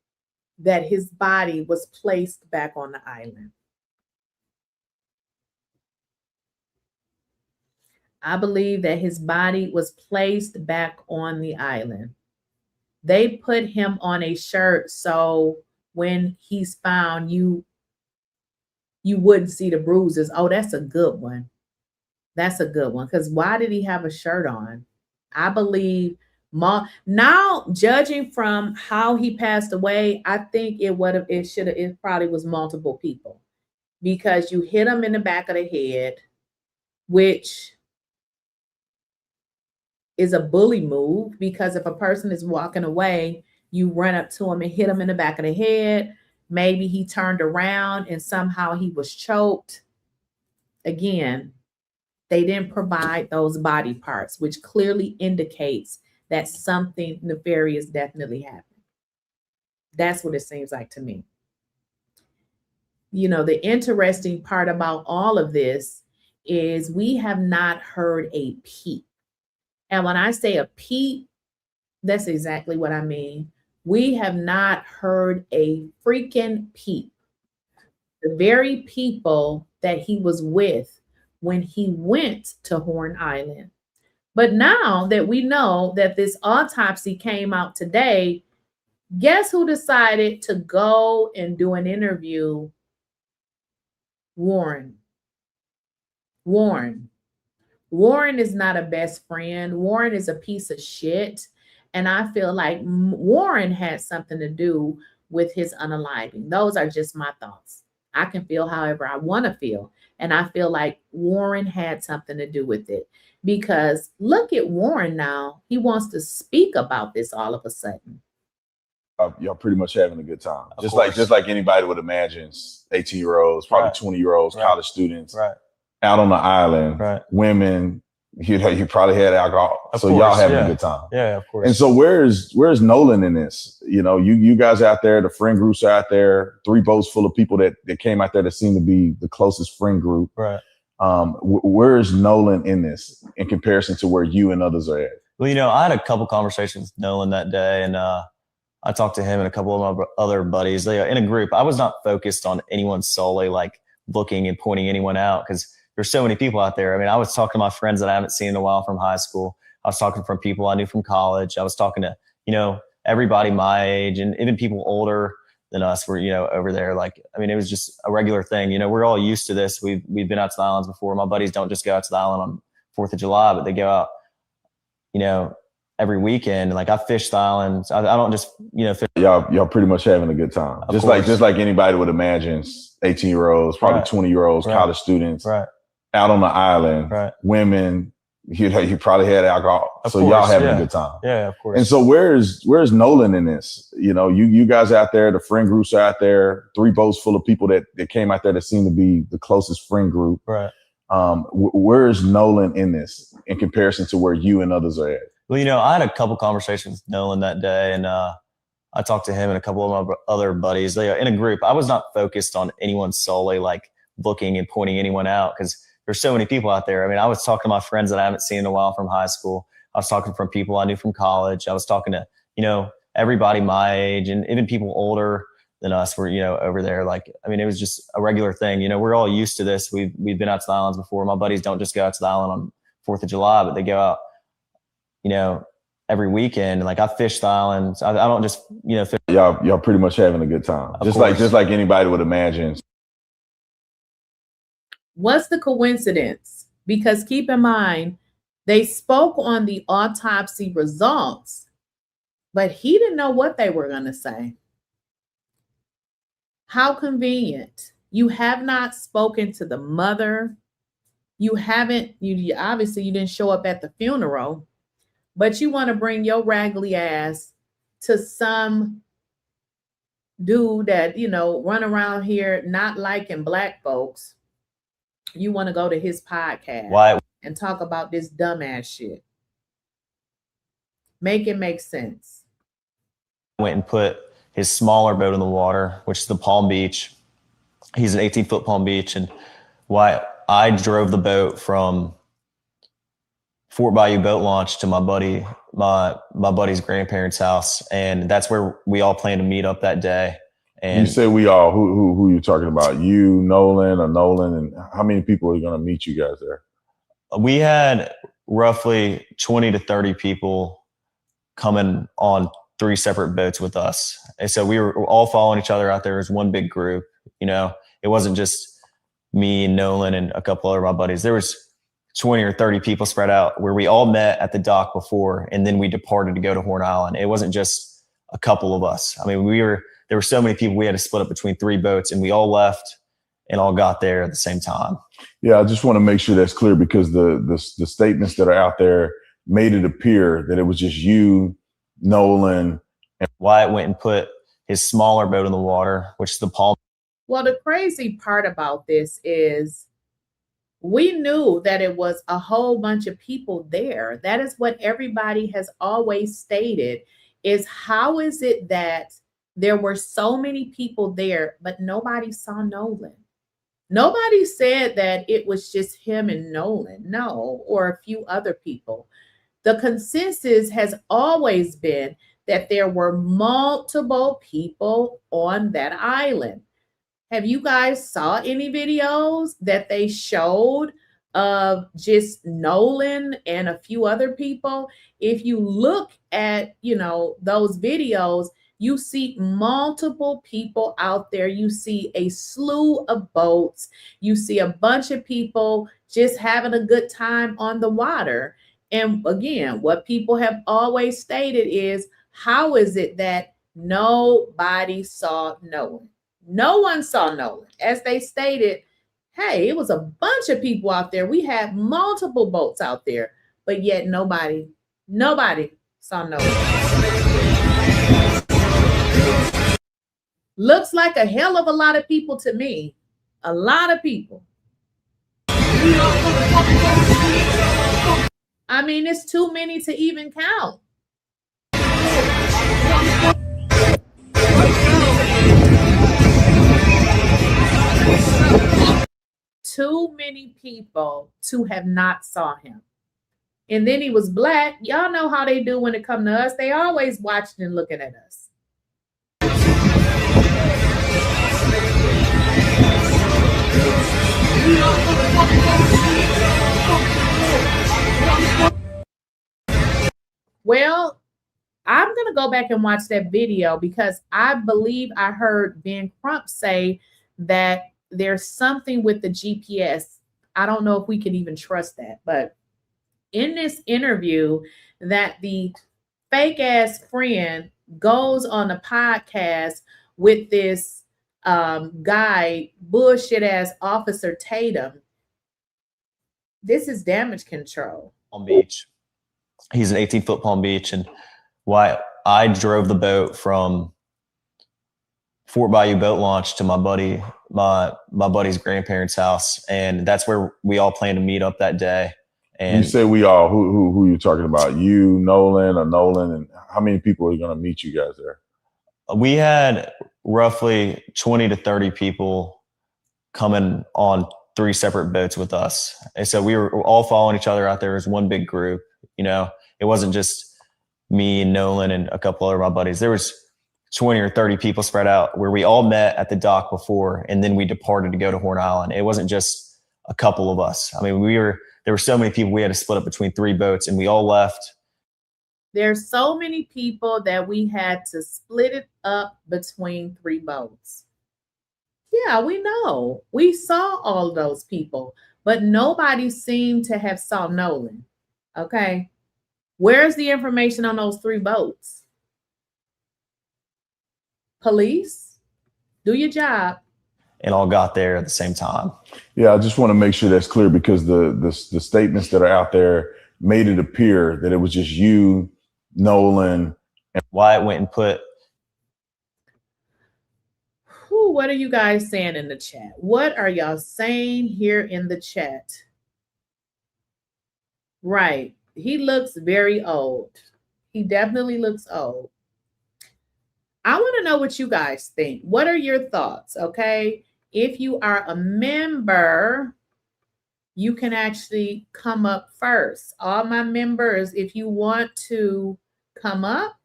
that his body was placed back on the island. I believe that his body was placed back on the island. They put him on a shirt so when he's found, you wouldn't see the bruises. Oh, that's a good one. That's a good one. Because why did he have a shirt on? I believe now, judging from how he passed away, I think it probably was multiple people, because you hit him in the back of the head, which is a bully move, because if a person is walking away, you run up to him and hit him in the back of the head. Maybe he turned around and somehow he was choked. Again, they didn't provide those body parts, which clearly indicates that something nefarious definitely happened. That's what it seems like to me. You know, the interesting part about all of this is we have not heard a peep. And when I say a peep, that's exactly what I mean. We have not heard a freaking peep. The very people that he was with when he went to Horn Island. But now that we know that this autopsy came out today, guess who decided to go and do an interview? Warren. Warren is not a best friend. Warren is a piece of shit. And I feel like Warren had something to do with his unaliving. Those are just my thoughts. I can feel however I want to feel. And I feel like Warren had something to do with it, because look at Warren now. He wants to speak about this all of a sudden. Y'all pretty much having a good time. Just like anybody would imagine, 18-year-olds, probably 20-year-olds, college students out on the island, women, you probably had alcohol. So y'all having a good time. Yeah, of course. And so where's Nolan in this? You know, you guys out there, the friend groups out there, 3 boats full of people that came out there that seem to be the closest friend group. Right. Where's Nolan in this in comparison to where you and others are at? Well, you know, I had a couple conversations with Nolan that day, and I talked to him and a couple of my other buddies. They in a group. I was not focused on anyone solely, like looking and pointing anyone out, because there's so many people out there. I mean, I was talking to my friends that I haven't seen in a while from high school. I was talking from people I knew from college. I was talking to, you know, everybody my age, and even people older than us were, you know, over there. Like, I mean, it was just a regular thing. You know, we're all used to this. We've been out to the islands before. My buddies don't just go out to the island on 4th of July, but they go out, you know, every weekend. Like, I fish the islands. I don't just, you know, fish. Y'all pretty much having a good time. Just like anybody would imagine, 18-year-olds, probably 20-year-olds, college students out on the island, women, you probably had alcohol. So y'all having a good time. Yeah, of course. And so where's Nolan in this? You know, you guys out there, the friend groups out there, 3 boats full of people that came out there that seem to be the closest friend group. Right. Where's Nolan in this in comparison to where you and others are at? Well, you know, I had a couple conversations with Nolan that day, and I talked to him and a couple of my other buddies. They in a group. I was not focused on anyone solely, like looking and pointing anyone out, because there's so many people out there. I mean, I was talking to my friends that I haven't seen in a while from high school. I was talking from people I knew from college. I was talking to, you know, everybody my age, and even people older than us were, you know, over there. Like, I mean, it was just a regular thing. You know, we're all used to this. We've been out to the islands before. My buddies don't just go out to the island on 4th of July, but they go out, you know, every weekend. Like, I fish the islands. I don't just, you know, fish. Y'all pretty much having a good time. Just like anybody would imagine. What's the coincidence? Because keep in mind, they spoke on the autopsy results, but he didn't know what they were going to say. How convenient. You have not spoken to the mother. You obviously you didn't show up at the funeral, but you want to bring your raggedy ass to some dude that, you know, run around here not liking Black folks. You want to go to his podcast and talk about this dumbass shit. Make it make sense. Went and put his smaller boat in the water, which is the Palm Beach. He's an 18-foot Palm Beach. And I drove the boat from Fort Bayou boat launch to my buddy's grandparents' house. And that's where we all planned to meet up that day. And you say we all, who you talking about? You, Nolan, and how many people are going to meet you guys there? We had roughly 20 to 30 people coming on 3 separate boats with us. And so we were all following each other out there as one big group. You know, it wasn't just me and Nolan and a couple other of my buddies. There was 20 or 30 people spread out where we all met at the dock before, and then we departed to go to Horn Island. It wasn't just a couple of us. I mean, there were so many people, we had to split up between 3 boats, and we all left and all got there at the same time. Yeah, I just want to make sure that's clear, because the statements that are out there made it appear that it was just you, Nolan, and Wyatt went and put his smaller boat in the water, which is the Palm. Well, the crazy part about this is we knew that it was a whole bunch of people there. That is what everybody has always stated, is how is it that there were so many people there, but nobody saw Nolan? Nobody said that it was just him and Nolan, no, or a few other people. The consensus has always been that there were multiple people on that island. Have you guys saw any videos that they showed of just Nolan and a few other people? If you look at, you know, those videos, you see multiple people out there. You see a slew of boats. You see a bunch of people just having a good time on the water. And again, what people have always stated is, how is it that nobody saw Nolan? No one saw Nolan. As they stated, hey, it was a bunch of people out there. We had multiple boats out there, but yet nobody saw Nolan. Looks like a hell of a lot of people to me. A lot of people. I mean, it's too many to even count. Too many people to have not saw him. And then he was black. Y'all know how they do when it comes to us. They always watching and looking at us. Well, I'm going to go back and watch that video because I believe I heard Ben Crump say that there's something with the GPS. I don't know if we can even trust that. But in this interview that the fake ass friend goes on a podcast with this guy, bullshit ass Officer Tatum, this is damage control. Palm Beach. He's an 18-foot Palm Beach. And why I drove the boat from Fort Bayou boat launch to my buddy's grandparents' house. And that's where we all planned to meet up that day. And you say we all, who you talking about? You, Nolan, and how many people are going to meet you guys there? We had roughly 20 to 30 people coming on 3 separate boats with us. And so we were all following each other out there as one big group. You know, it wasn't just me and Nolan and a couple other of my buddies. There was 20 or 30 people spread out where we all met at the dock before, and then we departed to go to Horn Island. It wasn't just a couple of us. I mean, there were so many people, we had to split up between 3 boats, and we all left. There's so many people that we had to split it up between 3 boats. Yeah, we know. We saw all those people, but nobody seemed to have saw Nolan. Okay. Where's the information on those 3 boats? Police, do your job. And all got there at the same time. Yeah, I just want to make sure that's clear because the statements that are out there made it appear that it was just you, Nolan, and Wyatt went and put. What are you guys saying in the chat? What are y'all saying here in the chat? Right. He looks very old. He definitely looks old. I want to know what you guys think. What are your thoughts? Okay. If you are a member, you can actually come up first. All my members, if you want to come up,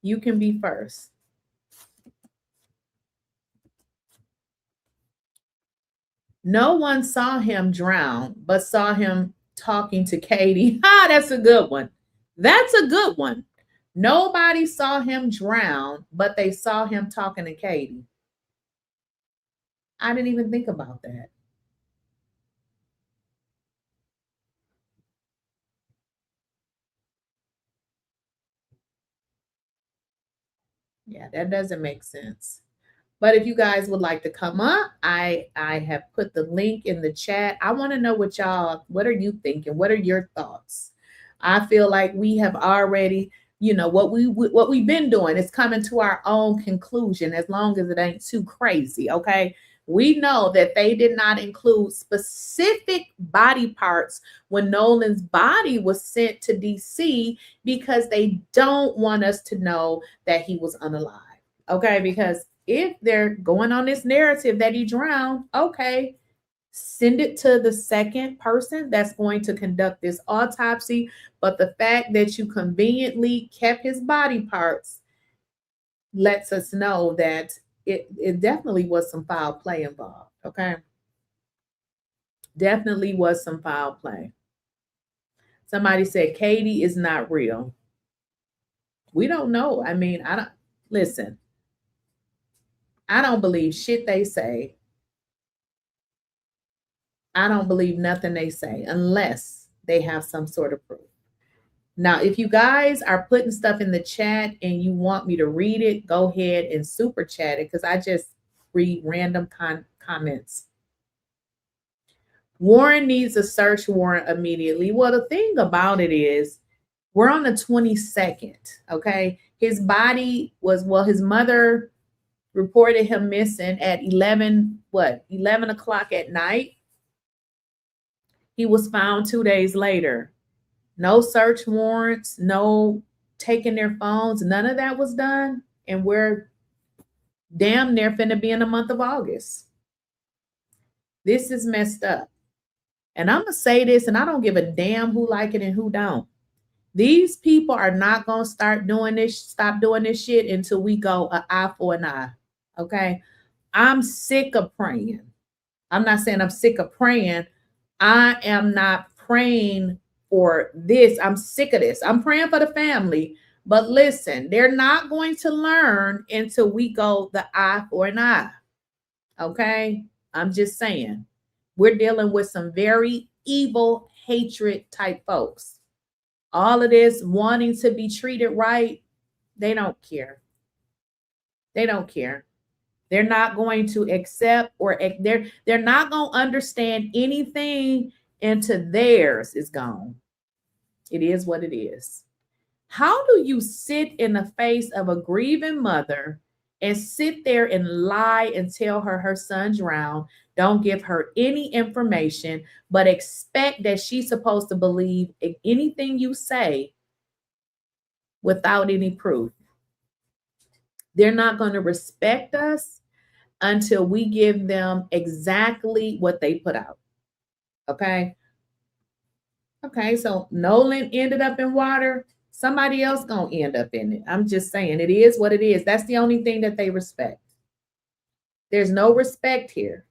you can be first. No one saw him drown, but saw him talking to Katie. Ah, that's a good one. That's a good one. Nobody saw him drown, but they saw him talking to Katie. I didn't even think about that. Yeah, that doesn't make sense. But if you guys would like to come up, I have put the link in the chat. I want to know what are you thinking? What are your thoughts? I feel like we have already, what we've been doing is coming to our own conclusion as long as it ain't too crazy, okay? We know that they did not include specific body parts when Nolan's body was sent to DC because they don't want us to know that he was unalive, okay? Because if they're going on this narrative that he drowned, okay, send it to the second person that's going to conduct this autopsy. But the fact that you conveniently kept his body parts lets us know that it definitely was some foul play involved, okay? Definitely was some foul play. Somebody said Katie is not real. We don't know. I mean, listen. I don't believe shit they say. I don't believe nothing they say unless they have some sort of proof. Now, if you guys are putting stuff in the chat and you want me to read it, go ahead and super chat it, because I just read random comments. Warren needs a search warrant immediately. Well, the thing about it is, we're on the 22nd, okay? His body was, well, his mother reported him missing at 11 o'clock at night. He was found 2 days later. No search warrants, no taking their phones, none of that was done. And we're damn near finna be in the month of August. This is messed up. And I'm gonna say this, and I don't give a damn who like it and who don't. These people are not gonna stop doing this shit until we go an eye for an eye. Okay. I'm sick of praying. I'm not saying I'm sick of praying. I am not praying for this. I'm sick of this. I'm praying for the family. But listen, they're not going to learn until we go the eye for an eye. Okay? I'm just saying. We're dealing with some very evil, hatred type folks. All of this wanting to be treated right, they don't care. They don't care. They're not going to accept, or they're not going to understand anything until theirs is gone. It is what it is. How do you sit in the face of a grieving mother and sit there and lie and tell her son drowned, don't give her any information, but expect that she's supposed to believe anything you say without any proof? They're not going to respect us until we give them exactly what they put out. Okay? Okay, so Nolan ended up in water. Somebody else gonna end up in it. I'm just saying, it is what it is. That's the only thing that they respect. There's no respect here.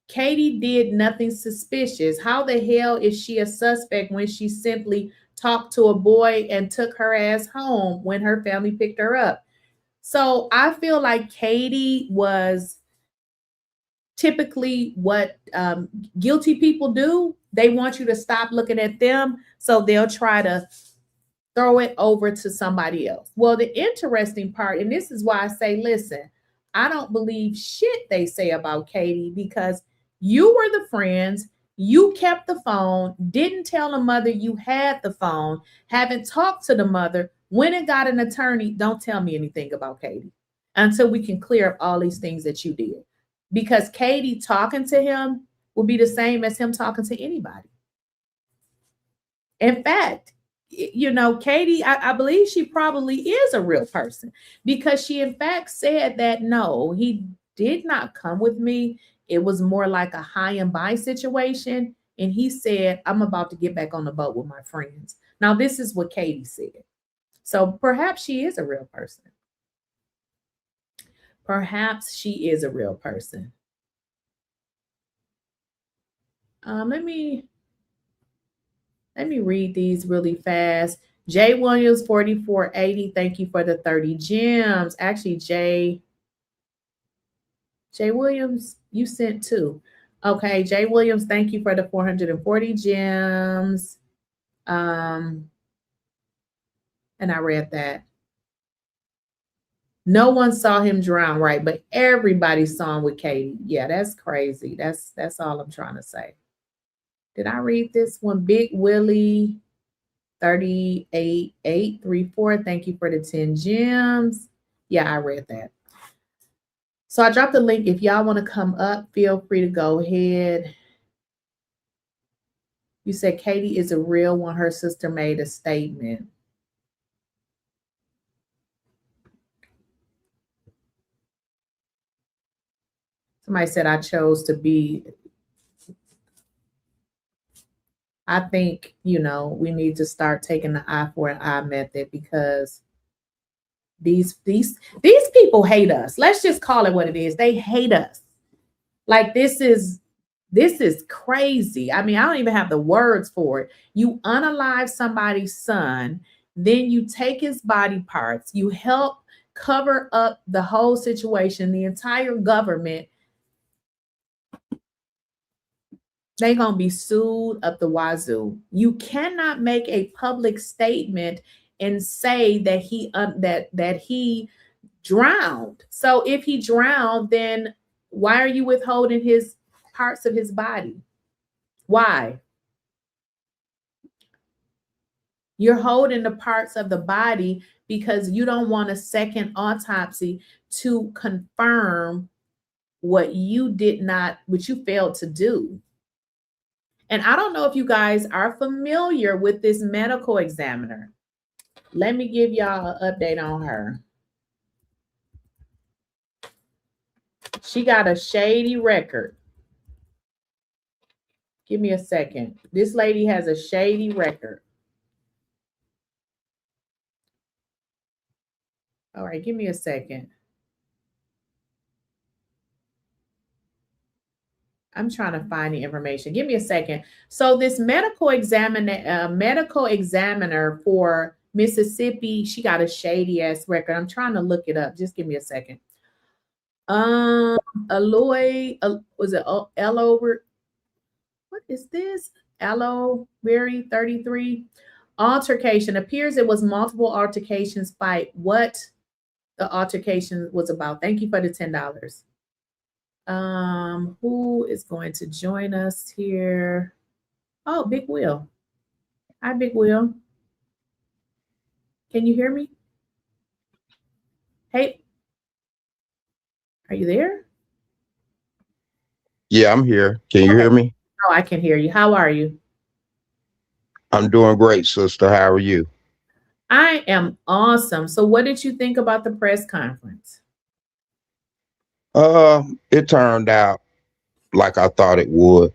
Katie did nothing suspicious. How the hell is she a suspect when she simply talked to a boy and took her ass home when her family picked her up? So I feel like Katie was typically what guilty people do. They want you to stop looking at them, so they'll try to throw it over to somebody else. Well, the interesting part, and this is why I say, listen, I don't believe shit they say about Katie, because you were the friends, you kept the phone, didn't tell the mother you had the phone, haven't talked to the mother, went and got an attorney. Don't tell me anything about Katie until we can clear up all these things that you did. Because Katie talking to him will be the same as him talking to anybody. In fact, you know, Katie, I believe she probably is a real person, because she in fact said that, no, he did not come with me. It was more like a high and by situation. And he said, I'm about to get back on the boat with my friends. Now, this is what Katie said. So perhaps she is a real person. Perhaps she is a real person. Let me read these really fast. Jay Williams 4480, thank you for the 30 gems. Actually, Jay Williams, you sent 2. Okay, Jay Williams, thank you for the 440 gems. And I read that. No one saw him drown, right? But everybody saw him with Katie. Yeah, that's crazy. That's all I'm trying to say. Did I read this one? Big Willie 38834. Thank you for the 10 gems. Yeah, I read that. So I dropped the link. If y'all want to come up, feel free to go ahead. You said Katie is a real one. Her sister made a statement. Somebody said I chose to be. I think, you know, we need to start taking the eye for an eye method, because these people hate us. Let's just call it what it is. They hate us. Like, this is crazy. I mean, I don't even have the words for it. You unalive somebody's son, then you take his body parts, you help cover up the whole situation, the entire government. They're going to be sued up the wazoo. You cannot make a public statement and say that he drowned. So if he drowned, then why are you withholding his parts of his body? Why? You're holding the parts of the body because you don't want a second autopsy to confirm what you failed to do. And I don't know if you guys are familiar with this medical examiner. Let me give y'all an update on her. She got a shady record. Give me a second. This lady has a shady record. All right, give me a second. I'm trying to find the information. Give me a second. So this medical examiner for Mississippi, she got a shady ass record. I'm trying to look it up. Just give me a second. Alloy, was it Elover? What is this? Aloe Berry 33. Altercation. Appears it was multiple altercations fight. What the altercation was about. Thank you for the $10. Who is going to join us here? Oh, Big Will. Hi, Big Will. Can you hear me? Hey, are you there? Yeah, I'm here. Can you hear me? Oh, I can hear you. How are you? I'm doing great, sister. How are you? I am awesome. So what did you think about the press conference? It turned out like I thought it would.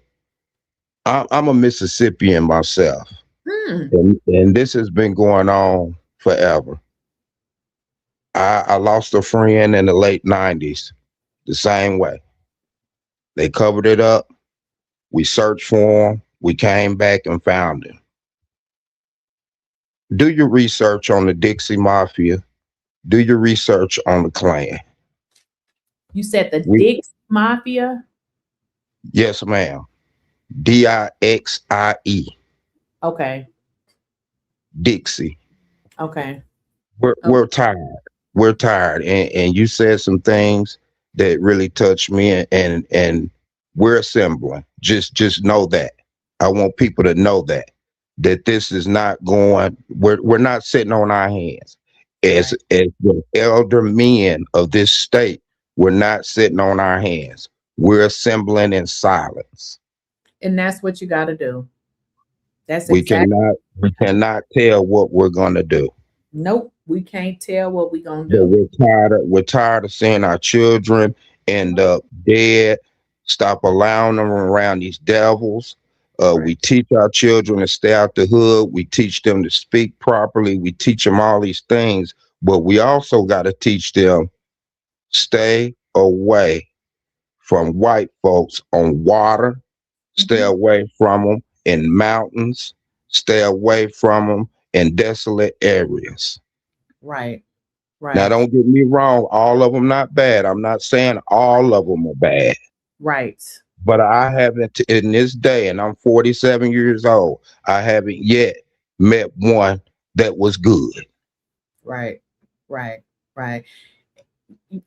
I'm a Mississippian myself, and this has been going on forever. I lost a friend in the late 90s the same way. They covered it up. We searched for him. We came back and found him. Do your research on the Dixie Mafia. Do your research on the Klan. You said the Dixie Mafia? Yes, ma'am. DIXIE. Okay. Dixie. Okay. We're tired. We're tired. And you said some things that really touched me, and we're assembling. Just know that. I want people to know that this is not going, we're not sitting on our hands. As the elder men of this state, we're not sitting on our hands. We're assembling in silence. And that's what you got to do. That's we cannot tell what we're gonna do. Nope, we can't tell what we're gonna do. But we're tired of seeing our children end up dead. Stop allowing them around these devils. We teach our children to stay out the hood. We teach them to speak properly. We teach them all these things, but we also got to teach them stay away from white folks on water. Stay away from them in mountains. Stay away from them in desolate areas. Right. Right. Now, don't get me wrong. All of them not bad. I'm not saying all of them are bad. Right. But I haven't, in this day, and I'm 47 years old, I haven't yet met one that was good. Right. Right. Right.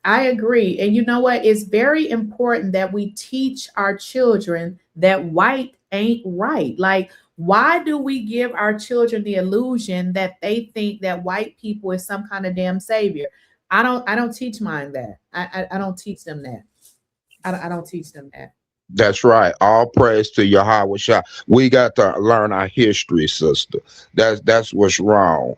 I agree. And you know what? It's very important that we teach our children that white ain't right. Like, why do we give our children the illusion that they think that white people is some kind of damn savior? I don't teach mine that. I don't teach them that. I don't teach them that. That's right. All praise to Yahweh Shah. We got to learn our history, sister. That's what's wrong.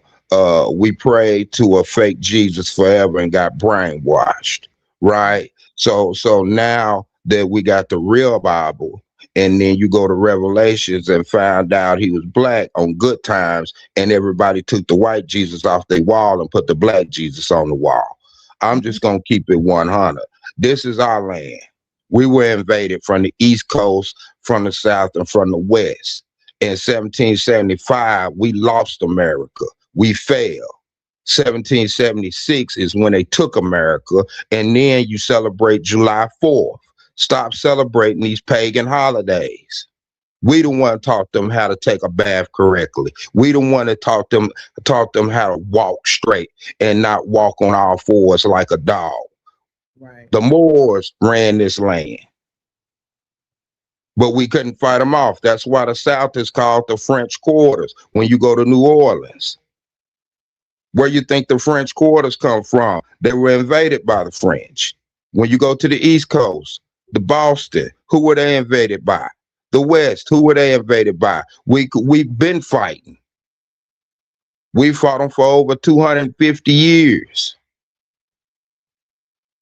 We prayed to a fake Jesus forever and got brainwashed, right? So now that we got the real Bible, and then you go to Revelations and found out he was black on good times, and everybody took the white Jesus off their wall and put the black Jesus on the wall. I'm just gonna keep it 100. This is our land. We were invaded from the East Coast, from the South, and from the West. In 1775, we lost America. We failed. 1776 is when they took America, and then you celebrate July 4th. Stop celebrating these pagan holidays. We the one taught them how to take a bath correctly. We the one that taught them how to walk straight and not walk on all fours like a dog. Right. The Moors ran this land, but we couldn't fight them off. That's why the South is called the French Quarters. When you go to New Orleans, where you think the French Quarters come from? They were invaded by the French. When you go to the East Coast, the Boston, who were they invaded by? The West, who were they invaded by? We've been fighting. We fought them for over 250 years.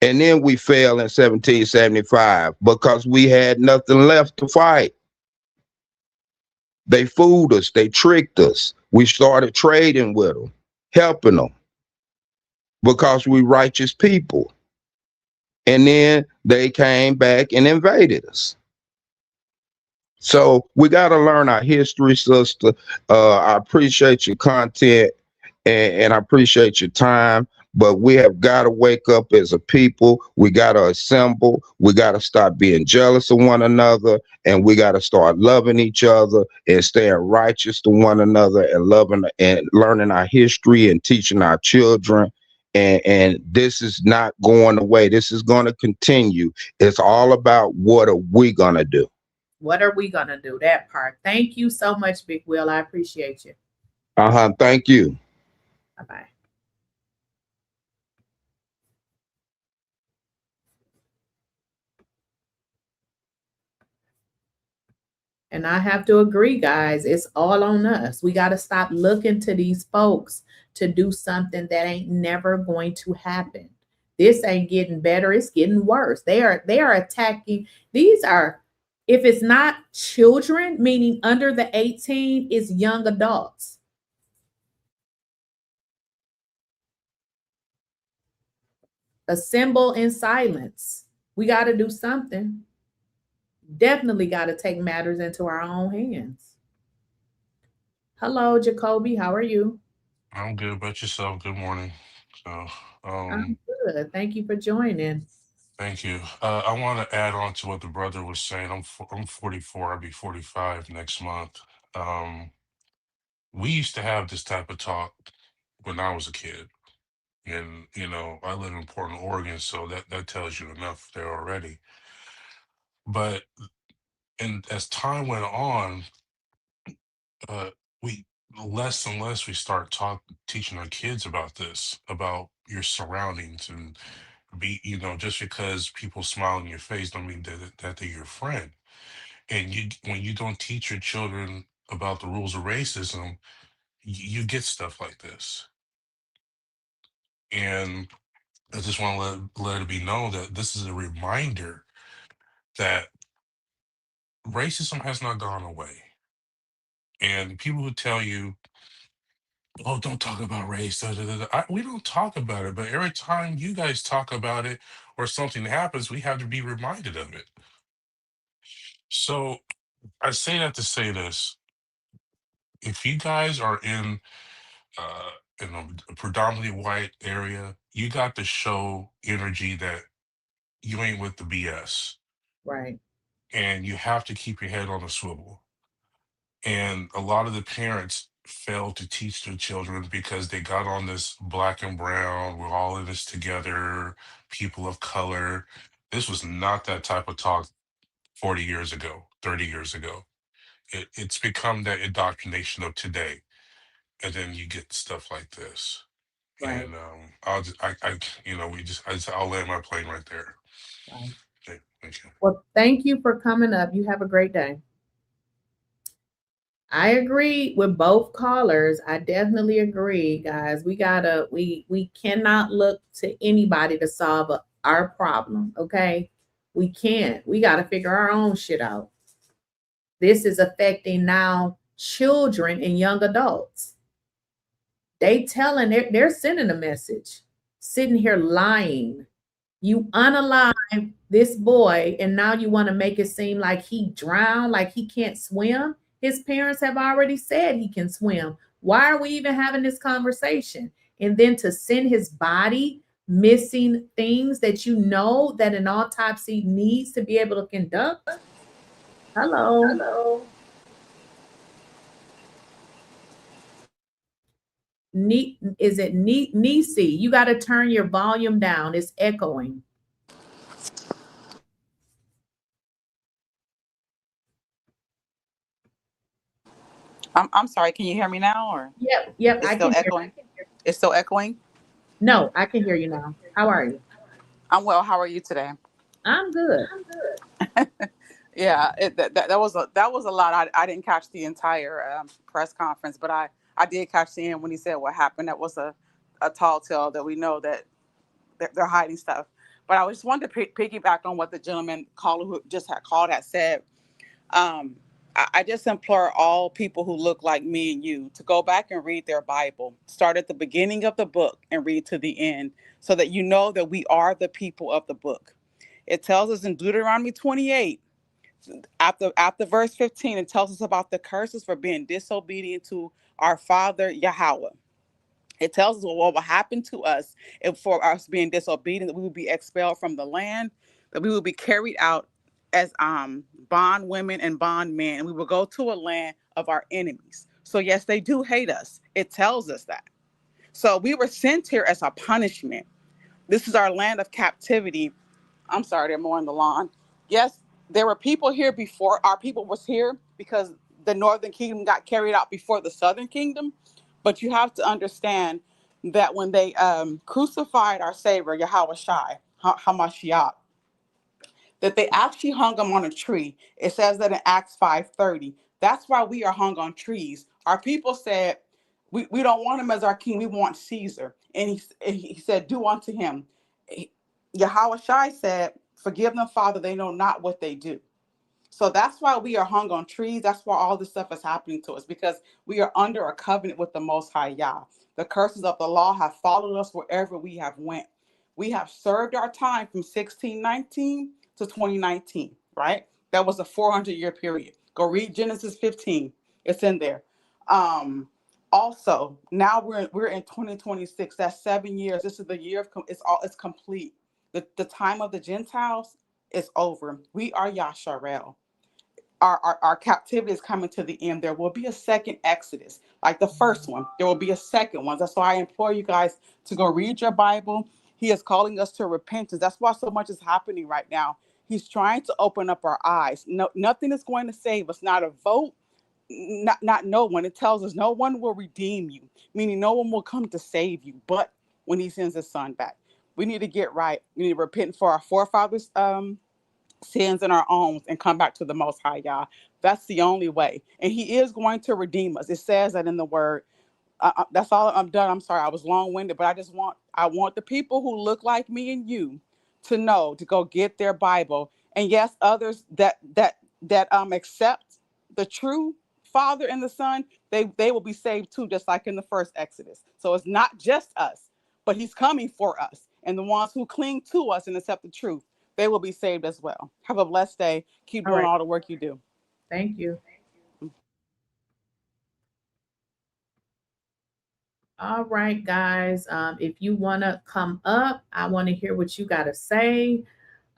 And then we fell in 1775 because we had nothing left to fight. They fooled us. They tricked us. We started trading with them, helping them because we righteous people. And then they came back and invaded us. So we got to learn our history, sister. I appreciate your content and I appreciate your time, but we have got to wake up as a people. We got to assemble. We got to stop being jealous of one another, and we got to start loving each other and staying righteous to one another and loving and learning our history and teaching our children. And this is not going away. This is going to continue. It's all about what are we going to do? What are we going to do? That part. Thank you so much, Big Will. I appreciate you. Thank you. Bye-bye. And I have to agree, guys, it's all on us. We got to stop looking to these folks to do something that ain't never going to happen. This ain't getting better. It's getting worse. They are attacking. These are, if it's not children, meaning under the 18, it's young adults. Assemble in silence. We got to do something. Definitely got to take matters into our own hands. Hello, Jacoby. How are you? I'm good, but yourself. Good morning. So, I'm good. Thank you for joining. thank you. I want to add on to what the brother was saying. I'm 44. I'll be 45 next month. We used to have this type of talk when I was a kid, and I live in Portland, Oregon, so that tells you enough there already. But as time went on, we less and less we start teaching our kids about this, about your surroundings, and just because people smile in your face don't mean that they're your friend. And when you don't teach your children about the rules of racism, you get stuff like this. And I just want to let it be known that this is a reminder that racism has not gone away. And people who tell you, oh, don't talk about race. We don't talk about it, but every time you guys talk about it or something happens, we have to be reminded of it. So I say that to say this: if you guys are in a predominantly white area, you got to show energy that you ain't with the BS, Right. and you have to keep your head on a swivel. And a lot of the parents fail to teach their children because they got on this black and brown, we're all in this together, people of color. This was not that type of talk 40 years ago, 30 years ago. It's become that indoctrination of today. And then you get stuff like this. Right. And I'll land my plane right there. Right. Okay, thank you. Well, thank you for coming up. You have a great day. I agree with both callers. I definitely agree, guys. We cannot look to anybody to solve our problem. Okay. We can't. We got to figure our own shit out. This is affecting now children and young adults. They're sending a message, sitting here lying. You unalive this boy, and now you want to make it seem like he drowned, like he can't swim. His parents have already said he can swim. Why are we even having this conversation? And then to send his body missing things that that an autopsy needs to be able to conduct. Hello. Is it Nisi? You got to turn your volume down. It's echoing. I'm sorry. Can you hear me now, or Yep. it's still echoing? It's still echoing. No, I can hear you now. How are you? I'm well. How are you today? I'm good. Yeah, that was a lot. I didn't catch the entire press conference, but I did catch the end when he said what happened. That was a tall tale that we know that they're hiding stuff. But I just wanted to piggyback on what the gentleman caller who just had called had said. I just implore all people who look like me and you to go back and read their Bible. Start at the beginning of the book and read to the end so that you know that we are the people of the book. It tells us in Deuteronomy 28, after verse 15, it tells us about the curses for being disobedient to our Father Yahweh. It tells us what will happen to us if for us being disobedient, that we will be expelled from the land, that we will be carried out as bond women and bond men, and we will go to a land of our enemies. So yes, they do hate us. It tells us that. So we were sent here as a punishment. This is our land of captivity. I'm sorry, they're mowing the lawn. Yes, there were people here before our people was here because the northern kingdom got carried out before the southern kingdom. But you have to understand that when they crucified our Savior, Yahweh Shai, Hamashiach, that they actually hung him on a tree. It says that in Acts 5:30. That's why we are hung on trees. Our people said, we don't want him as our king. We want Caesar. And he said, do unto him. Yahweh Shai said, forgive them, Father, they know not what they do. So that's why we are hung on trees. That's why all this stuff is happening to us, because we are under a covenant with the Most High Yah. The curses of the law have followed us wherever we have went. We have served our time from 1619 to 2019, right? That was a 400-year period. Go read Genesis 15. It's in there. Also, now we're in 2026. That's 7 years. This is the year of it's complete. The time of the Gentiles is over. We are Yasharel. Our captivity is coming to the end. There will be a second Exodus, like the first one. There will be a second one. That's why I implore you guys to go read your Bible. He is calling us to repentance. That's why so much is happening right now. He's trying to open up our eyes. No, nothing is going to save us. Not a vote, not no one. It tells us no one will redeem you, meaning no one will come to save you, but when he sends his son back. We need to get right. We need to repent for our forefathers' sins in our own and come back to the Most High Yah. That's the only way. And he is going to redeem us. It says that in the word. That's all. I'm done. I'm sorry. I was long-winded, but I want the people who look like me and you to know to go get their Bible. And yes, others that accept the true Father and the Son, they will be saved too, just like in the first Exodus. So it's not just us, but he's coming for us. And the ones who cling to us and accept the truth, they will be saved as well. Have a blessed day. Keep doing all the work you do. Thank you. All right, guys. If you want to come up, I want to hear what you got to say.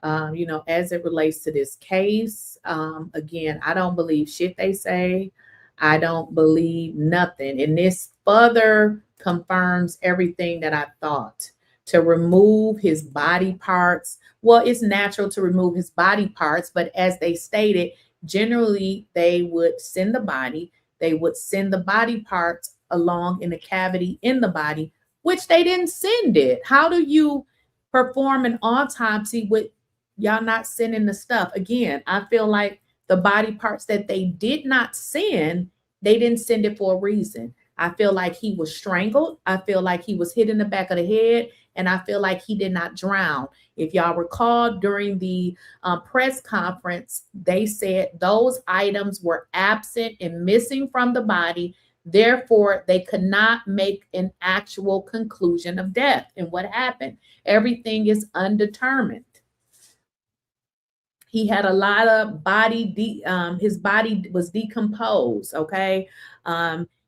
As it relates to this case. Again, I don't believe shit they say. I don't believe nothing. And this further confirms everything that I thought. To remove his body parts. Well, it's natural to remove his body parts, but as they stated, generally they would send the body. They would send the body parts along in the cavity in the body, which they didn't send it. How do you perform an autopsy with y'all not sending the stuff? Again, I feel like the body parts that they did not send, they didn't send it for a reason. I feel like he was strangled. I feel like he was hit in the back of the head. And I feel like he did not drown. If y'all recall, during the press conference, they said those items were absent and missing from the body. Therefore, they could not make an actual conclusion of death. And what happened? Everything is undetermined. He had a lot of body, his body was decomposed, okay?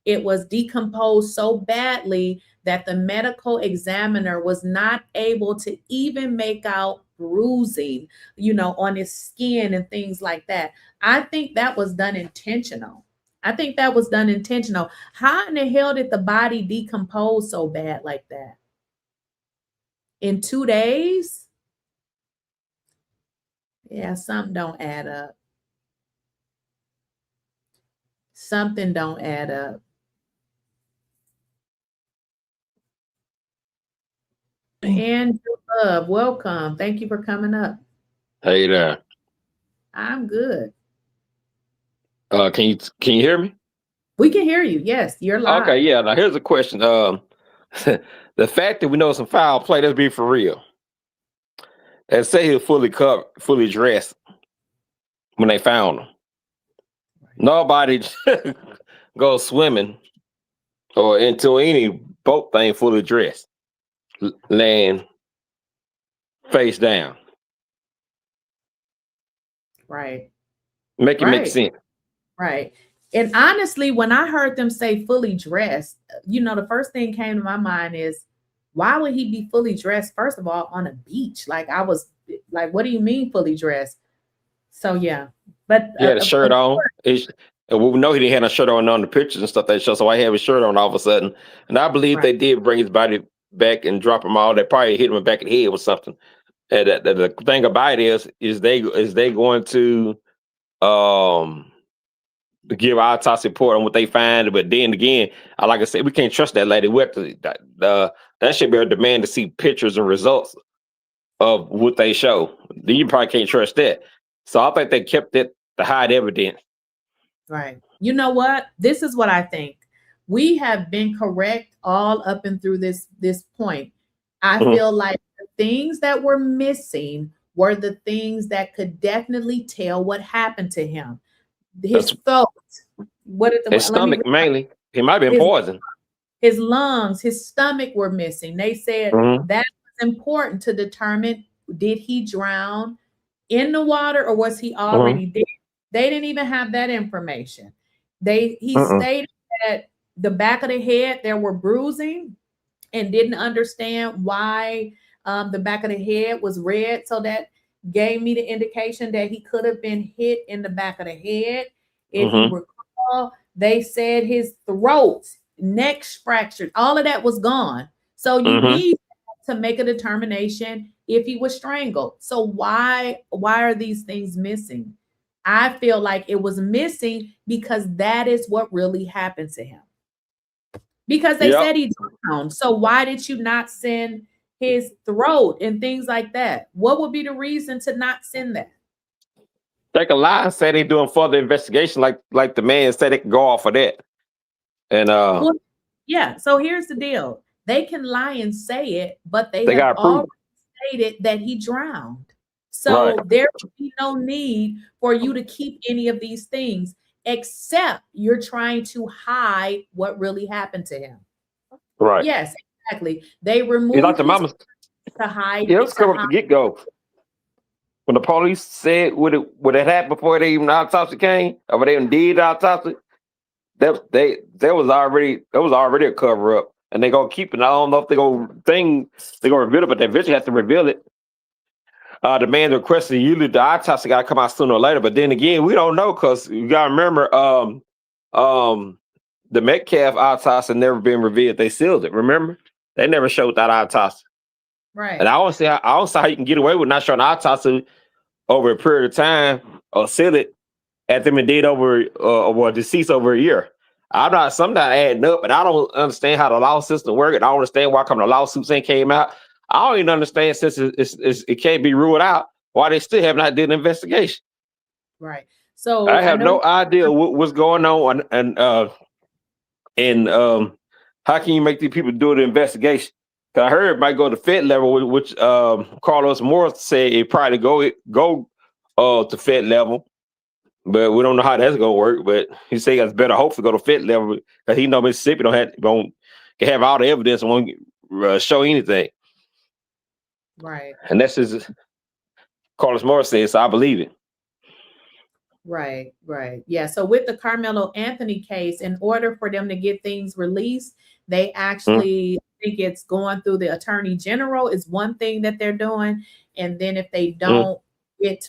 It was decomposed so badly that the medical examiner was not able to even make out bruising, on his skin and things like that. I think that was done intentional. I think that was done intentional. How in the hell did the body decompose so bad like that? In 2 days? Yeah, something don't add up. Something don't add up. Andrew Love, welcome. Thank you for coming up. Hey there. I'm good. Can you hear me? We can hear you. Yes, you're live. Okay, yeah. Now here's a question. The fact that we know some foul play, let's be for real. They say he was fully covered, fully dressed when they found him. Nobody goes swimming or into any boat thing fully dressed, laying face down. Right. Make it make sense. Right. And honestly, when I heard them say fully dressed, the first thing came to my mind is, why would he be fully dressed, first of all, on a beach? Like, I was like, what do you mean fully dressed? So, yeah. But he had a shirt on. And we know he didn't have a shirt on the pictures and stuff that show. So I have his shirt on all of a sudden. And I believe they did bring his body back and drop him out. They probably hit him in the back of the head with something. And the thing about it is they going to give our autopsy report on what they find. But then again, like I said, we can't trust that lady. We have to, that should be a demand to see pictures and results of what they show. You probably can't trust that. So I think they kept it to hide evidence. Right. You know what? This is what I think. We have been correct all up and through this point. I feel like the things that were missing were the things that could definitely tell what happened to him. His throat. His stomach mainly. He might have been poisoned. His lungs, his stomach were missing. They said that was important to determine, did he drown in the water or was he already dead? They didn't even have that information. He stated that the back of the head, there were bruising, and didn't understand why the back of the head was red. So that gave me the indication that he could have been hit in the back of the head. If you recall, they said his throat, neck fractured, all of that was gone. So you need to make a determination if he was strangled. So why are these things missing? I feel like it was missing because that is what really happened to him. Because they said he drowned. So why did you not send his throat and things like that? What would be the reason to not send that? They can lie and say they're doing further investigation, like the man said they can go off of that. And yeah. So here's the deal: they can lie and say it, but they have already stated that he drowned. So there would be no need for you to keep any of these things, except you're trying to hide what really happened to him. Right. Yes, exactly. They removed like the mama to hide. Yeah, let's come up the get-go. When the police said what it happened before they even autopsy came, or when they even did autopsy, there was already a cover-up. And they're gonna keep it. I don't know if they're gonna reveal it, but they eventually have to reveal it. The man requested usually the autopsy got to come out sooner or later, but then again, we don't know because you got to remember the Metcalf autopsy never been revealed. They sealed it. Remember, they never showed that autopsy. Right. And I don't see how you can get away with not showing autopsy over a period of time or seal it at them and did over deceased over a year. Sometimes adding up, and I don't understand how the law system works. And I don't understand why the lawsuits ain't came out. I don't even understand since it can't be ruled out why they still have not did an investigation. Right. So I have no idea what's going on and how can you make these people do the investigation? Cause I heard it might go to Fed level, which Carlos Morris said it probably go to Fed level, but we don't know how that's gonna work. But he said it's better hope to go to Fed level because he know Mississippi don't have all the evidence and won't show anything. Right. And that's just Carlos Morris says, so I believe it. Right. Yeah. So with the Carmelo Anthony case, in order for them to get things released, they actually think it's going through the attorney general is one thing that they're doing. And then if they don't get,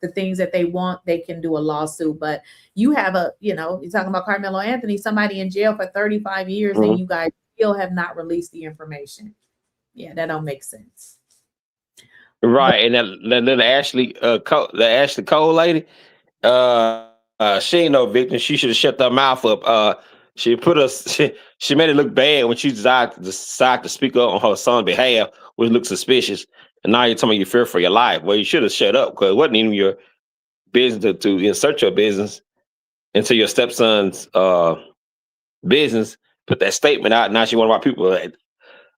the things that they want, they can do a lawsuit. But you have you're talking about Carmelo Anthony, somebody in jail for 35 years, and you guys still have not released the information. Yeah, that don't make sense. Right, and then the Ashley Cole lady, she ain't no victim. She should have shut her mouth up. She made it look bad when she decided to speak up on her son's behalf, which looked suspicious. And now you're telling me you fear for your life. Well, you should have shut up because it wasn't even your business to insert your business into your stepson's business. Put that statement out. Now she one of our people.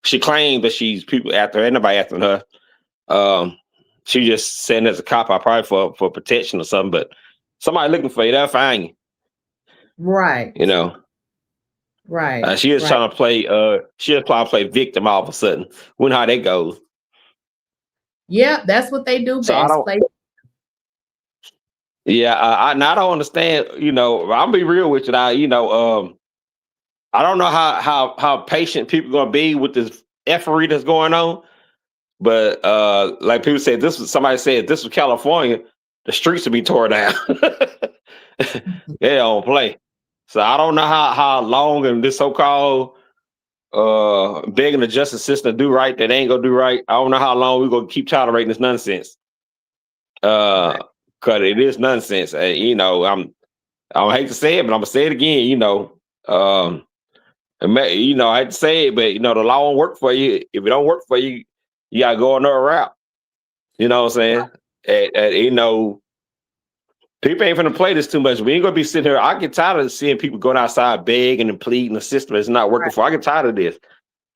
She claimed that she's people after her. Ain't nobody after her. She just saying as a cop out probably for protection or something. But somebody looking for you, they'll find you. Right. Right. She was trying to play. She was trying to play victim all of a sudden. We know how that goes. Yeah, that's what they do. So I don't. Yeah, I don't understand. I'll be real with you. I don't know how patient people gonna be with this effery that's going on. But like people said, somebody said this was California, the streets would be torn down. They don't play. So I don't know how long and this so-called begging the justice system to do right that ain't gonna do right. I don't know how long we're gonna keep tolerating this nonsense. Cause it is nonsense. I don't hate to say it, but I'm gonna say it again. I hate to say it, but the law won't work for you. If it don't work for you, you gotta go another route. You know what I'm saying? People ain't finna play this too much. We ain't gonna be sitting here. I get tired of seeing people going outside begging and pleading the system that's not working for. I get tired of this.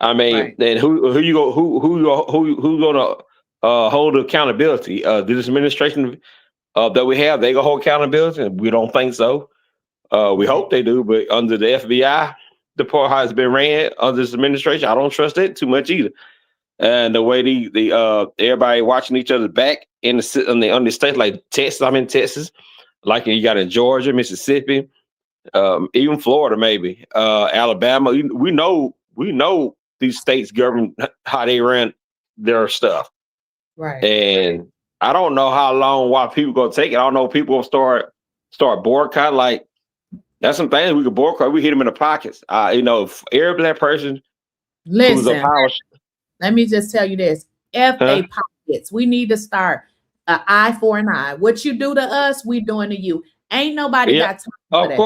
I mean, then who gonna hold accountability? This administration that we have, they gonna hold accountability? We don't think so. We hope they do, but under the FBI, the part how it's been ran under this administration, I don't trust it too much either. And the way the everybody watching each other's back on the states like Texas, I'm in Texas, like you got in Georgia, Mississippi, even Florida, maybe Alabama. We know these states govern how they run their stuff, right? And I don't know how long why people gonna take it. I don't know if people will start boycott. Like that's some things we could boycott. We hit them in the pockets. If every black person who's a power. Let me just tell you this. F.A. pockets. We need to start an eye for an eye. What you do to us, we doing to you. Ain't nobody got time for that.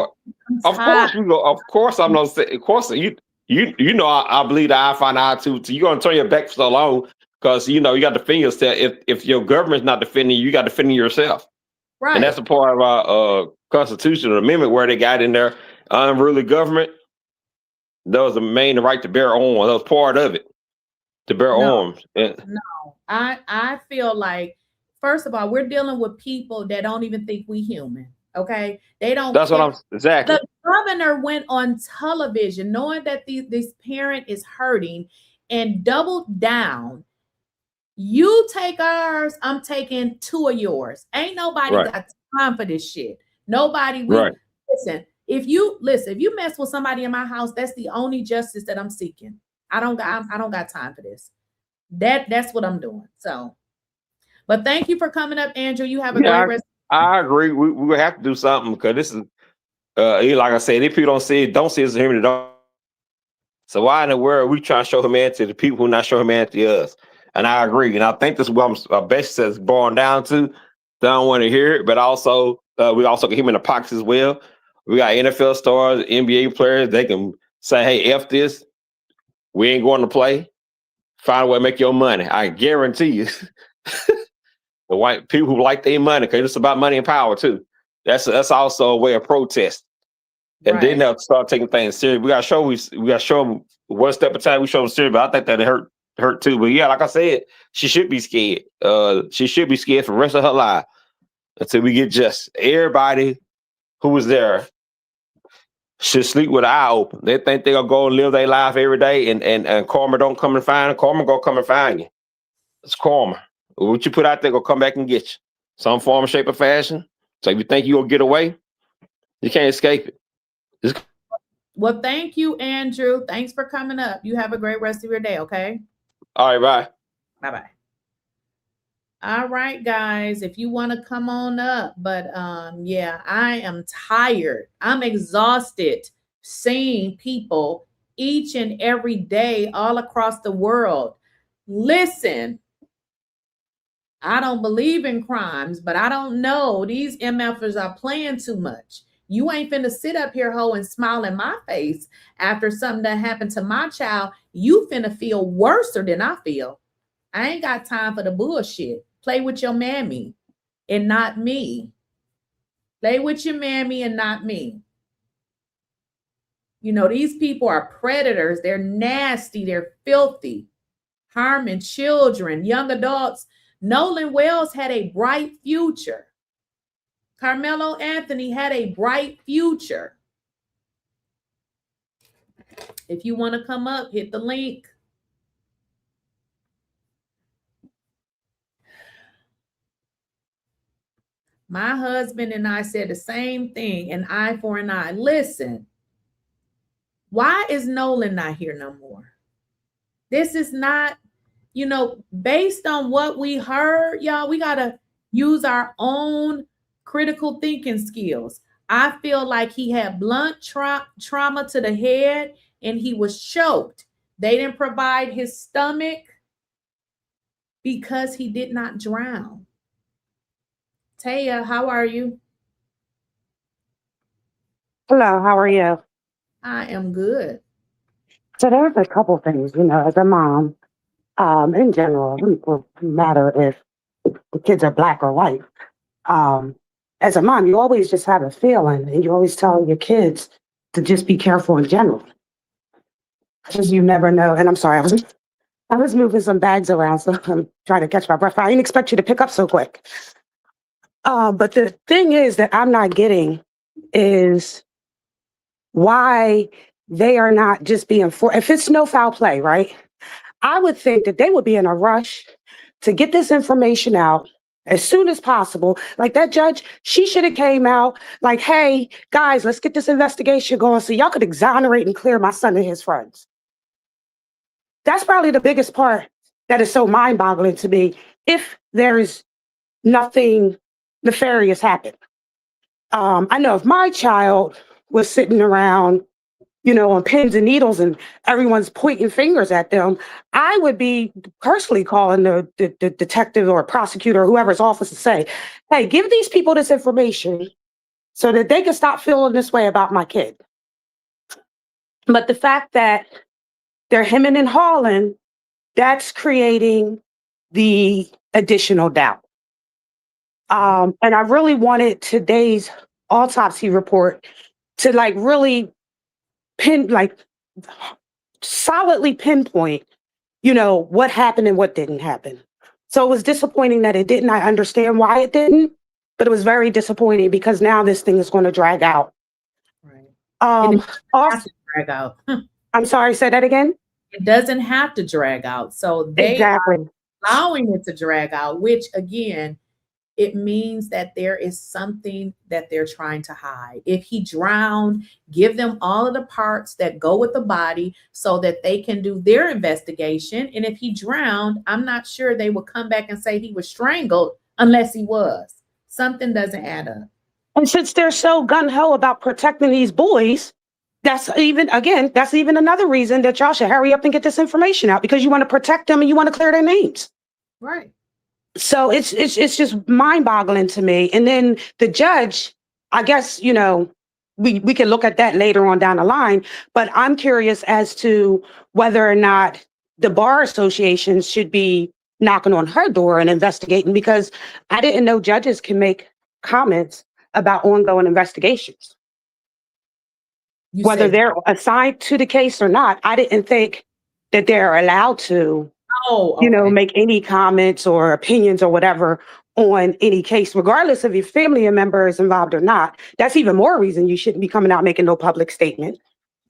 Of course we go. Of course I'm not saying. Of course I believe the eye for an eye too. You're gonna turn your back for so long because you got to defend yourself. If your government's not defending you, got to defend yourself. Right. And that's a part of our constitutional amendment where they got in there unruly government. That was the main right to bear arms. That was part of it. To bear arms. No, I feel like, first of all, we're dealing with people that don't even think we human. Okay, they don't. That's what I'm exactly. The governor went on television knowing that this parent is hurting and doubled down. You take ours, I'm taking 2 of yours. Ain't nobody got time for this shit. Nobody will listen. If you mess with somebody in my house, that's the only justice that I'm seeking. I don't got time for this. That's what I'm doing. So, but thank you for coming up, Andrew. You have a great rest. I agree. We will have to do something because this is like I said, if people don't see it as human, don't. So why in the world are we trying to show humanity to the people who not show humanity to us? And I agree. And I think this is what I'm basically says born down to. They don't want to hear it, but also we also get him in the pockets as well. We got NFL stars, NBA players. They can say, "Hey, F this. We ain't going to play. Find a way to make your money." I guarantee you. The white people who like their money, because it's about money and power too. That's also a way of protest. And then they'll start taking things serious. We gotta show them one step at a time. We show them serious, but I think that it hurt too. But yeah, like I said, she should be scared. She should be scared for the rest of her life until we get justice. Everybody who was there should sleep with an eye open. They think they're gonna go and live their life every day, and karma don't come and find them. Karma gonna come and find you. It's karma. What you put out there gonna come back and get you. Some form, shape, or fashion. So if you think you're gonna get away, you can't escape it. Well, thank you, Andrew. Thanks for coming up. You have a great rest of your day, okay? All right, bye. Bye-bye. All right, guys, if you want to come on up, but yeah, I am tired. I'm exhausted seeing people each and every day all across the world. Listen, I don't believe in crimes, but I don't know. These MFers are playing too much. You ain't finna sit up here, ho, and smile in my face after something that happened to my child. You finna feel worse than I feel. I ain't got time for the bullshit. Play with your mammy and not me. Play with your mammy and not me. You know, these people are predators. They're nasty. They're filthy, harming children, young adults. Nolan Wells had a bright future. Carmelo Anthony had a bright future. If you want to come up, hit the link. My husband and I said the same thing, an eye for an eye. Listen, why is Nolan not here no more? This is not, you know, based on what we heard, y'all, we got to use our own critical thinking skills. I feel like he had blunt trauma to the head and he was choked. They didn't provide his stomach because he did not drown. Taya, how are you? Hello, how are you? I am good. So there's a couple things, you know, as a mom, in general, it doesn't matter if the kids are black or white. As a mom, you always just have a feeling, and you always tell your kids to just be careful in general, because you never know. And I'm sorry, I was moving some bags around, so I'm trying to catch my breath. I didn't expect you to pick up so quick. But the thing is that I'm not getting is why they are not just being if it's no foul play, right? I would think that they would be in a rush to get this information out as soon as possible. Like that judge, she should have came out like, hey, guys, let's get this investigation going so y'all could exonerate and clear my son and his friends. That's probably the biggest part that is so mind-boggling to me, if there is nothing nefarious happen. I know if my child was sitting around, you know, on pins and needles and everyone's pointing fingers at them, I would be personally calling the detective or prosecutor or whoever's office to say, hey, give these people this information so that they can stop feeling this way about my kid. But the fact that they're hemming and hawing, that's creating the additional doubt. And I really wanted today's autopsy report to like really solidly pinpoint, you know, what happened and what didn't happen. So it was disappointing that it didn't. I understand why it didn't, but it was very disappointing because now this thing is going to drag out. Right. Also, drag out. I'm sorry, say that again. It doesn't have to drag out. So they are allowing it to drag out, which again, it means that there is something that they're trying to hide. If he drowned, give them all of the parts that go with the body so that they can do their investigation. And if he drowned, I'm not sure they would come back and say he was strangled unless he was. Something doesn't add up. And since they're so gung-ho about protecting these boys, that's even another reason that y'all should hurry up and get this information out, because you want to protect them and you want to clear their names. Right. So it's just mind-boggling to me. And then the judge, I guess, you know, we can look at that later on down the line, but I'm curious as to whether or not the bar associations should be knocking on her door and investigating, because I didn't know judges can make comments about ongoing investigations. Whether they're assigned to the case or not, I didn't think that they're allowed to you know, make any comments or opinions or whatever on any case, regardless of if family member is involved or not. That's even more reason you shouldn't be coming out making no public statement.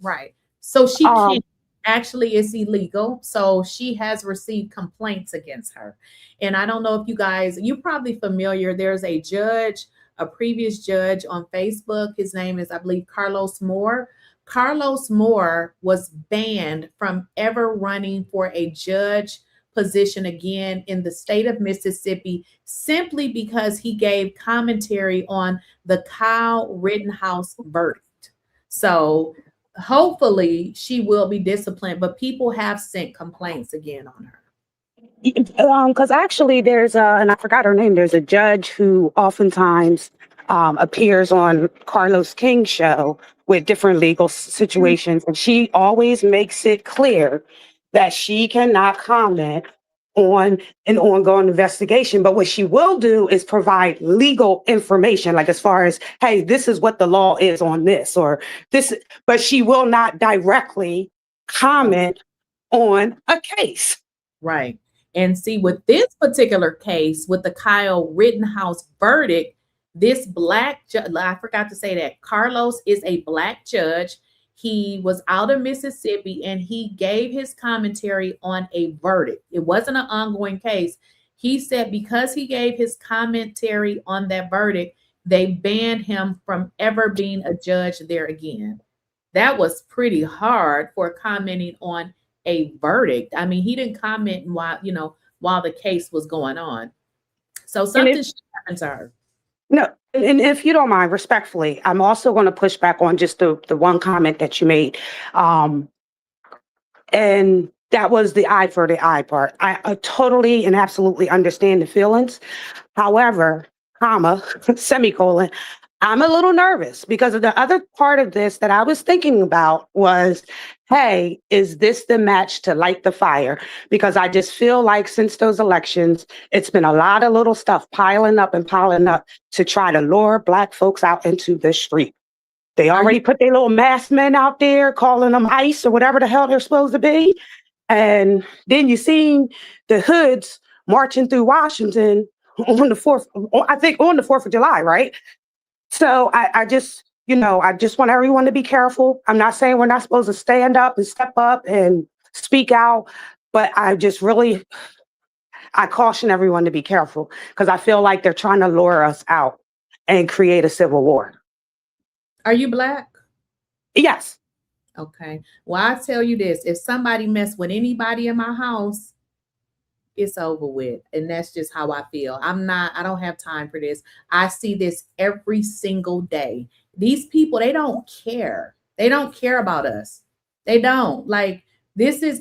Right. So she can't. Actually, it's illegal. So she has received complaints against her. And I don't know if you're probably familiar. There's a judge, a previous judge on Facebook. His name is, I believe, Carlos Moore. Carlos Moore was banned from ever running for a judge position again in the state of Mississippi simply because he gave commentary on the Kyle Rittenhouse verdict. So hopefully she will be disciplined, but people have sent complaints again on her. Because actually there's and I forgot her name, there's a judge who oftentimes appears on Carlos King's show with different legal situations, and she always makes it clear that she cannot comment on an ongoing investigation. But what she will do is provide legal information, like as far as, hey, this is what the law is on this, or this, but she will not directly comment on a case. Right. And see, with this particular case, with the Kyle Rittenhouse verdict, this black judge, I forgot to say that, Carlos is a black judge. He was out of Mississippi and he gave his commentary on a verdict. It wasn't an ongoing case. He said because he gave his commentary on that verdict, they banned him from ever being a judge there again. That was pretty hard for commenting on a verdict. I mean, he didn't comment while the case was going on. So something should happen to her. No, and if you don't mind, respectfully, I'm also going to push back on just the one comment that you made. And that was the eye for the eye part. I totally and absolutely understand the feelings. However, semicolon, I'm a little nervous because of the other part of this that I was thinking about was, hey, is this the match to light the fire? Because I just feel like since those elections, it's been a lot of little stuff piling up to try to lure Black folks out into the street. They already put their little masked men out there calling them ICE or whatever the hell they're supposed to be. And then you seen the hoods marching through Washington on the 4th, I think on the 4th of July, right? So I just want everyone to be careful. I'm not saying we're not supposed to stand up and step up and speak out, but I caution everyone to be careful because I feel like they're trying to lure us out and create a civil war. Are you Black? Yes. Okay. Well, I tell you this, if somebody mess with anybody in my house, it's over with. And that's just how I feel. I don't have time for this. I see this every single day. These people, they don't care. They don't care about us. They don't. Like, this is,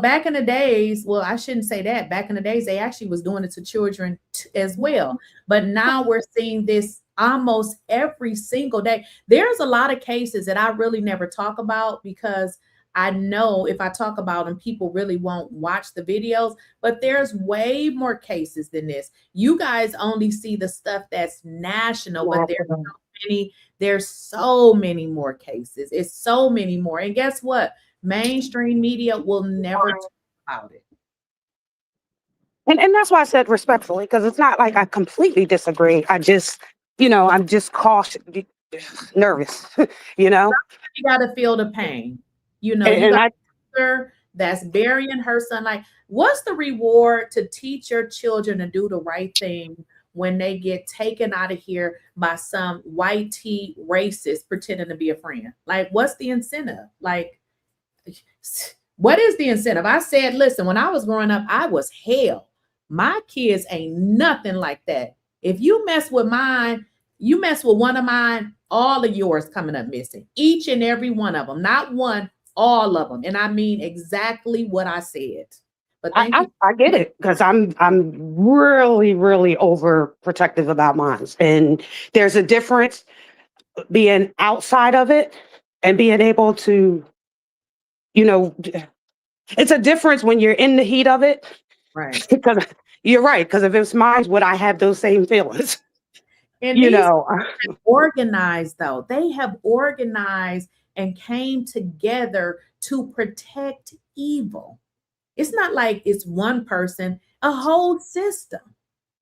back in the days, well, I shouldn't say that. Back in the days, they actually was doing it to children as well. But now we're seeing this almost every single day. There's a lot of cases that I really never talk about because I know if I talk about them, people really won't watch the videos, but there's way more cases than this. You guys only see the stuff that's national, but there's so many more cases. It's so many more. And guess what? Mainstream media will never talk about it. And that's why I said respectfully, because it's not like I completely disagree. I'm just cautious, nervous, You got to feel the pain. You got a mother that's burying her son. Like, what's the reward to teach your children to do the right thing when they get taken out of here by some white tea racist pretending to be a friend? Like, what's the incentive? Like, what is the incentive? I said, listen, when I was growing up, I was hell. My kids ain't nothing like that. If you mess with mine, you mess with one of mine, all of yours coming up missing. Each and every one of them, not one, all of them. And I mean exactly what I said. But I get it because I'm really, really overprotective about mine. And there's a difference being outside of it and being able to, it's a difference when you're in the heat of it. Right. Because you're right. Because if it's mine, would I have those same feelings? And these have organized, though. They have organized and came together to protect evil. It's not like it's one person, a whole system.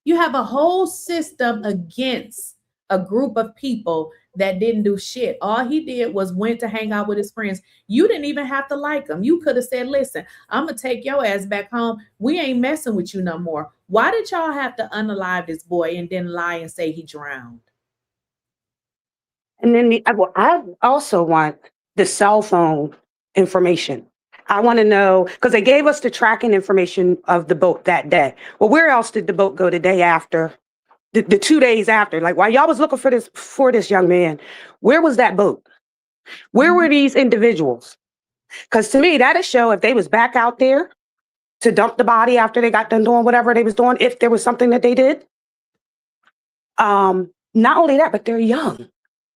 You have a whole system against a group of people that didn't do shit. All he did was went to hang out with his friends. You didn't even have to like him. You could have said, listen, I'm going to take your ass back home. We ain't messing with you no more. Why did y'all have to unalive this boy and then lie and say he drowned? And then I also want the cell phone information. I want to know, because they gave us the tracking information of the boat that day. Well, where else did the boat go the day after? The 2 days after? Like, while y'all was looking for this young man, where was that boat? Where were these individuals? Because to me, that'll show if they was back out there to dump the body after they got done doing whatever they was doing, if there was something that they did. Not only that, but they're young.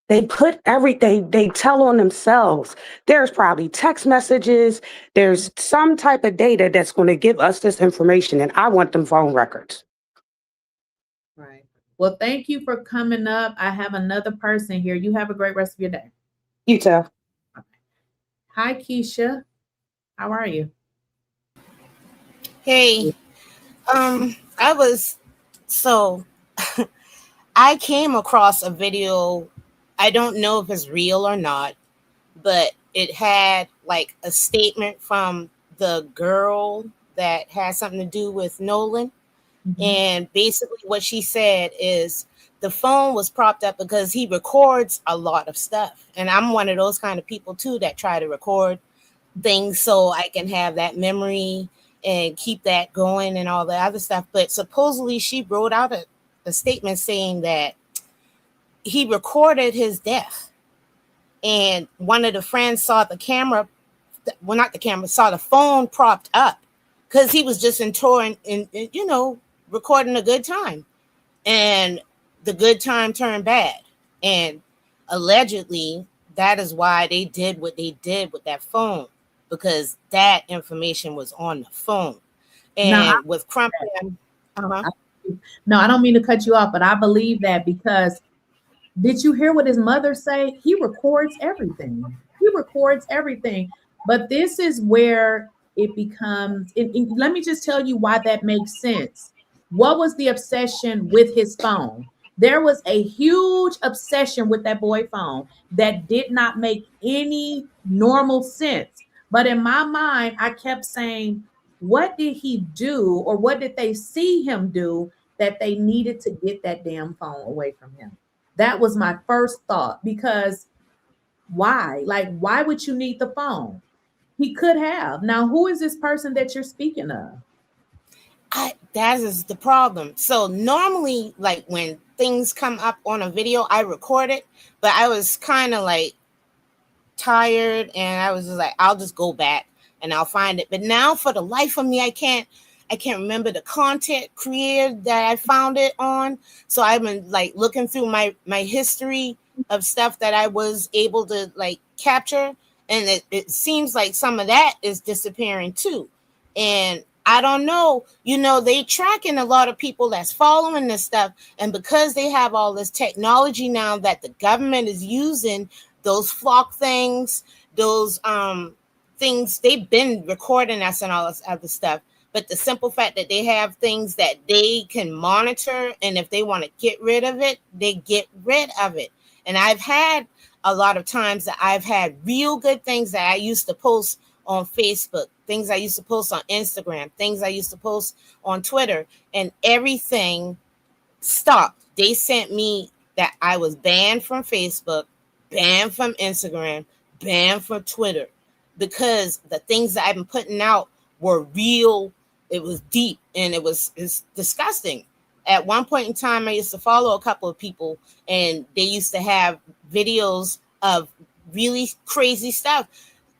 They put everything, they tell on themselves. There's probably text messages. There's some type of data that's going to give us this information, and I want them phone records. Right. Well, thank you for coming up. I have another person here. You have a great rest of your day. You too. Hi, Keisha. How are you? Hey, I came across a video. I don't know if it's real or not, but it had like a statement from the girl that had something to do with Nolan. Mm-hmm. And basically what she said is the phone was propped up because he records a lot of stuff. And I'm one of those kind of people too that try to record things so I can have that memory and keep that going and all the other stuff. But supposedly she wrote out a statement saying that he recorded his death. And one of the friends saw the camera, well, not the camera, saw the phone propped up because he was just enjoying, recording a good time. And the good time turned bad. And allegedly, that is why they did what they did with that phone, because that information was on the phone. And with Crumpton, no, I don't mean to cut you off, but I believe that because did you hear what his mother say? He records everything. He records everything. But this is where it becomes, let me just tell you why that makes sense. What was the obsession with his phone? There was a huge obsession with that boy phone that did not make any normal sense. But in my mind, I kept saying, what did he do or what did they see him do that they needed to get that damn phone away from him? That was my first thought, because why? Like, why would you need the phone? He could have. Now, who is this person that you're speaking of? That is the problem. So normally, like when things come up on a video, I record it, but I was kind of like tired and I was just like, I'll just go back and I'll find it. But now for the life of me, I can't remember the content creator that I found it on. So I've been like looking through my history of stuff that I was able to like capture. And it seems like some of that is disappearing too. And I don't know, they tracking a lot of people that's following this stuff. And because they have all this technology now that the government is using, those flock things, those things, they've been recording us and all this other stuff. But the simple fact that they have things that they can monitor, and if they want to get rid of it, they get rid of it. And I've had a lot of times that I've had real good things that I used to post on Facebook, things I used to post on Instagram, things I used to post on Twitter, and everything stopped. They sent me that I was banned from Facebook, banned from Instagram, banned from Twitter, because the things that I've been putting out were real. It was deep and it's disgusting. At one point in time, I used to follow a couple of people and they used to have videos of really crazy stuff.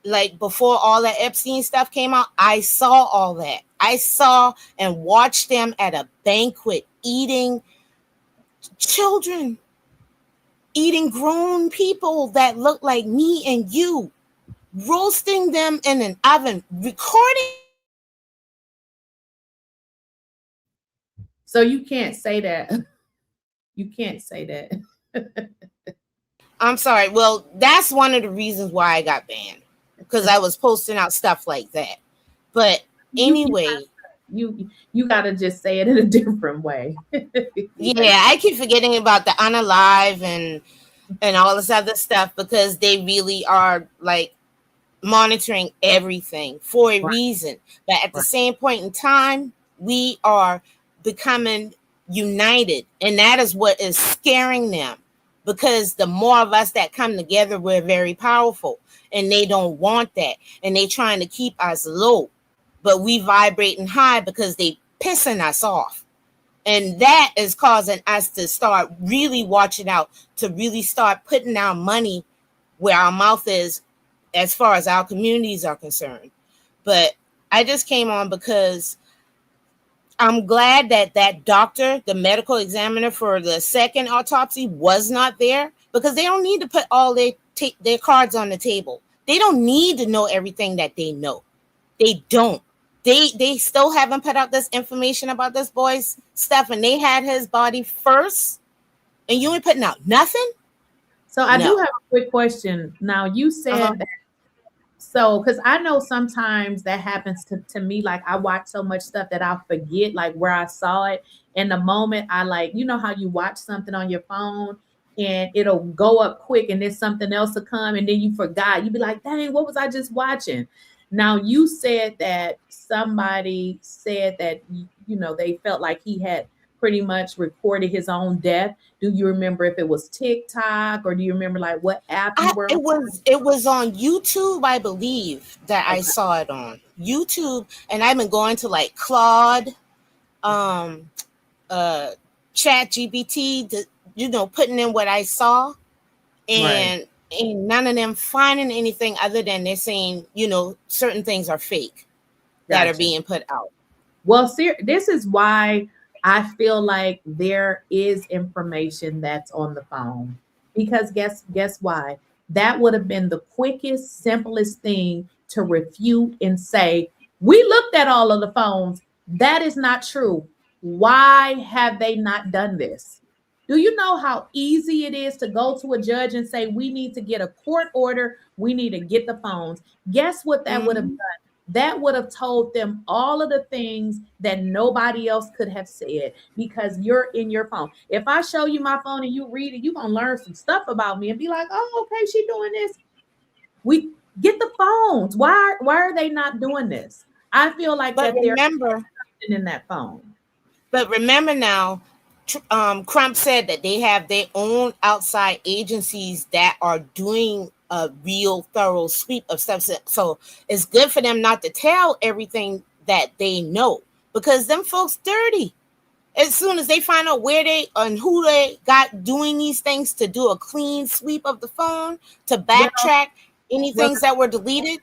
Like before all that Epstein stuff came out, I saw all that. I saw and watched them at a banquet eating children, eating grown people that look like me and you, roasting them in an oven, recording. So you can't say that. You can't say that. I'm sorry. Well, that's one of the reasons why I got banned, because I was posting out stuff like that. But anyway, you gotta just say it in a different way. Yeah, I keep forgetting about the unalive and all this other stuff, because they really are like monitoring everything for a reason. But at the same point in time, we are becoming united, and that is what is scaring them. because the more of us that come together, we're very powerful, and they don't want that, and they trying to keep us low, but we vibrating high because they pissing us off. And that is causing us to start really watching out, to really start putting our money where our mouth is as far as our communities are concerned. But I just came on because I'm glad that that doctor, the medical examiner for the second autopsy, was not there, because they don't need to put all their cards on the table. They don't need to know everything that they know. They don't. They still haven't put out this information about this boy's stuff, and they had his body first, and you ain't putting out nothing. So I do have a quick question. Now, you said that, so because I know sometimes that happens to me, like I watch so much stuff that I'll forget like where I saw it. In the moment, I like, you know how you watch something on your phone and it'll go up quick and then something else will come and then you forgot. You'd be like, dang, what was I just watching? Now, you said that somebody said that, you know, they felt like he had pretty much recorded his own death. Do you remember if it was TikTok, or do you remember like what app you were on? It was on YouTube, I believe, that I saw it on YouTube, and I've been going to like Claude, ChatGPT, you know, putting in what I saw, and ain't none of them finding anything other than they're saying, you know, certain things are fake that are being put out. Well, this is why I feel like there is information that's on the phone, because guess why? That would have been the quickest, simplest thing to refute and say, we looked at all of the phones. That is not true. Why have they not done this? Do you know how easy it is to go to a judge and say, we need to get a court order, we need to get the phones? Guess what that would have done? That would have told them all of the things that nobody else could have said, because you're in your phone. If I show you my phone and you read it, you're going to learn some stuff about me and be like, oh, okay, she doing this. We get the phones. Why are they not doing this? I feel like but that remember, they're in that phone. But remember now, Trump said that they have their own outside agencies that are doing a real thorough sweep of stuff. So it's good for them not to tell everything that they know, because them folks dirty. As soon as they find out where they and who they got doing these things, to do a clean sweep of the phone, to backtrack any things that were deleted.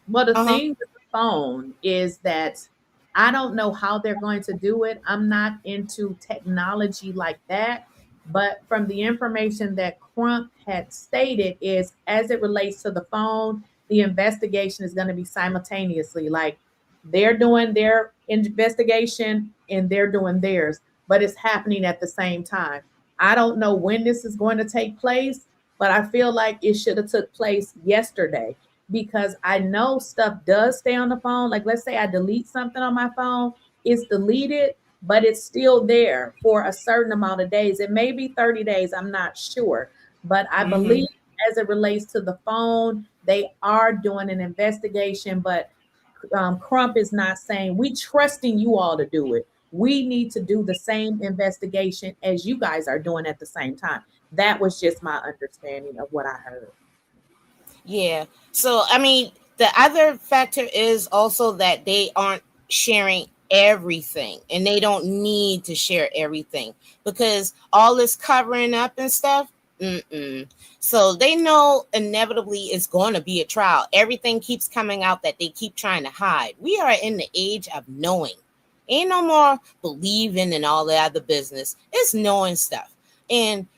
Well, the thing with the phone is that I don't know how they're going to do it. I'm not into technology like that. But from the information that Crump had stated is, as it relates to the phone, the investigation is going to be simultaneously. Like, they're doing their investigation and they're doing theirs, but it's happening at the same time. I don't know when this is going to take place, but I feel like it should have took place yesterday, because I know stuff does stay on the phone. Like, let's say I delete something on my phone, it's deleted, but it's still there for a certain amount of days. It may be 30 days, I'm not sure. But I believe as it relates to the phone, they are doing an investigation, but Crump is not saying, we trusting you all to do it. We need to do the same investigation as you guys are doing at the same time. That was just my understanding of what I heard. Yeah. So, I mean, the other factor is also that they aren't sharing everything, and they don't need to share everything, because all this covering up and stuff. So they know inevitably it's going to be a trial. Everything keeps coming out that they keep trying to hide. We are in the age of knowing. Ain't no more believing and all the other business. It's knowing stuff. And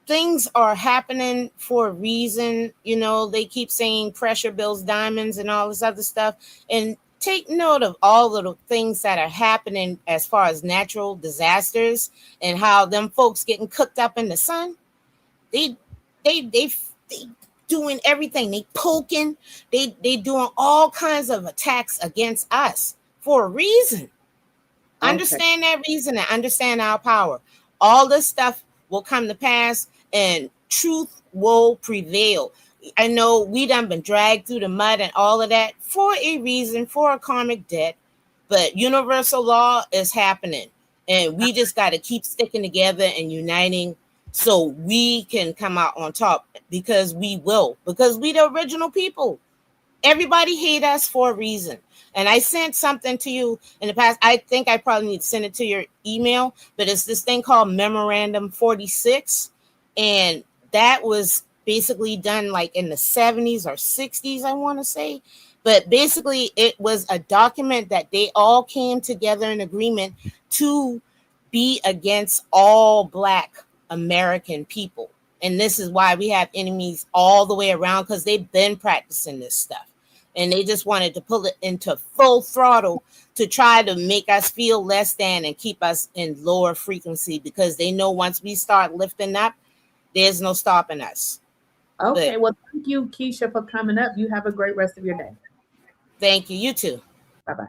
things are happening for a reason. You know, they keep saying pressure builds diamonds and all this other stuff. And take note of all of the things that are happening as far as natural disasters, and how them folks getting cooked up in the sun. They doing everything. They poking. They doing all kinds of attacks against us for a reason. Understand that reason and understand our power. All this stuff will come to pass, and truth will prevail. I know we done been dragged through the mud and all of that for a reason, for a karmic debt, but universal law is happening, and we just got to keep sticking together and uniting so we can come out on top, because we will, because we the original people. Everybody hate us for a reason. And I sent something to you in the past. I think I probably need to send it to your email, but it's this thing called Memorandum 46. And that was basically done like in the 70s or 60s, I want to say. But basically it was a document that they all came together in agreement to be against all Black American people. And this is why we have enemies all the way around, because they've been practicing this stuff. And they just wanted to pull it into full throttle to try to make us feel less than and keep us in lower frequency, because they know once we start lifting up, there's no stopping us. Okay, well, thank you, Keysha, for coming up. You have a great rest of your day. Thank you. You too. Bye-bye.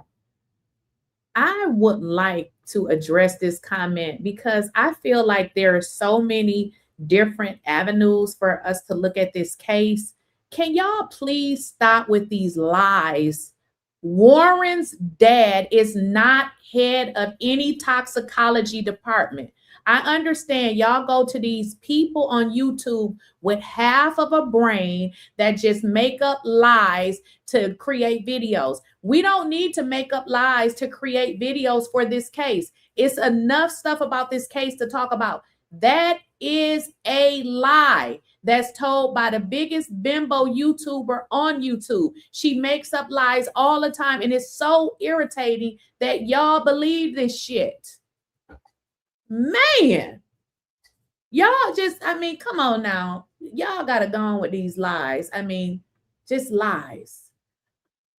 I would like to address this comment because I feel like there are so many different avenues for us to look at this case. Can y'all please stop with these lies? Warren's dad is not head of any toxicology department. I understand y'all go to these people on YouTube with half of a brain that just make up lies to create videos. We don't need to make up lies to create videos for this case. It's enough stuff about this case to talk about. That is a lie that's told by the biggest bimbo YouTuber on YouTube. She makes up lies all the time, and it's so irritating that y'all believe this shit. Man, y'all just, I mean, come on now. Y'all gotta go on with these lies. I mean, just lies.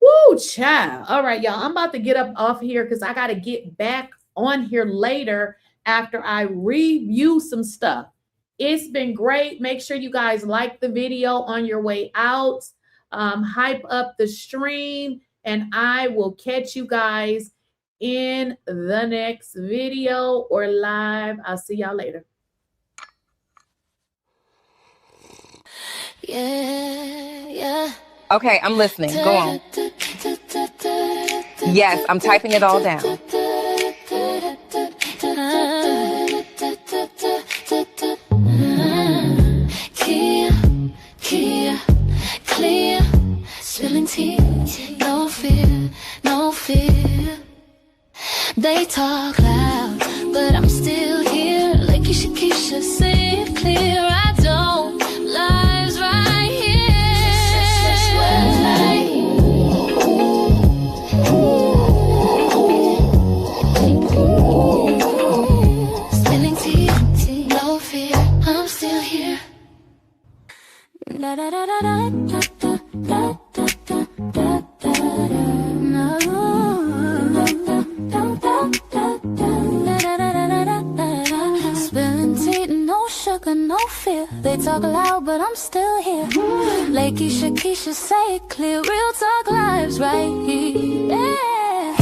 Woo, child. All right, y'all, I'm about to get up off here because I gotta get back on here later after I review some stuff. It's been great. Make sure you guys like the video on your way out. Hype up the stream, and I will catch you guys in the next video or live. I'll see y'all later. Yeah. Okay, I'm listening. Go on. Yes, I'm typing it all down. Clear, spilling tea, no fear, no fear. They talk loud, but I'm still here. Lakeysha Keysha, say it clear. I don't lies right here. Spilling tea, no fear. I'm still here. Da da da da da da da da da da da. No. Spilling tea, no sugar, no fear. They talk loud, but I'm still here. Lakeysha Keysha, say it clear. Real talk lives right here. Yeah.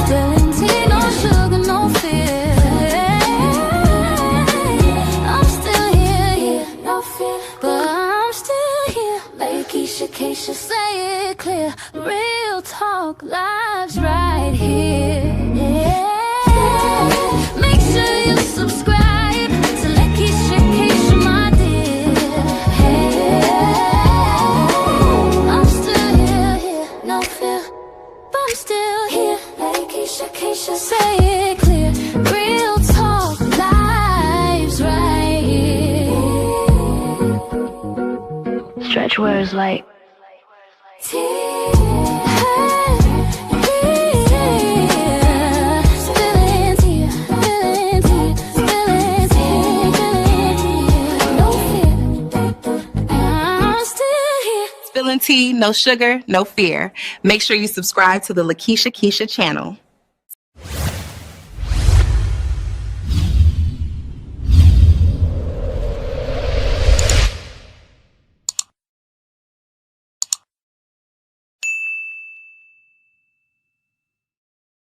Spilling tea, no sugar, no fear. Lakeysha Keysha, say it clear. Real talk lives right here. Yeah. Make sure you subscribe to Lakeysha Keysha, my dear. Hey. I'm still here, no fear, but I'm still here. Lakeysha Keysha, say it clear. Real talk lives right here. Stretch words like Spilling tea, no sugar, no fear. Make sure you subscribe to the Lakeysha Keysha channel.